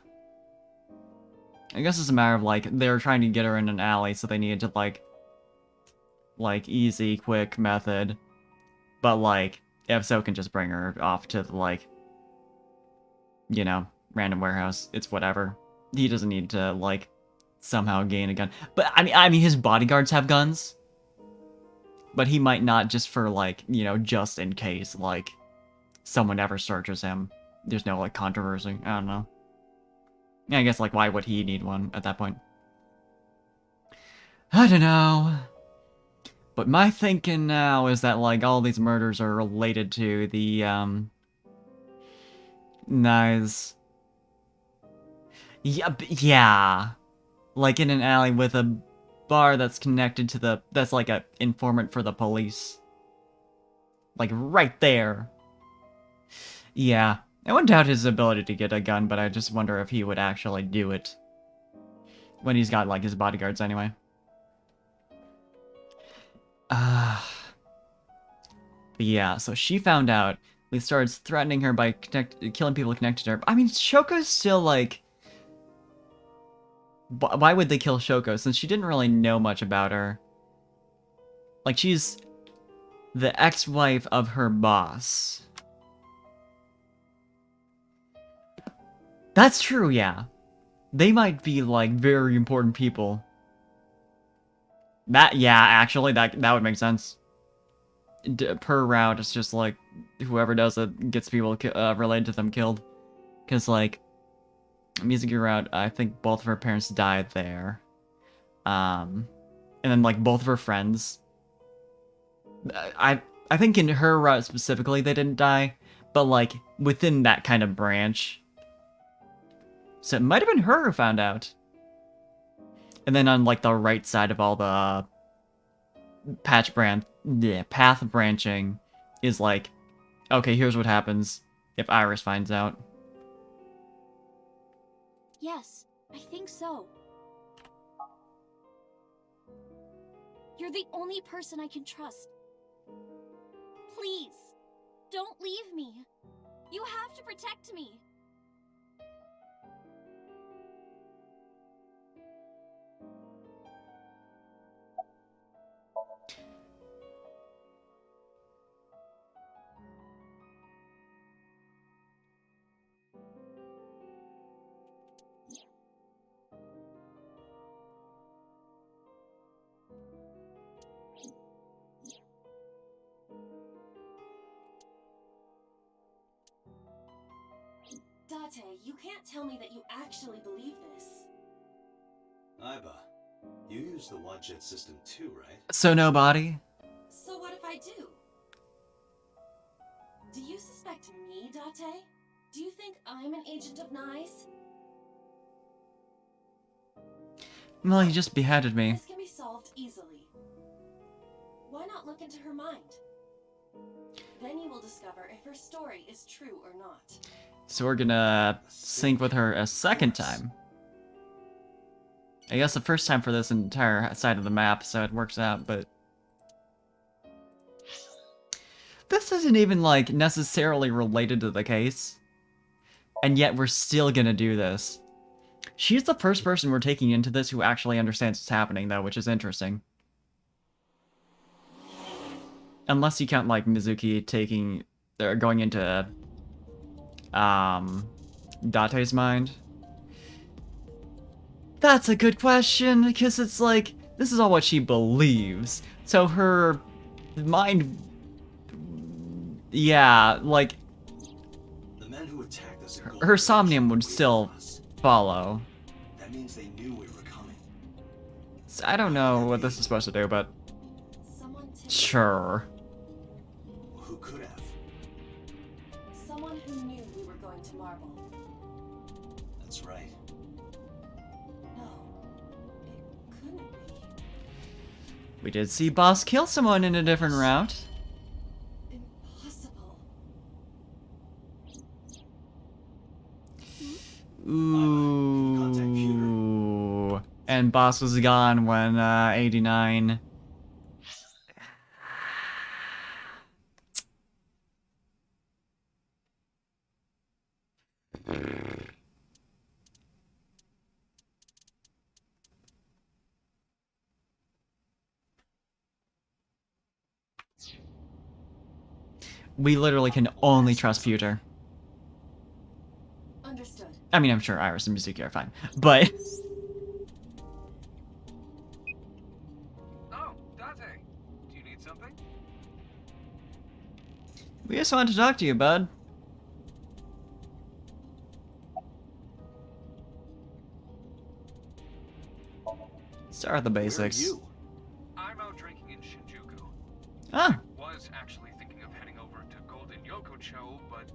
I guess it's a matter of, like, they're trying to get her in an alley, so they needed to, like, easy, quick method. But, like, if So can just bring her off to the, like, you know, random warehouse, it's whatever. He doesn't need to, like, somehow gain a gun. But, I mean, his bodyguards have guns. But he might not, just for, like, you know, just in case, like, someone ever searches him. There's no, like, controversy. I don't know. Yeah, I guess, like, why would he need one at that point? I don't know. But my thinking now is that, like, all these murders are related to the, Nice. Yeah. Like, in an alley with a bar that's connected to the... that's, like, a informant for the police. Like, right there. Yeah. I wouldn't doubt his ability to get a gun, but I just wonder if he would actually do it. When he's got, like, his bodyguards anyway. Yeah, so she found out. He starts threatening her by killing people connected to her. I mean, Shoko's still, like... why would they kill Shoko, since she didn't really know much about her? Like, she's the ex-wife of her boss. That's true, yeah. They might be, like, very important people. Yeah, actually, that would make sense. Per route, it's just, like, whoever does it gets people related to them killed. Because, like, Mizuki route, I think both of her parents died there. And then, like, both of her friends. I think in her route specifically they didn't die, but, like, within that kind of branch. So it might have been her who found out. And then on, like, the right side of all the path branching is like, okay, here's what happens if Iris finds out.
Yes, I think so. You're the only person I can trust. Please, don't leave me. You have to protect me.
Date, you can't tell me that you actually believe this.
Iba, you use the Wadjet system too, right?
So nobody.
So what if I do? Do you suspect me, Date? Do you think I'm an agent of Nye's?
Well, you just beheaded me.
This can be solved easily. Why not look into her mind? Then you will discover if her story is true or not.
So we're gonna sync with her a second time. I guess the first time for this entire side of the map, so it works out, but... This isn't even, like, necessarily related to the case. And yet we're still gonna do this. She's the first person we're taking into this who actually understands what's happening, though, which is interesting. Unless you count, like, Mizuki taking... or going into... Date's mind. That's a good question, because it's like, this is all what she believes. So her mind... Yeah, like...
The men who attacked us
her somnium would still follow.
That means they knew we were coming.
So I don't know what this is supposed to do, but... Sure.
Who could have?
Someone who knew we were going to Marble.
That's right.
No, it couldn't be.
We did see Boss kill someone in a different route.
Impossible.
Ooh. And Boss was gone when 89. We literally can only trust Pewter.
Understood.
I mean, I'm sure Iris and Mizuki are fine, but...
Oh, Date. Do you need something?
We just wanted to talk to you, bud. Start with the basics.
Where are you?
I'm out drinking in Shinjuku.
Ah.
I was actually thinking of heading over to Golden Yokocho, but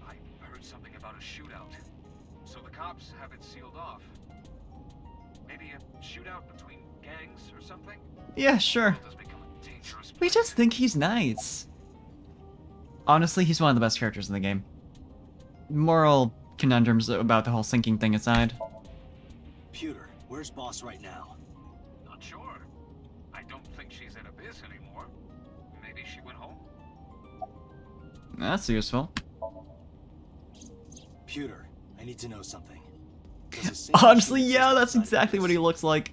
I heard something about a shootout. So the cops have it sealed off. Maybe a shootout between gangs or something?
Yeah, sure.
This has become a dangerous
We
place.
just think he's nice. Honestly, he's one of the best characters in the game. Moral conundrums about the whole sinking thing aside.
Pewter, where's Boss right now?
Not sure. I don't think she's at Abyss anymore. Maybe she went home?
That's useful.
Pewter, I need to know something.
Honestly, yeah, that's exactly what he looks like.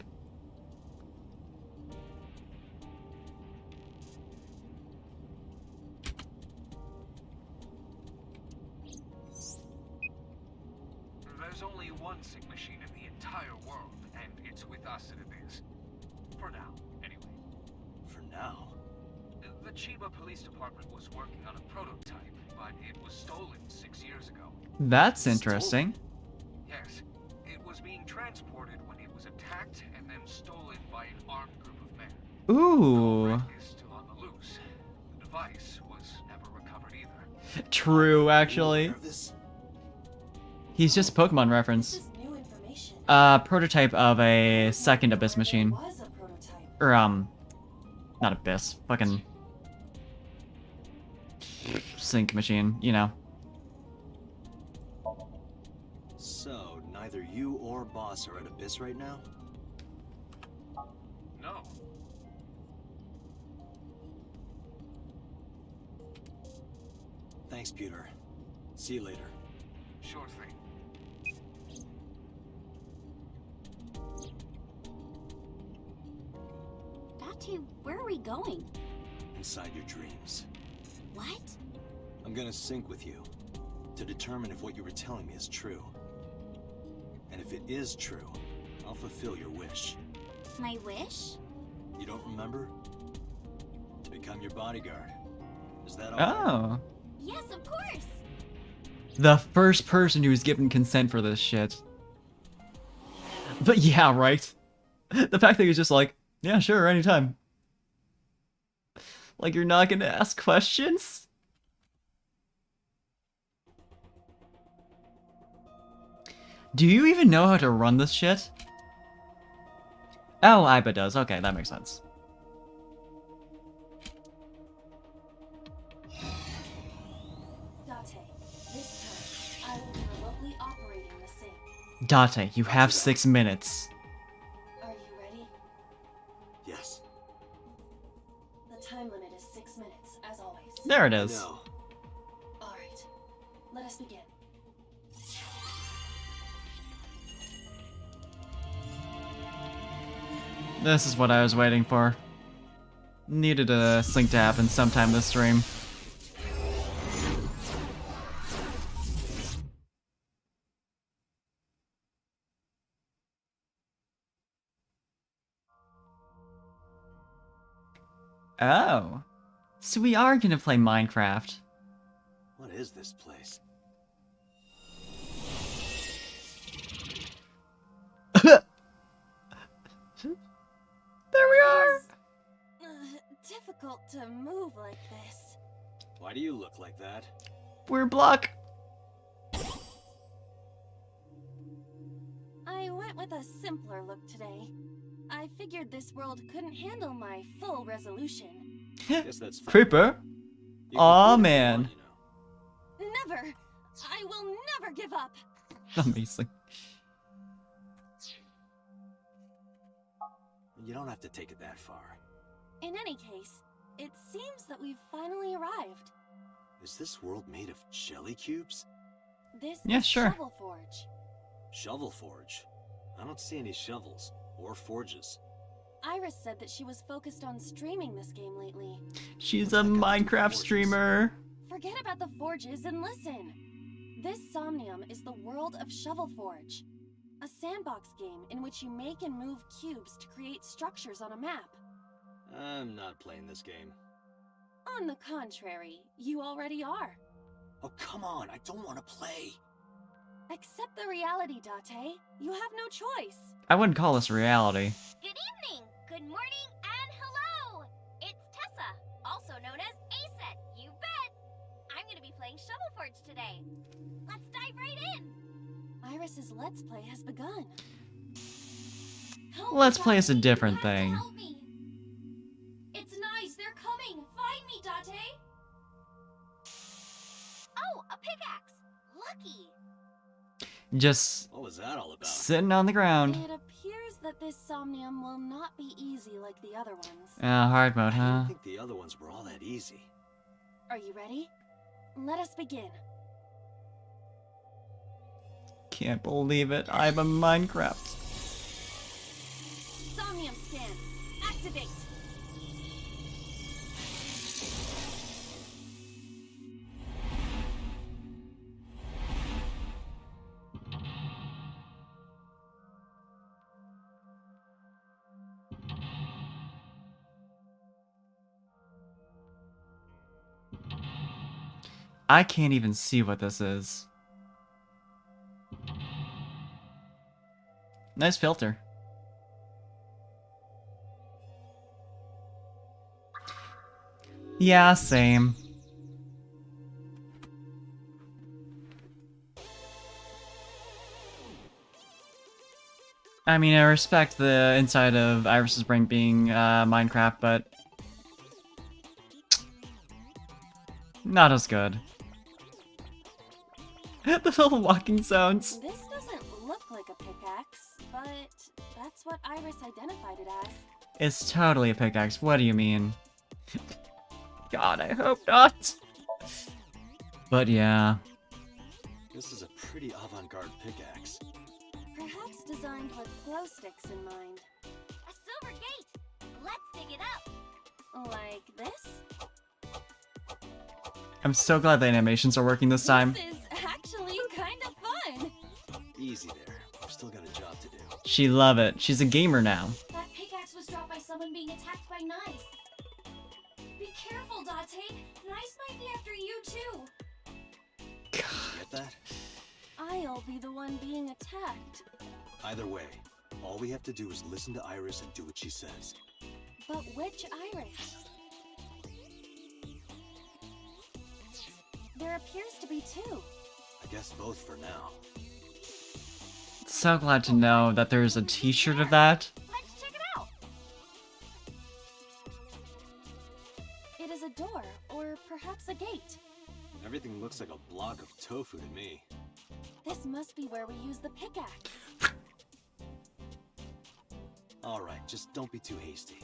There's only one sync machine in the entire world, and it's with us at Abyss. For now, anyway.
For now?
The Chiba Police Department was working on a prototype, but it was stolen 6 years ago.
That's interesting.
Yes, it was being transported when it was attacked and then stolen by an armed group of men.
Ooh.
The wreck is still on the loose. The device was never recovered either.
True, actually. He's just a Pokemon reference. Prototype of a second Abyss machine. Or, not Abyss. Fucking... sync machine, you know.
So, neither you or Boss are at Abyss right now?
No.
Thanks, Pewter. See you later.
Sure thing.
Date, where are we going?
Inside your dreams.
What?
I'm gonna sync with you to determine if what you were telling me is true. And if it is true, I'll fulfill your wish.
My wish?
You don't remember? To become your bodyguard. Is that all?
Oh.
Yes, of course.
The first person who's given consent for this shit. But yeah, right? The fact that he's just like, yeah, sure, anytime. Like, you're not gonna ask questions? Do you even know how to run this shit? Oh, Aiba does. Okay, that makes sense.
Date, this time, I will be remotely operating the sink.
Date, you have 6 minutes.
Are you ready?
Yes.
The time limit is 6 minutes, as always.
There it is.
No.
Alright, let us begin.
This is what I was waiting for. Needed a sync to happen sometime this stream. Oh. So we are gonna play Minecraft.
What is this place?
There we are!
Difficult to move like this.
Why do you look like that?
We're block.
I went with a simpler look today. I figured this world couldn't handle my full resolution.
Guess that's fine.
Creeper?
You
Aw,
can
man.
fun, you know.
Never! I will never give up!
Amazing.
You don't have to take it that far.
In any case, it seems that we've finally arrived.
Is this world made of jelly cubes?
This
Yeah,
is
sure.
Shovel Forge.
Shovel forge? I don't see any shovels or forges.
Iris said that she was focused on streaming this game lately.
She's a Minecraft streamer.
Forget about the forges and listen. This Somnium is the world of Shovel Forge, a sandbox game in which you make and move cubes to create structures on a map.
I'm not playing this game.
On the contrary, you already are.
Oh, come on, I don't want to play.
Accept the reality, Date. You have no choice.
I wouldn't call this reality.
Good evening, good morning, and hello! It's Tessa, also known as Aset, you bet! I'm gonna be playing Shovel Forge today. Let's dive right in!
Iris's Let's Play has begun. Help
Let's
me,
play is a
Date.
different
You have to
thing.
help me. It's nice, they're coming. Find me, Date.
Oh, a pickaxe! Lucky!
Just
What was that all about?
sitting on the ground.
It appears that this Somnium will not be easy like the other ones.
Hard mode,
I
huh?
didn't think the other ones were all that easy.
Are you ready? Let us begin.
Can't believe it. I'm a Minecraft.
Somnium scan. Activate.
I can't even see what this is. Nice filter. Yeah, same. I mean, I respect the inside of Iris's brain being Minecraft, but not as good. The little walking sounds.
This doesn't look like a pickaxe, but that's what Iris identified it as.
It's totally a pickaxe. What do you mean? God, I hope not. But yeah.
This is a pretty avant-garde pickaxe.
Perhaps designed with glow sticks in mind.
A silver gate! Let's dig it up!
Like this?
I'm so glad the animations are working this time.
This is actually kind of fun.
Easy there. I've still got a job to do.
She love it. She's a gamer now.
That pickaxe was dropped by someone being attacked by knives. Be careful, Date. Knives might be after you too.
Get that?
I'll be the one being attacked.
Either way, all we have to do is listen to Iris and do what she says.
But which Iris? There appears to be two.
I guess both for now.
So glad to know that there's a t-shirt of that.
Let's check it out.
It is a door, or perhaps a gate.
Everything looks like a block of tofu to me.
This must be where we use the pickaxe.
Alright, just don't be too hasty.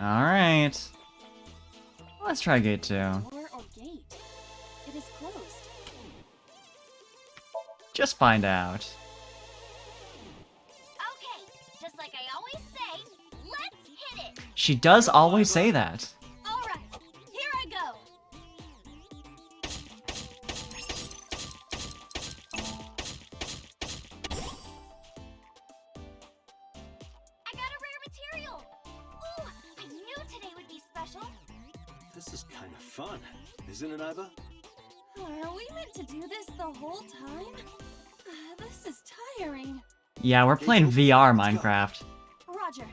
Alright. Let's try gate 2.
Door or gate? It is closed.
Just find out.
Okay, just like I always say, let's hit it.
She does always say that.
All right, here I go. I got a rare material. Ooh, I knew today would be special.
This is kind of fun, isn't it, Iba?
Are we meant to do this the whole time? This is tiring.
Yeah, we're playing VR Minecraft.
Roger.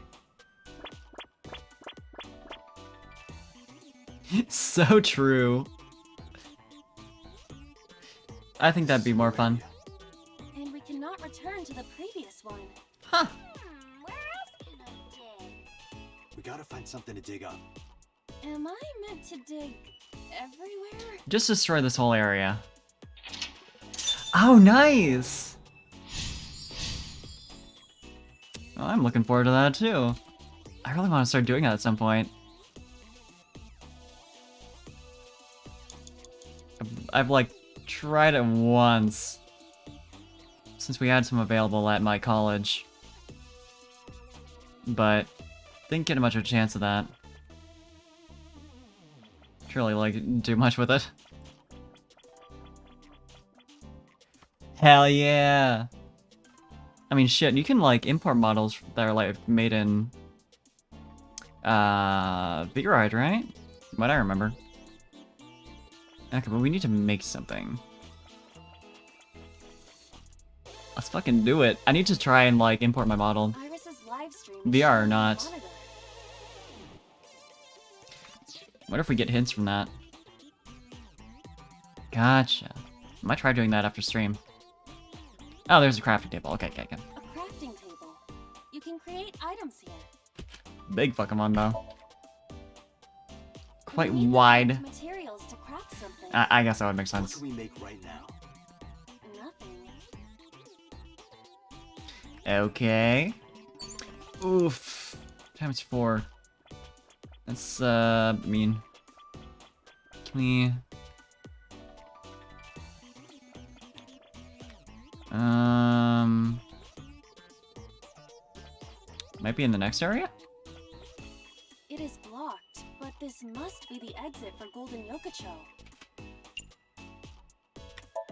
So true. I think that'd be more fun.
And we cannot return to the previous one.
Huh.
Where else can I dig?
We gotta find something to dig up.
Am I meant to dig everywhere?
Just destroy this whole area. Oh, nice! Well, I'm looking forward to that too. I really want to start doing that at some point. I've like tried it once since we had some available at my college, but didn't get much of a chance of that. Truly, like, do much with it. Hell yeah! I mean, shit, you can, like, import models that are, like, made in, Vigoroid, right? What I remember. Okay, but we need to make something. Let's fucking do it. I need to try and, like, import my model.
Iris's live stream
VR or not.
monitor.
What if we get hints from that? Gotcha. Might try doing that after stream. Oh, there's a crafting table. Okay.
A crafting table. You can create items here.
Big fucking one, though. Quite
We need the
wide.
correct materials to craft something.
I guess that would make
What
sense.
can we make right now?
Nothing.
Okay. Oof. Times 4. That's, mean. Can we... Might be in the next area?
It is blocked, but this must be the exit for Golden Yokocho.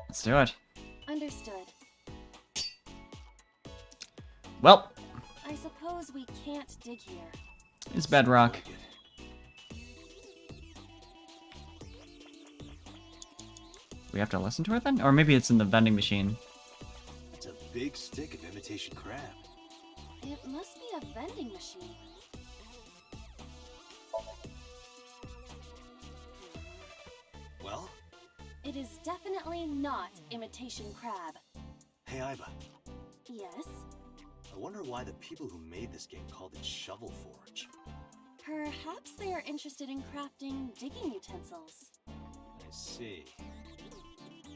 Let's do it.
Understood.
Well,
I suppose we can't dig here.
it's bedrock.
Like it.
We have to listen to it then? Or maybe it's in the vending machine.
It's a big stick of imitation crab.
It must be a vending machine.
Well,
It is definitely not imitation crab.
hey Iba,
Yes?
I wonder why the people who made this game called it Shovel Forge.
Perhaps they are interested in crafting digging utensils.
I see.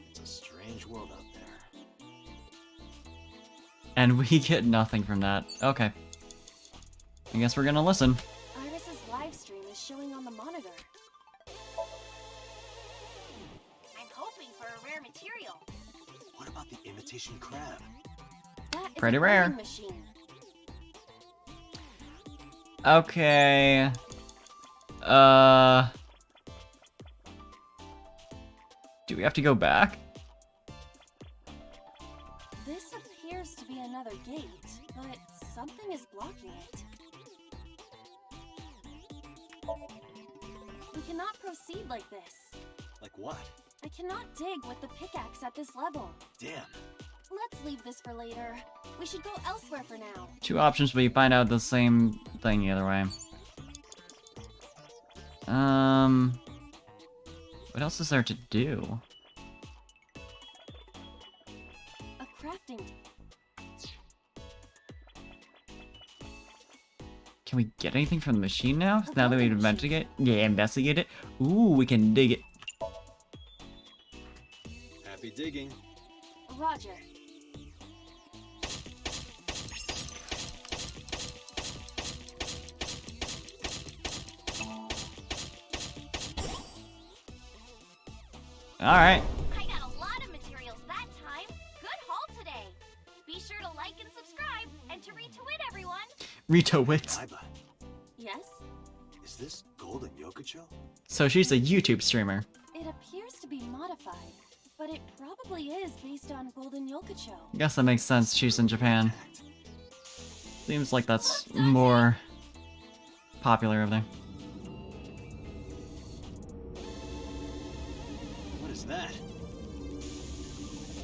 It's a strange world out there.
And we get nothing from that. Okay. I guess we're gonna listen.
Iris's live stream is showing on the monitor.
I'm hoping for a rare material.
What about the imitation crab?
That is
Pretty
a
rare.
vending machine.
Okay. Do we have to go back?
This appears to be another gate, but something is blocking it. We cannot proceed like this.
Like what?
I cannot dig with the pickaxe at this level.
Damn.
Let's leave this for later. We should go elsewhere for now.
Two options, but you find out the same thing either way. What else is there to do?
A crafting.
Can we get anything from the machine now? Now that we've investigated? Yeah, investigate it. Ooh, we can dig it.
Happy digging.
Roger.
Alright.
I got a lot of materials that time. Good haul today. Be sure to like and subscribe, and to retweet everyone.
Retweet.
Aiba,
Yes?
is this Golden Yokocho?
So she's a YouTube streamer.
It appears to be modified, but it probably is based on Golden Yokocho.
Guess that makes sense. She's in Japan. Seems like that's more popular over there.
What is that?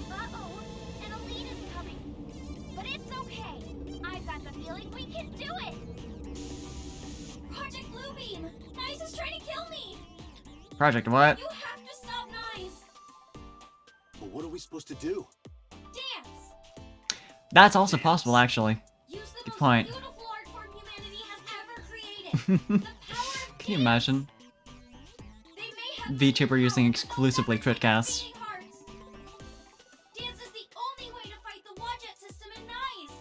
Uh-oh, an elite is coming. But it's okay. I've got the feeling we can do it. Project Bluebeam! Nice is trying to kill me!
Project what?
You have to stop Nice!
But what are we supposed to do?
Dance!
That's also possible, actually.
Use the
Good
most
point.
beautiful art form humanity has ever created. The power of
Can you
dance.
imagine?
They may have
VTuber using
power,
exclusively
but they'll never
Twitcast.
stop beating hearts. Dance is the only way to fight the Wadjet system in Nice.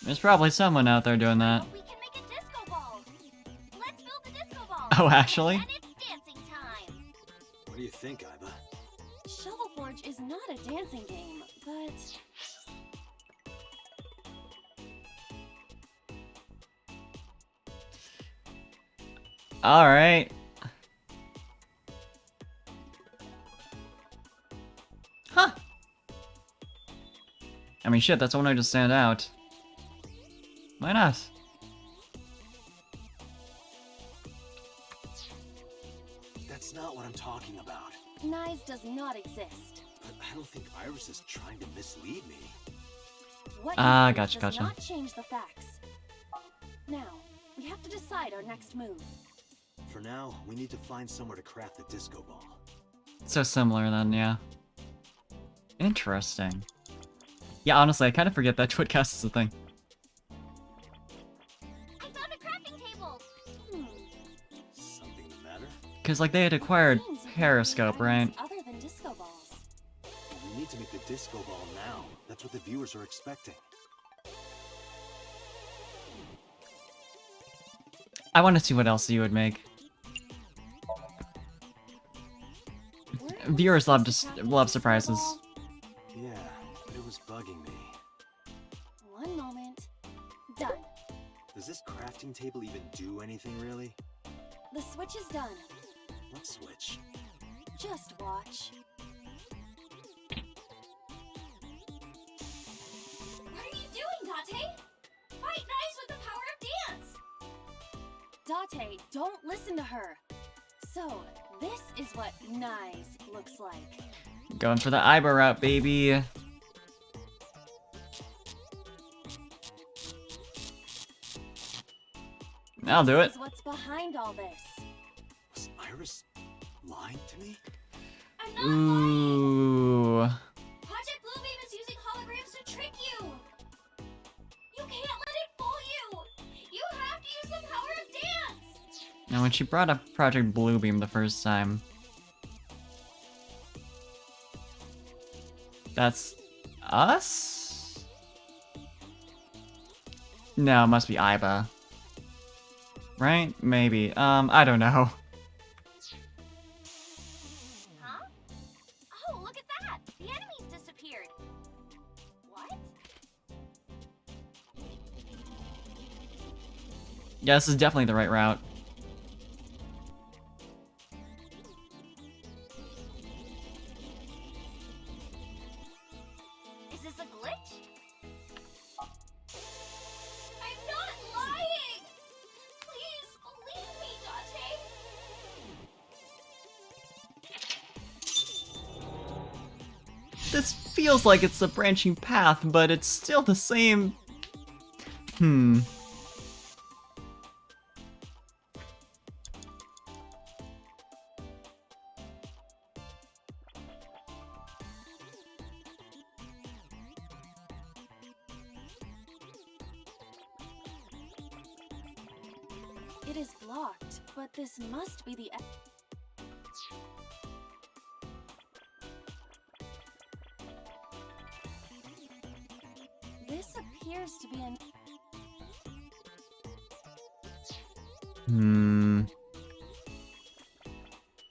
There's probably someone out there doing that.
We can make a disco ball. Let's build the disco ball.
Oh, actually?
And it's dancing time.
What do you think, Aiba?
Shovel Forge is not a dancing game, but
Alright. Huh. I mean, shit, that's one way to stand out. Why not?
That's not what I'm talking about.
Nice does not exist.
But I don't think Iris is trying to mislead me.
What
Ah,
you think
gotcha,
does
gotcha.
not change the facts. Now, we have to decide our next move.
For now, we need to find somewhere to craft the disco ball.
So similar then, yeah. Interesting. Yeah, honestly, I kind of forget that Twitcast is a thing.
I found a crafting table.
Something the matter?
Because, like, they had acquired
Seems you can
Periscope,
make
right?
items other than disco balls.
We need to make the disco ball now. That's what the viewers are expecting.
I want to see what else you would make.
Weren't we
Viewers love
supposed to craft
love
the disco
surprises.
ball?
Yeah, it was bugging me.
One moment. Done.
Does this crafting table even do anything, really?
The switch is done.
What switch?
Just watch.
What are you doing, Date? Fight Nice with the power of dance.
Date, don't listen to her. So, this is what nice looks like.
Going for the eyebrow route, baby. I'll do it.
This is what's behind all this.
Was Iris lying to me?
I'm not lying.
Ooh.
Project Bluebeam is using holograms to trick you. You can't let it fool you. You have to use the power of dance.
Now, when she brought up Project Bluebeam the first time, that's us? No, it must be Aiba. Right? Maybe. I don't know.
Huh? Oh, look at that. The enemies disappeared. What?
Yeah, this is definitely the right route.
Is this a glitch? I'm not lying! Please,
this feels like it's a branching path, but it's still the same.
It is blocked, but this must be the. This appears to be an.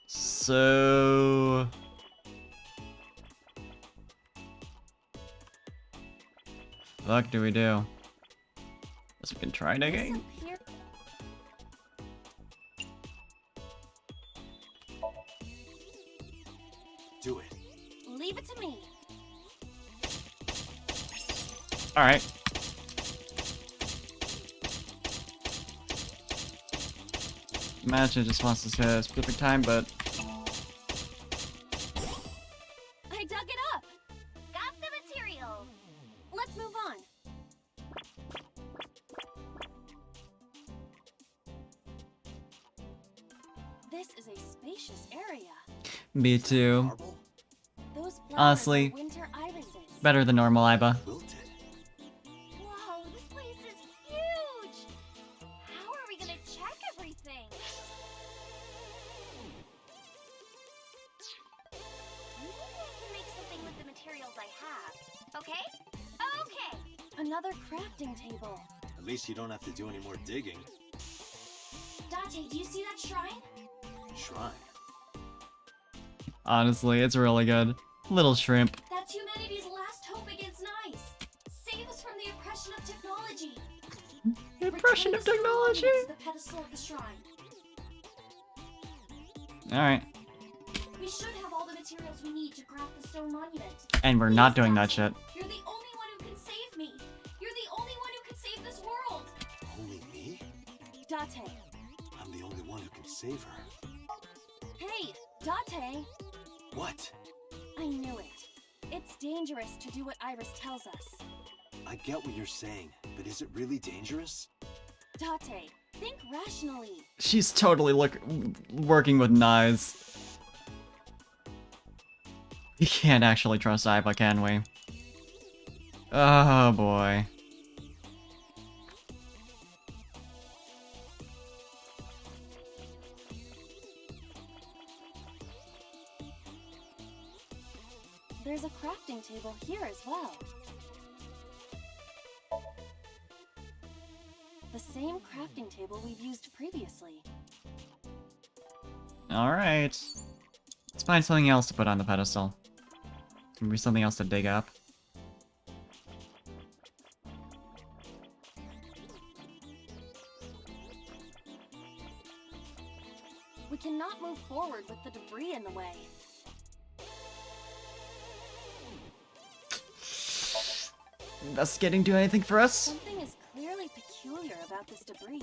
So... Fuck do we do? Guess we can try digging?
Do it.
Leave it to me.
Alright. Imagine it just wants to say a specific time, but...
I dug it up. Got the material. Let's move on.
This is a spacious area.
Me too.
Those flowers
Honestly,
are winter irises.
better than normal, Iba.
Whoa, this place is huge. How are we gonna check everything? Maybe I can make something with the materials I have. Okay? Okay.
Another crafting table.
At least you don't have to do any more digging.
Dante, do you see that shrine?
Shrine.
Honestly, it's really good. Little shrimp.
That's humanity's last hope against Nice. Save us from the oppression of technology.
Oppression
Return
of
the stone
technology?
monument to the pedestal of the shrine.
Alright.
We should have all the materials we need to craft the stone monument.
And we're not doing that shit.
You're the only one who can save me. You're the only one who can save this world.
Only me?
Date.
I'm the only one who can save her.
Hey, Date.
What?
I knew it. It's dangerous to do what Iris tells us.
I get what you're saying, but is it really dangerous?
Date, think rationally.
She's totally working with knives. We can't actually trust Iva, can we? Oh boy.
There's a crafting table here as well. The same crafting table we've used previously.
Alright. Let's find something else to put on the pedestal. Maybe something else to dig up.
We cannot move forward with the debris in the way.
Investigating do anything for us?
Something is clearly peculiar about this debris.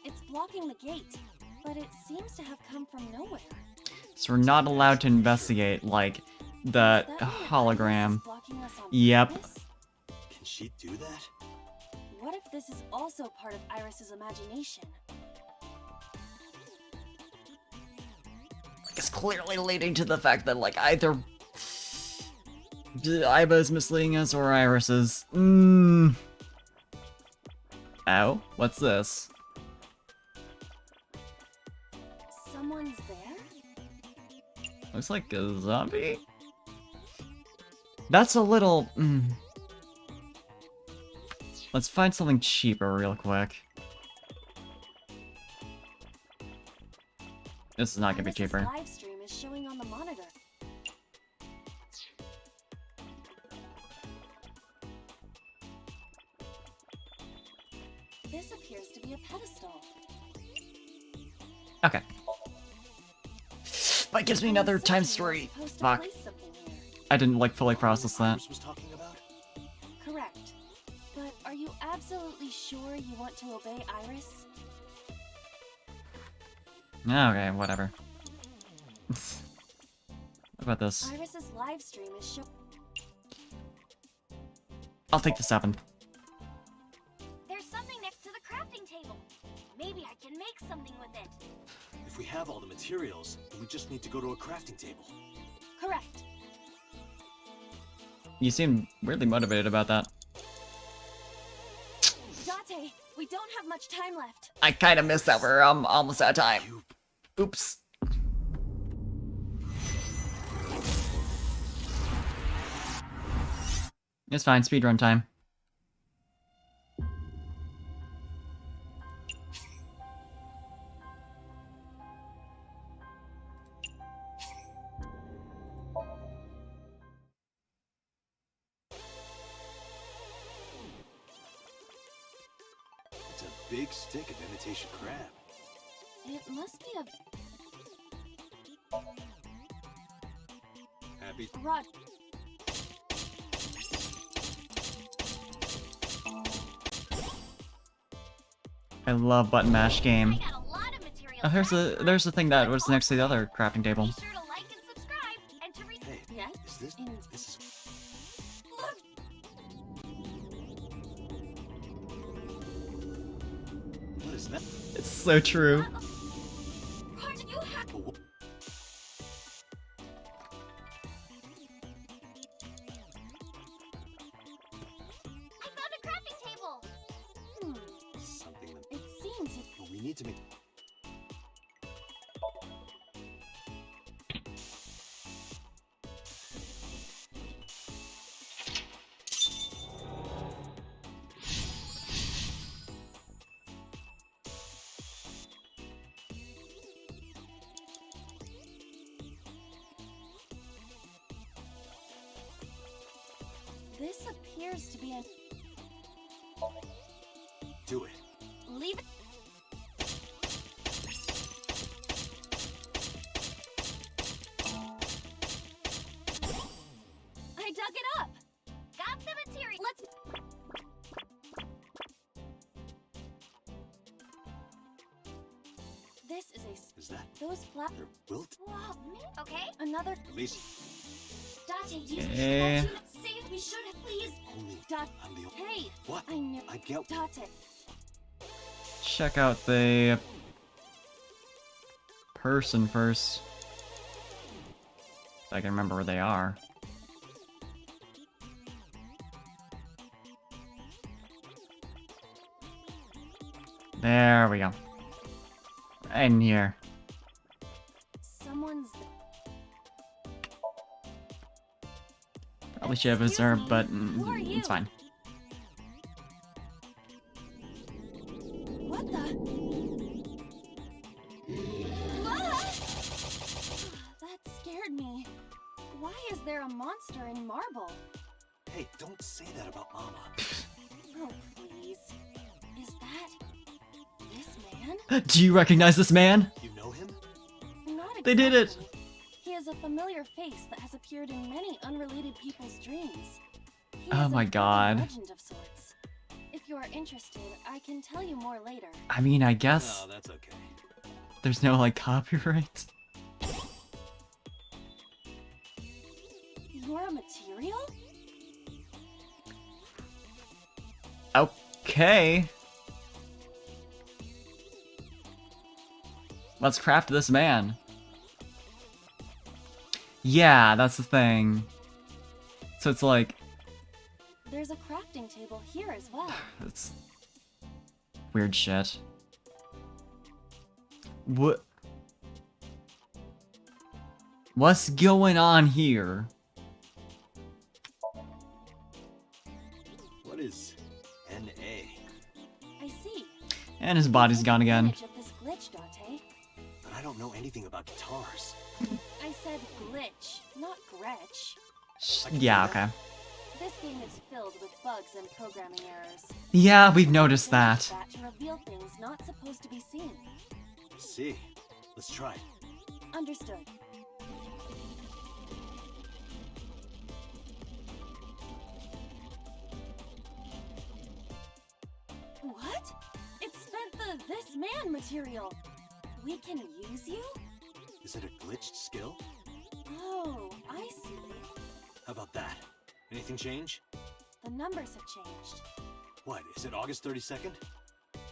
It's blocking the gate, but it seems to have come from nowhere.
So we're not allowed to investigate, like, the hologram. Yep.
Can she do that?
What if this is also part of Iris's imagination?
It's clearly leading to the fact that, like, either Iba is misleading us or Iris is. Ow, what's this?
Someone's there?
Looks like a zombie? That's a little... Let's find something cheaper real quick. This is not gonna be cheaper.
Live stream is showing on the monitor. This appears to be a pedestal.
Okay. That gives me another time story. Fuck. I didn't, like, fully process that.
Correct. But are you absolutely sure you want to obey Iris?
Okay, whatever. What about this?
Iris's live stream is
I'll take the 7.
There's something next to the crafting table. Maybe I can make something with it.
If we have all the materials, then we just need to go to a crafting table.
Correct.
You seem weirdly motivated about that.
Date, we don't have much time left.
I kind of missed that. We're almost out of time. Oops. It's fine. Speedrun time.
It's a big stick of imitation crab.
It must be a
Happy?
rod.
I love button mash game.
I got a lot of material.
Oh, there's the thing that was next to the other crafting table.
Be sure to like and subscribe and to read.
Hey,
Yes?
is this?
In-
This is.
Look,
What is that?
It's so true.
Roger, you have.
Oh, wh-
I found a crafting table.
Something that.
It seems it
Well, we need to make.
this appears to be an
Do it.
Leave it.
I dug it up.
Got the material. Let's.
This is a s-
Is that?
those flat.
They're wilt?
Whoa, okay.
Another
At least
Date, do you
Eh.
want to see if we should have, please?
only.
dot.
I'm the.
Hey,
What?
I knew.
I get.
Date.
Check out the person first. If I can remember where they are. There we go. Right in here.
Someone's.
Probably should have
Excuse
observed,
me,
but
who are you?
it's fine.
What the? Ah! That scared me. Why is there a monster in marble?
Hey, don't say that about Mama.
Oh, please. Is that this man?
Do you recognize this man?
You know him?
Not exactly.
They did it!
He is a familiar face that has appeared in many unrelated people's dreams. He
Oh
is
my
an urban
God.
legend of sorts. If you are interested, I can tell you more later.
I mean, I guess
No, that's okay.
there's no, like, copyright.
You're a material?
Okay. Let's craft this man. Yeah, that's the thing. So it's like,
There's a crafting table here as well.
it's weird shit. What? What's going on here?
What is NA?
I see.
And his body's
Take
gone again.
advantage of this glitch, Date.
But I don't know anything about guitars.
I said glitch, not Gretch.
Yeah, okay.
This game is filled with bugs and programming errors.
Yeah, we've noticed
They use
that.
to reveal things not supposed to be seen.
I see. Let's try.
Understood. What? It spent the this man material. We can use you?
Is it a glitched skill?
Oh, I see.
How about that? Anything change?
The numbers have changed.
What, is it August 32nd?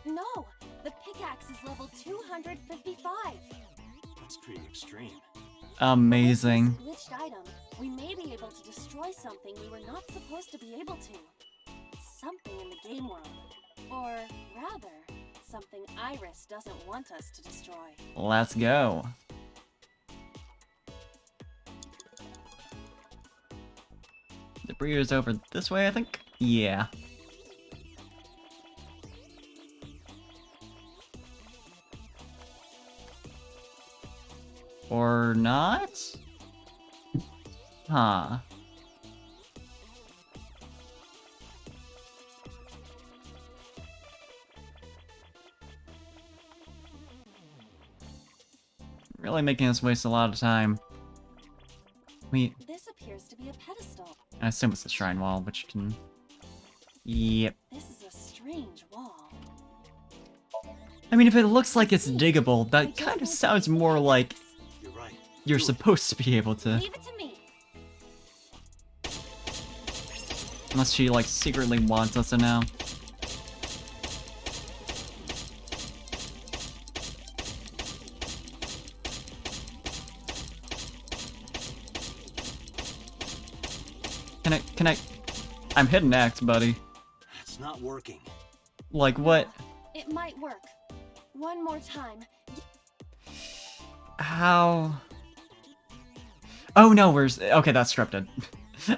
No, the pickaxe is level 255.
That's pretty extreme.
Amazing.
With this glitched item, we may be able to destroy something we were not supposed to be able to. Something in the game world. Or rather, something Iris doesn't want us to destroy.
Let's go. The breeder's over this way, I think? Yeah. Or not? Huh. Really making us waste a lot of time.
This appears to be a pedestal.
I assume it's the shrine wall, which can... Yep.
This is a strange wall.
I mean, if it looks like it's diggable, that kind of sounds more like
You're right.
you're supposed to be able to.
Leave it to me.
Unless she, like, secretly wants us to know. Can I... I'm hitting X, buddy.
It's not working.
Like, what?
It might work. One more time.
How? Oh no, where's... Okay, that's scripted.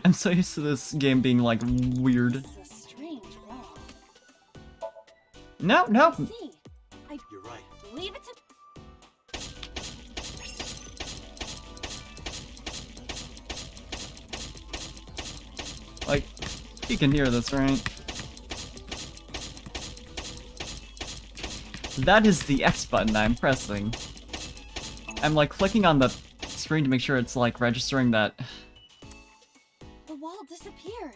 I'm so used to this game being, like, weird.
This is a strange wall.
No, no.
See,
You're right.
leave it to...
Like, you can hear this, right? That is the X button I'm pressing. I'm, like, clicking on the screen to make sure it's, like, registering that...
The wall disappeared.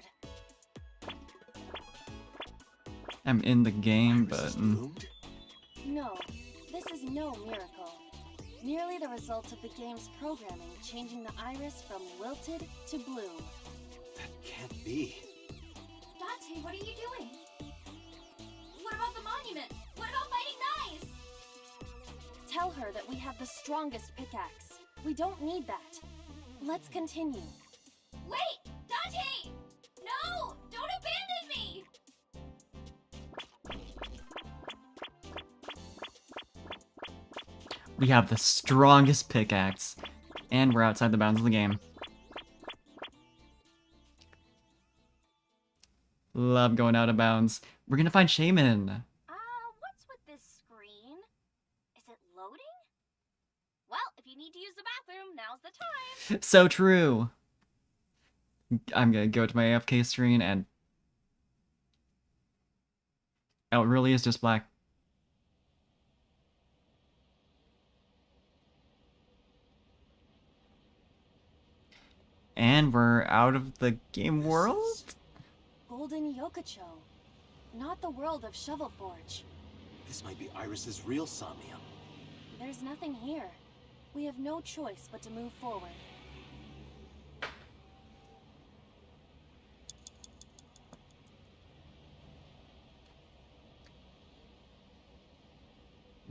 I'm in the game,
Iris
but...
is bloomed?
No, this is no miracle. Merely the result of the game's programming changing the iris from wilted to bloom.
That can't be.
Dante, what are you doing? What about the monument? What about fighting Knives?
Tell her that we have the strongest pickaxe. We don't need that. Let's continue.
Wait! Dante! No! Don't abandon me!
We have the strongest pickaxe. And we're outside the bounds of the game. Love going out of bounds. We're gonna find Shaman.
What's with this screen? Is it loading? Well, if you need to use the bathroom, now's the time.
So true. I'm gonna go to my AFK screen and... Oh, it really is just black. And we're out of the game world?
Golden Yokocho. Not the world of Shovel Forge.
This might be Iris's real somnium.
There's nothing here. We have no choice but to move forward.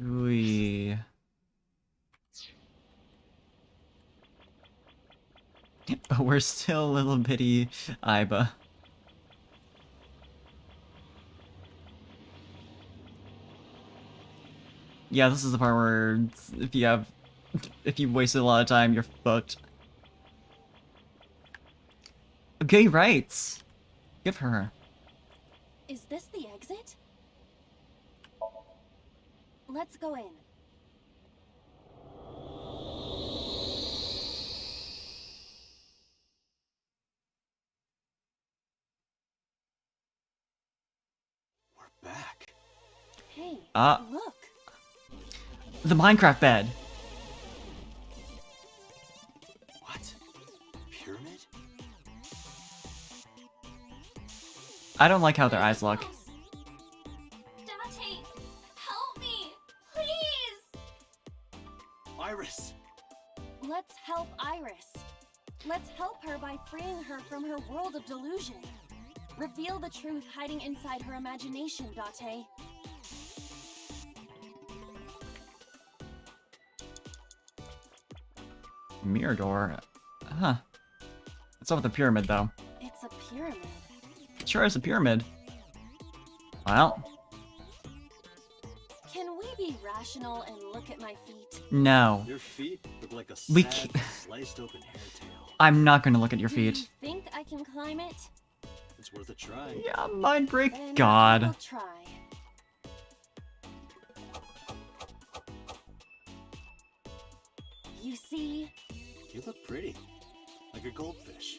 Ooh. But we're still a little bitty Iba. Yeah, this is the part where if you've wasted a lot of time, you're fucked. Okay, right. Give her.
Is this the exit? Let's go in.
We're back.
Hey, look.
The Minecraft bed.
What? Pyramid?
I don't like how their eyes look.
Dante, help me! Please!
Iris!
Let's help Iris. Let's help her by freeing her from her world of delusion. Reveal the truth hiding inside her imagination, Date.
Mirador. Huh. What's up with the pyramid, though?
It's a pyramid.
It sure is a pyramid. Well.
Can we be rational and look at my feet?
No.
Your feet look like a
We
sad,
can't-
sliced open hairtail.
I'm not gonna look at your
Do you
feet.
think I can climb it?
It's worth a try.
Yeah, mind break.
Then I will
God.
try. You see,
You look pretty. Like a goldfish.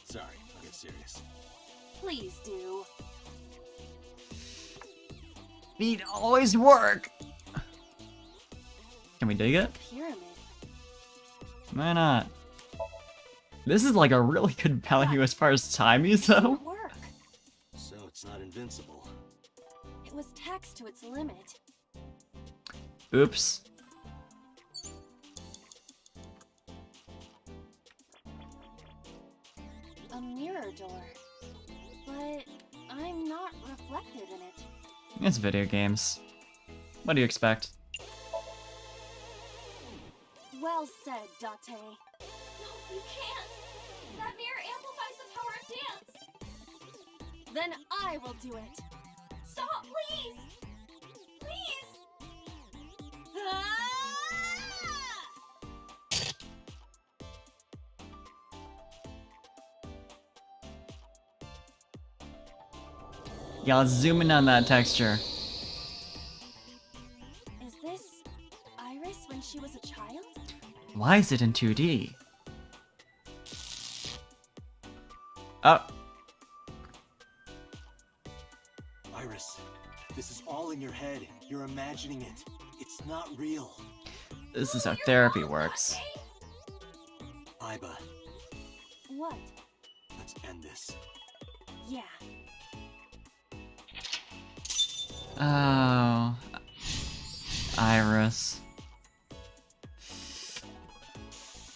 Sorry, I'll get serious.
please do.
Feet always work. Can we dig it?
Pyramid.
Why not? This is like a really good value as far as time is, though.
Work.
So it's not invincible.
It was taxed to its limit.
Oops.
A mirror door. But I'm not reflected in it.
It's video games. What do you expect?
Well said, Date.
No, you can't. That mirror amplifies the power of dance.
Then I will do it.
Stop, please. Please.
Ah!
Yeah, let's zoom in on that texture.
Is this Iris when she was a child?
Why is it in 2D? Oh,
Iris, this is all in your head. You're imagining it. It's not real.
this is how therapy works.
Iba,
What?
let's end this.
Yeah.
Oh, Iris.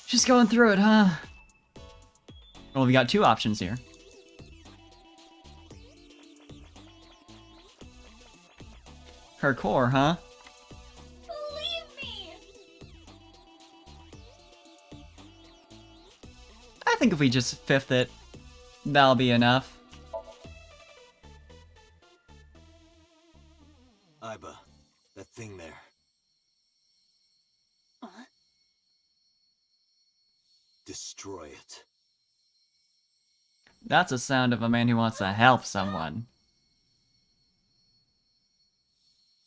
She's going through it, huh? Well, we got two options here. Her core, huh?
Believe me.
I think if we just fifth it, that'll be enough.
Iba, that thing there.
Huh?
Destroy it.
That's the sound of a man who wants to help someone.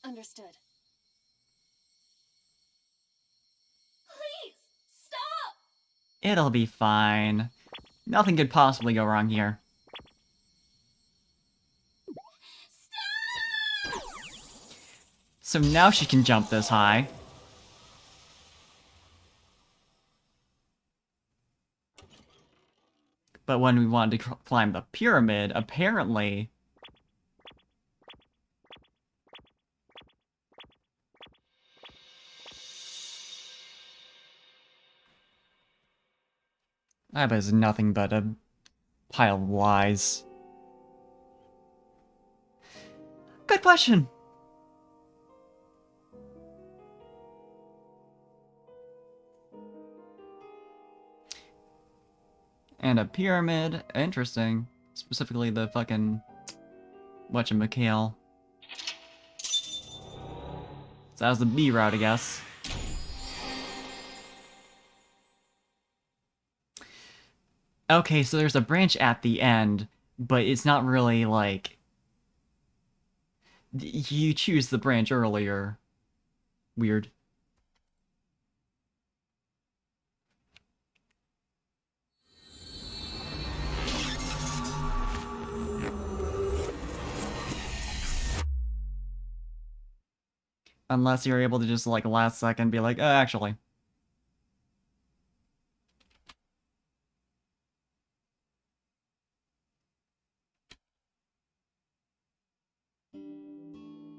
Understood.
Please. Stop.
It'll be fine. Nothing could possibly go wrong here. So now she can jump this high. But when we wanted to climb the pyramid, apparently... I bet it's nothing but a pile of lies. Good question. And a pyramid. Interesting. Specifically the fucking... whatchamacall. So that was the B route, I guess. Okay, so there's a branch at the end, but it's not really like... You choose the branch earlier. Weird. Unless you're able to just, like, last second be like, actually.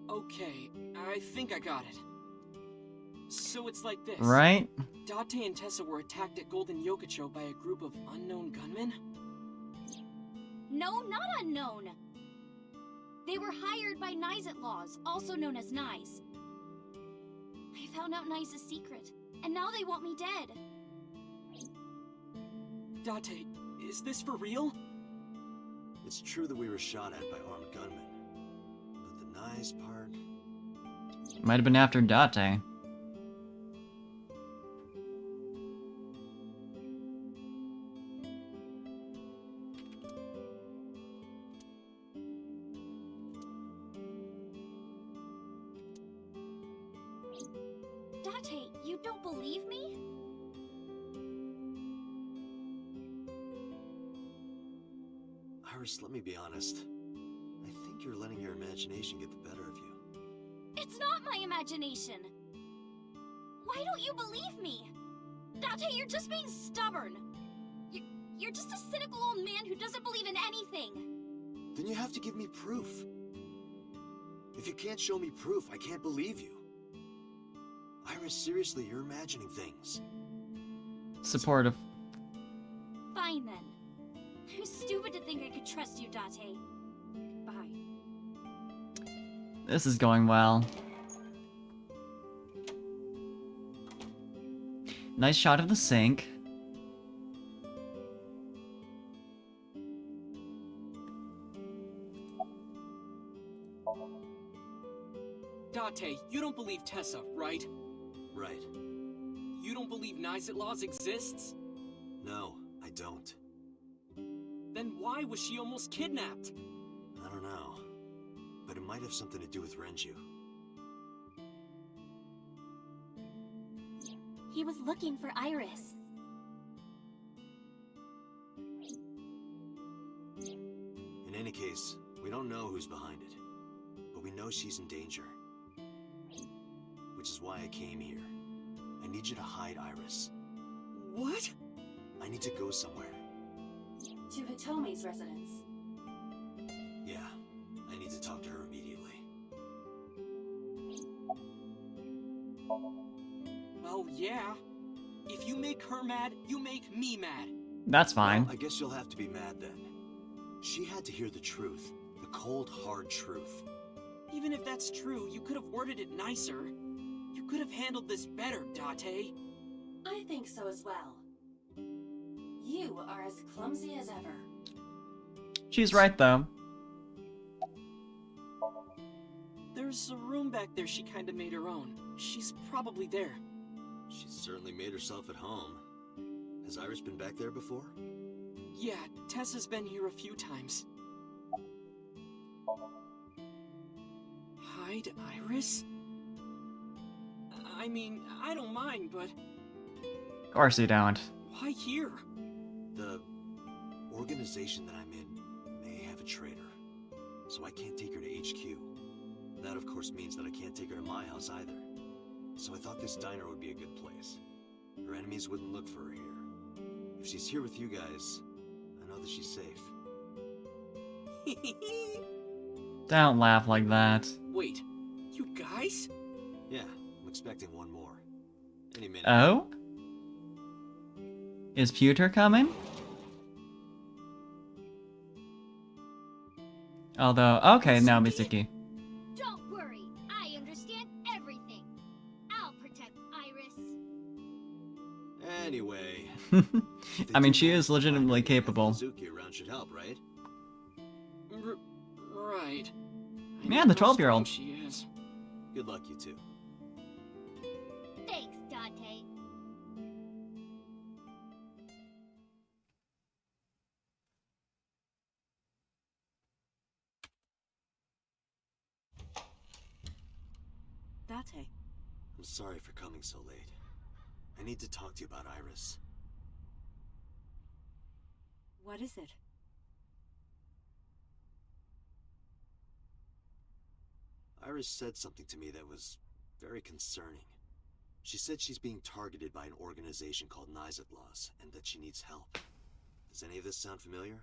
Okay, I think I got it. So it's like this.
Right?
Date and Tessa were attacked at Golden Yokocho by a group of unknown gunmen?
No, not unknown. They were hired by Nizet Laws, also known as Nize. I found out Nize's secret, and now they want me dead.
Date, is this for real?
It's true that we were shot at by armed gunmen. But the nice part...
Might have been after Date.
Date, you don't believe me?
Iris, let me be honest. I think you're letting your imagination get the better of you.
It's not my imagination. Why don't you believe me? Date, you're just being stubborn. You're just a cynical old man who doesn't believe in anything.
Then you have to give me proof. If you can't show me proof, I can't believe you. Iris, seriously, you're imagining things.
Supportive.
Fine then. I'm stupid to think I could trust you, Date. Bye.
This is going well. Nice shot of the sink.
Date, you don't believe Tessa, right?
Right.
You don't believe Nizet Laws exists?
No, I don't.
Then why was she almost kidnapped?
I don't know. But it might have something to do with Renju.
He was looking for Iris.
In any case, we don't know who's behind it. But we know she's in danger. Which is why I came here. I need you to hide Iris.
What?
I need to go somewhere.
To Hitomi's residence.
Yeah, I need to talk to her immediately.
Well, yeah. If you make her mad, you make me mad.
That's fine.
Well, I guess you'll have to be mad then. She had to hear the truth. The cold, hard truth.
Even if that's true, you could have worded it nicer. You could have handled this better, Date.
I think so as well. You are as clumsy as ever.
She's right, though.
There's a room back there she kinda made her own. She's probably there.
She's certainly made herself at home. Has Iris been back there before?
Yeah, Tessa's been here a few times. Hide Iris? I mean, I don't mind, but
Of course you don't.
why here?
The organization that I'm in may have a traitor, so I can't take her to HQ. That, of course, means that I can't take her to my house either. So I thought this diner would be a good place. Her enemies wouldn't look for her here. If she's here with you guys, I know that she's safe.
Don't laugh like that.
Wait, you guys?
Yeah, I'm expecting one more. Any minute.
Oh? Is Pewter coming? Although, okay, now Mitsuki.
Don't worry, I understand everything. I'll protect Iris.
Anyway.
I mean, she is legitimately capable.
Suzuki around should help, right?
Right.
Yeah, the 12-year-old.
She is.
Good luck, you two.
Thanks, Date.
Date.
I'm sorry for coming so late. I need to talk to you about Iris.
What is it?
Iris said something to me that was very concerning. She said she's being targeted by an organization called Nizet Laws, and that she needs help. Does any of this sound familiar?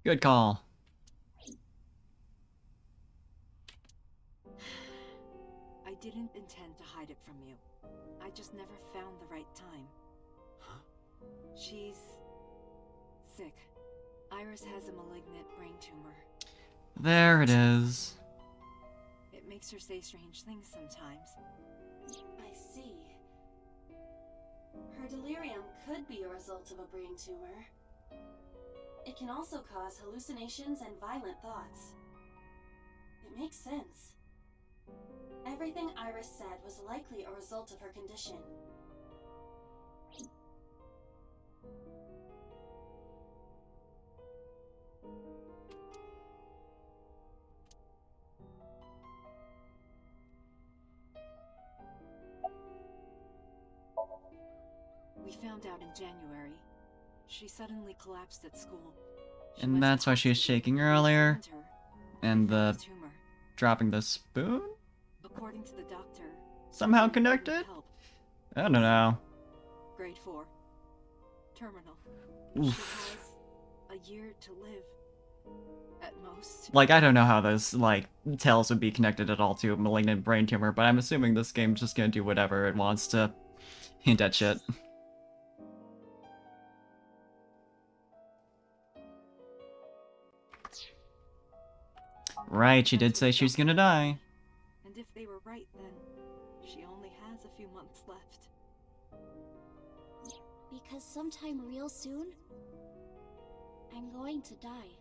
Good call.
I didn't intend to hide it from you. I just never found the right time.
Huh?
She's sick. Iris has a malignant brain tumor.
There it is.
It makes her say strange things sometimes.
I see. Her delirium could be a result of a brain tumor. It can also cause hallucinations and violent thoughts. It makes sense. Everything Iris said was likely a result of her condition.
We found out in January. She suddenly collapsed at school. She
And
went to
that's why she was
hospital.
shaking
They
earlier.
examined her.
And
They found
the
a tumor.
dropping the spoon?
According to the doctor,
Somehow
surgery wouldn't
connected?
help.
I don't know.
Grade 4. Terminal.
Oof.
She has a year to live. At most.
Like, I don't know how those, like, tells would be connected at all to a malignant brain tumor, but I'm assuming this game's just gonna do whatever it wants to hint at shit. Right, she did say she was gonna die.
And if they were right, then she only has a few months left.
Because sometime real soon, I'm going to die.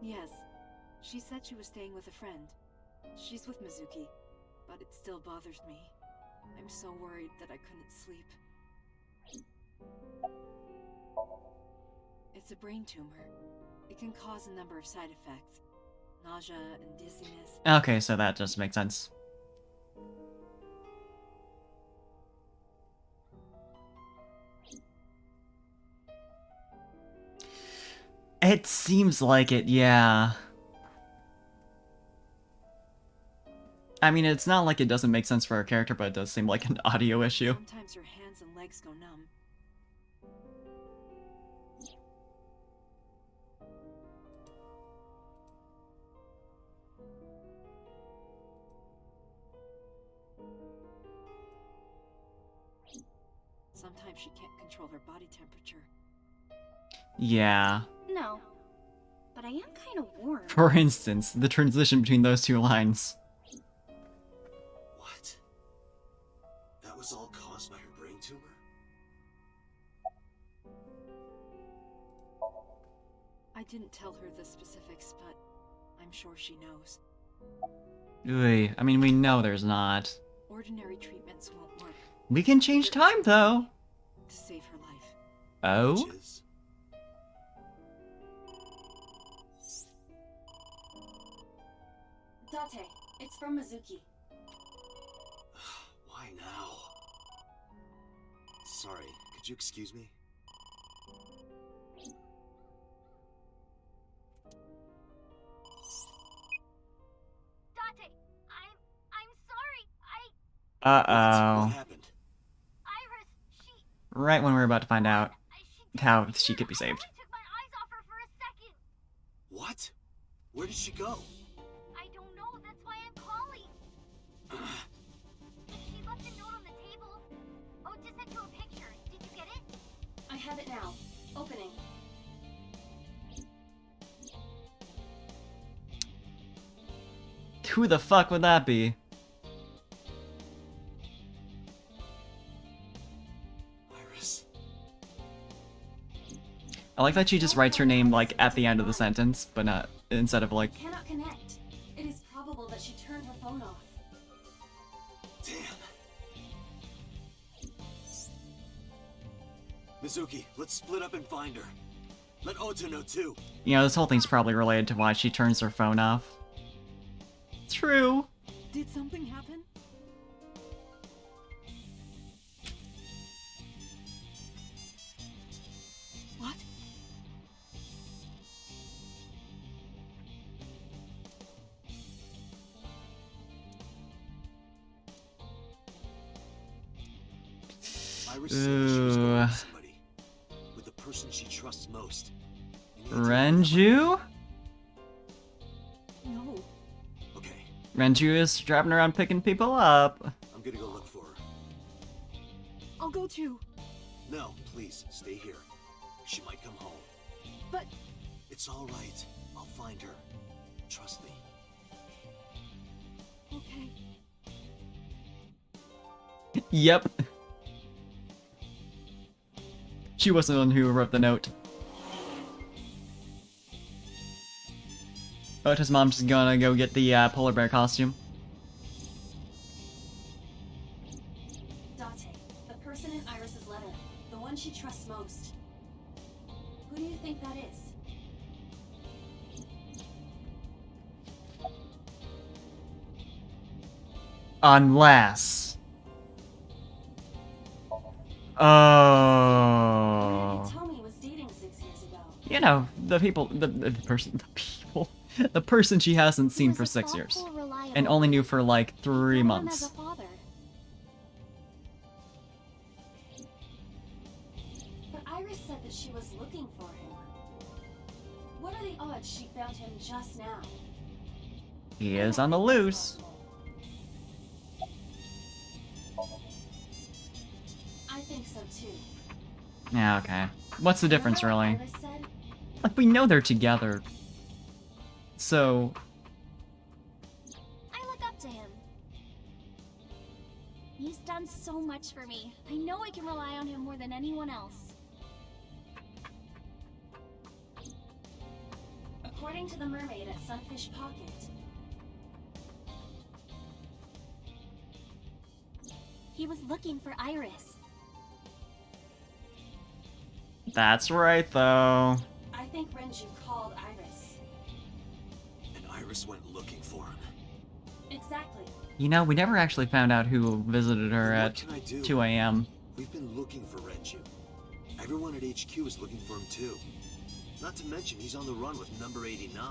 Yes. She said she was staying with a friend. She's with Mizuki, but it still bothers me. I'm so worried that I couldn't sleep. It's a brain tumor. It can cause a number of side effects. Nausea and dizziness.
Okay, so that just makes sense. It seems like it, yeah. I mean, it's not like it doesn't make sense for our character, but it does seem like an audio issue.
Sometimes her hands and legs go numb. Sometimes she can't control her body temperature.
Yeah.
No. But I am kind of warm.
For instance, the transition between those two lines.
What? That was all caused by her brain tumor?
I didn't tell her the specifics, but I'm sure she knows.
Ugh, I mean, we know there's not.
Ordinary treatments won't work
We can change time, though.
to save her life.
Oh?
Which is...
Date, it's from Mizuki.
Why now? Sorry, could you excuse me?
Dante, I'm sorry.
What
Uh-oh.
happened?
Iris, she...
Right when we're about to find out
she
how
disappeared.
she could be
I
saved.
only took my eyes off her for a second.
What? Where did she go?
I don't know. That's why I'm calling. She left a note on the table. Oh, just sent you a picture. Did you get it?
I have it now. Opening.
Who the fuck would that be?
Iris.
I like that she just writes her name, like, at the end of the sentence, but not instead of, like...
Cannot connect. It is probable that she turned her phone off.
Damn. Mizuki, let's split up and find her. Let Ota know too.
You know, this whole thing's probably related to why she turns her phone off. True.
Did something happen? What?
Iris said she was going
Ooh.
with somebody. With the person she trusts most. And he had to-
Renju? Renju is driving around picking people up.
I'm gonna go look for her.
I'll go too.
No, please, stay here. She might come home.
But...
It's all right. I'll find her. Trust me.
Okay.
Yep. She was the one who wrote the note. Ota's mom's just gonna go get the polar bear costume.
Date, the person in Iris's letter, the one she trusts most. Who do you think that is?
Unless... Oh...
Tommy was dating 6 years ago.
You know, the person she hasn't seen for 6 years. And only knew for like 3 months.
But Iris said that she was looking for him. What are the odds she found him just now?
He is on the loose.
I think so too.
Yeah, okay. What's the difference,
Remember what
really?
Iris said?
Like, we know they're together. So...
I look up to him. He's done so much for me. I know I can rely on him more than anyone else.
According to the mermaid at Sunfish Pocket,
He was looking for Iris.
That's right, though.
I think Renju called Iris.
And Iris went looking for him.
Exactly.
You know, we never actually found out who visited her
What
at
can I do?
2 a.m.
We've been looking for Renju. Everyone at HQ is looking for him too. Not to mention he's on the run with number 89.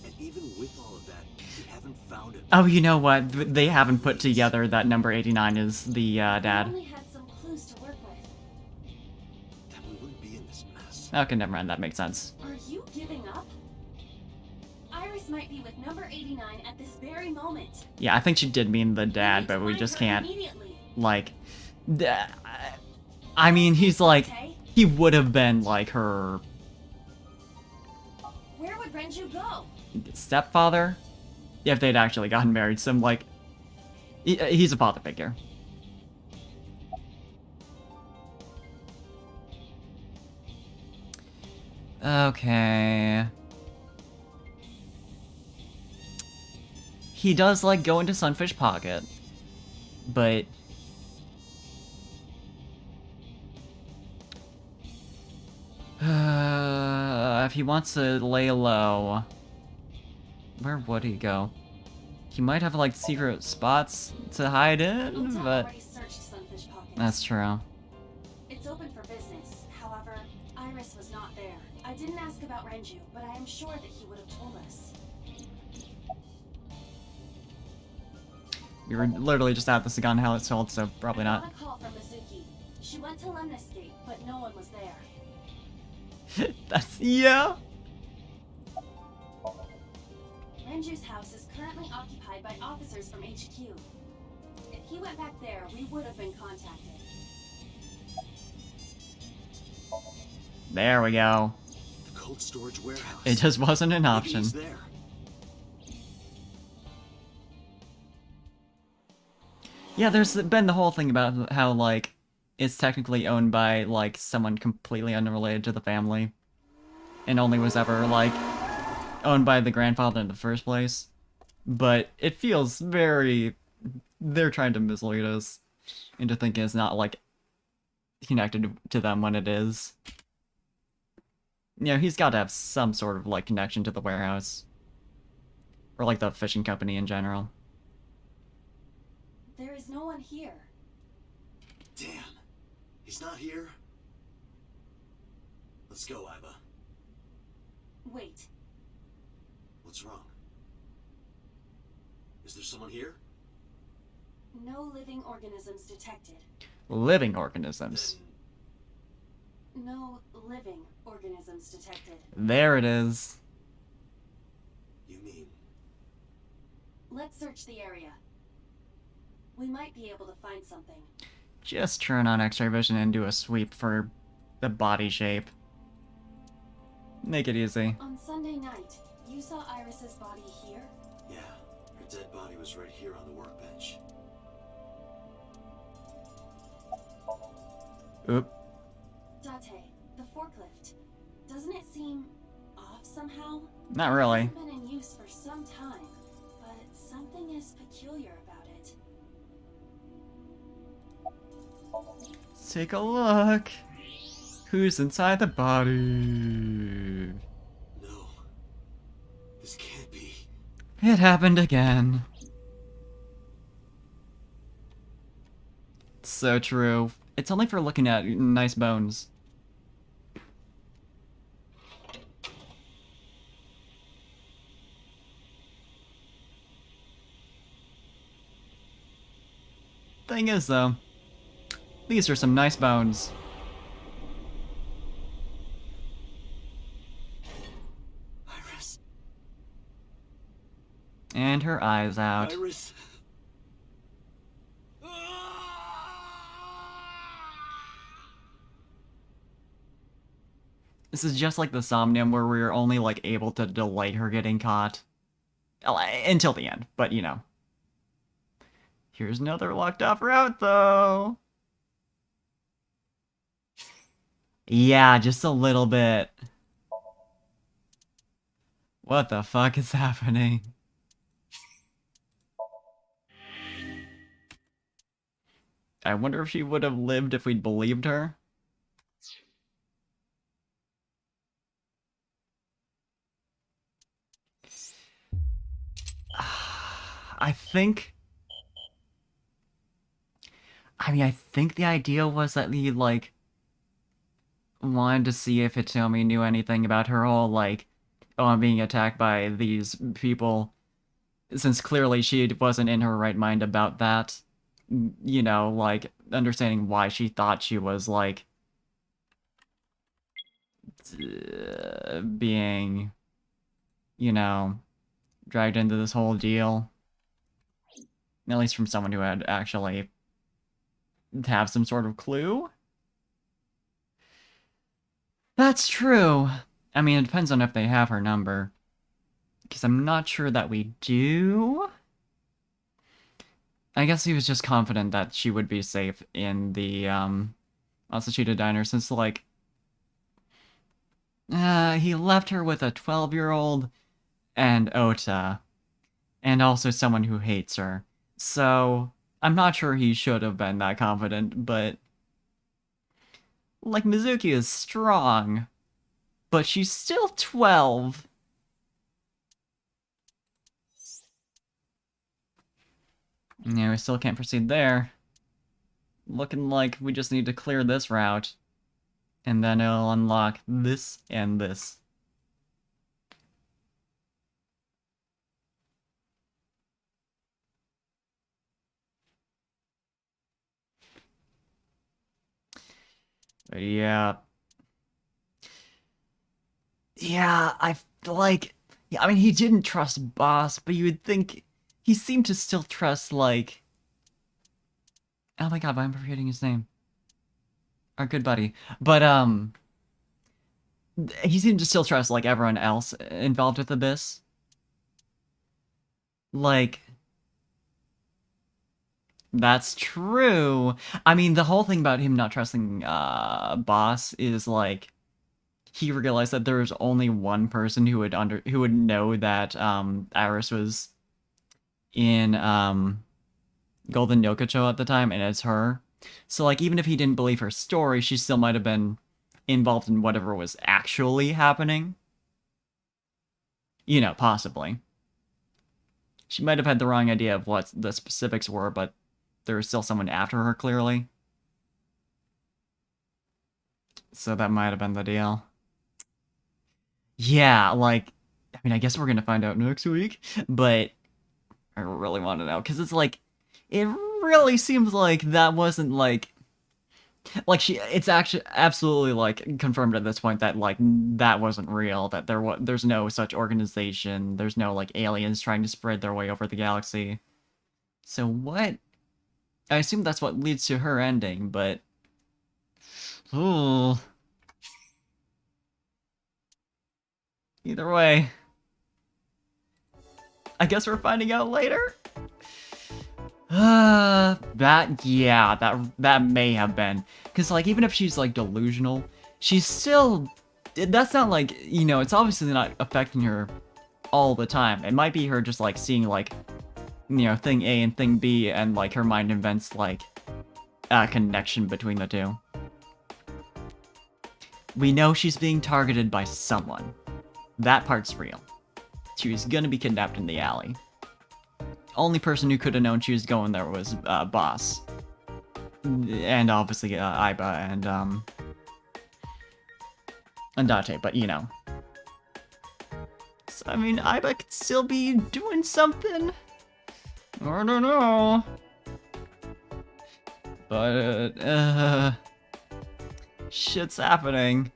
And even with all of that, we haven't found him.
Oh, you know what? They haven't put together that number 89 is the
We
dad.
only had some clues to work with.
Then we wouldn't be in this mess.
Okay, never mind. That makes sense.
Are you giving up? Iris might be with number 89 at this very moment.
Yeah, I think she did mean the
We
dad,
need to
but we
find
just
her
can't,
immediately.
like... I mean, he's like...
Okay?
He would have been, like, her...
Where would Renju go?
stepfather? If they'd actually gotten married. Some, like... He's a father figure. Okay... He does like going to Sunfish Pocket, but if he wants to lay low, where would he go? He might have like secret spots to hide in,
Ota
but
already searched Sunfish Pocket.
that's true.
It's open for business. However, Iris was not there. I didn't ask about Renju, but I am sure that he would have told us.
We were literally just at the Sagan household, so probably
I
not.
got a call from Mizuki. She went to Lemniscape, but no one was there.
That's yeah.
Renju's house is currently occupied by officers from HQ. If he went back there, we would have been contacted.
There we go.
The cold storage warehouse.
It just wasn't an
Maybe
option.
he's there.
Yeah, there's been the whole thing about how, like, it's technically owned by, like, someone completely unrelated to the family. And only was ever, like, owned by the grandfather in the first place. But it feels very... They're trying to mislead us into thinking it's not, like, connected to them when it is. You know, he's got to have some sort of, like, connection to the warehouse. Or, like, the fishing company in general.
There is no one here.
Damn. He's not here? Let's go, Iba.
Wait.
What's wrong? Is there someone here?
No living organisms detected.
Living organisms.
No living organisms detected.
There it is.
You mean
Let's search the area. We might be able to find something.
Just turn on X-ray vision and do a sweep for the body shape. Make it easy.
On Sunday night, you saw Iris's body here?
Yeah, her dead body was right here on the workbench.
Oop.
Date, the forklift. Doesn't it seem off somehow?
Not really.
It hasn't been in use for some time, but something is peculiar about it.
Let's take a look. Who's inside the body?
No. This can't be.
It happened again. So true. It's only for looking at nice bones. Thing is, though, these are some nice bones.
Iris.
And her eyes out.
Iris.
This is just like the Somnium where we were only, like, able to delay her getting caught. Until the end, but, you know. Here's another locked off route, though. Yeah, just a little bit. What the fuck is happening? I wonder if she would have lived if we'd believed her. I think the idea was that he, like, wanted to see if Hitomi knew anything about her whole, like, oh, I'm being attacked by these people, since clearly she wasn't in her right mind about that. You know, like, understanding why she thought she was, like, being, you know, dragged into this whole deal. At least from someone who had actually have some sort of clue. That's true. I mean, it depends on if they have her number. Because I'm not sure that we do. I guess he was just confident that she would be safe in the, Asashita Diner, since, like, he left her with a 12-year-old and Ota, and also someone who hates her. So, I'm not sure he should have been that confident, but... Like, Mizuki is strong, but she's still 12. Yeah, we still can't proceed there. Looking like we just need to clear this route. And then it'll unlock this and this. But yeah. Yeah, I like... Yeah, I mean, he didn't trust Boss, but you would think he seemed to still trust, like... Oh my god, I'm forgetting his name. Our good buddy. But, he seemed to still trust, like, everyone else involved with Abyss. Like... That's true. I mean, the whole thing about him not trusting, Boss is, like... He realized that there was only one person who would know that, Iris was in, Golden Yokocho at the time, and it's her. So, like, even if he didn't believe her story, she still might have been involved in whatever was actually happening. You know, possibly. She might have had the wrong idea of what the specifics were, but there was still someone after her, clearly. So that might have been the deal. Yeah, like, I mean, I guess we're gonna find out next week, but I really want to know, because it's like, it really seems like that wasn't, like, Like it's actually absolutely like confirmed at this point that like that wasn't real, that there's no such organization, there's no like aliens trying to spread their way over the galaxy. So what? I assume that's what leads to her ending, but ooh. Either way, I guess we're finding out later. That may have been. Because, like, even if she's, like, delusional, she's still... That's not, like, you know, it's obviously not affecting her all the time. It might be her just, like, seeing, like, you know, thing A and thing B, and, like, her mind invents, like, a connection between the two. We know she's being targeted by someone. That part's real. She was gonna be kidnapped in the alley. Only person who could have known she was going there was Boss, and obviously Aiba and Date. But you know, so, I mean, Aiba could still be doing something. I don't know, but shit's happening.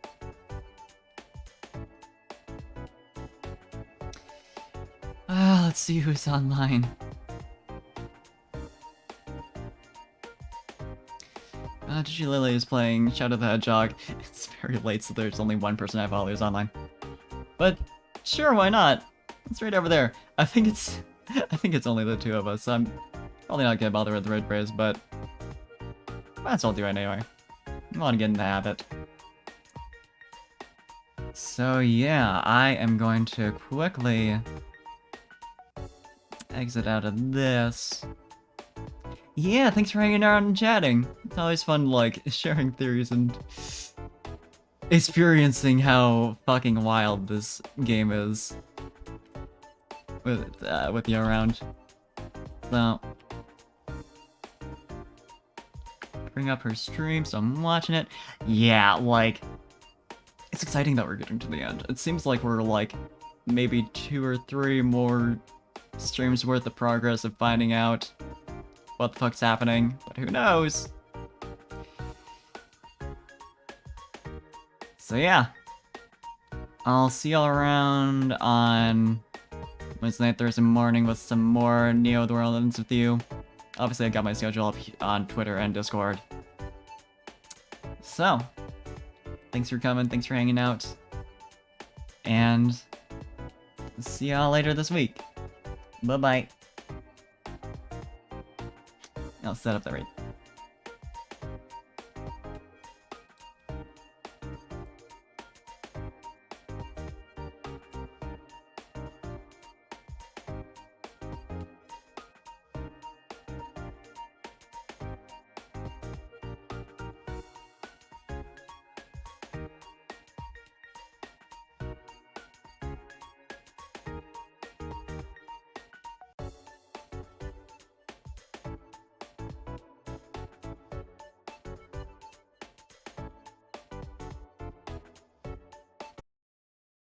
Let's see who's online. Gigi Lily is playing Shadow the Hedgehog. It's very late, so there's only one person I follow who's online. But sure, why not? It's right over there. I think it's only the two of us. So I'm probably not gonna bother with the red phrase, but might as well do it anyway. I want to get in the habit. So yeah, I am going to quickly exit out of this. Yeah, thanks for hanging out and chatting. It's always fun, like, sharing theories and experiencing how fucking wild this game is with you around. So, bring up her stream, so I'm watching it. Yeah, like, it's exciting that we're getting to the end. It seems like we're, like, maybe 2 or 3 more streams worth of progress of finding out what the fuck's happening, but who knows? So yeah, I'll see y'all around on Wednesday night, Thursday morning with some more Neo the World Ends with you. Obviously, I got my schedule up on Twitter and Discord. So, thanks for coming, thanks for hanging out, and see y'all later this week. Bye-bye. I'll set up that right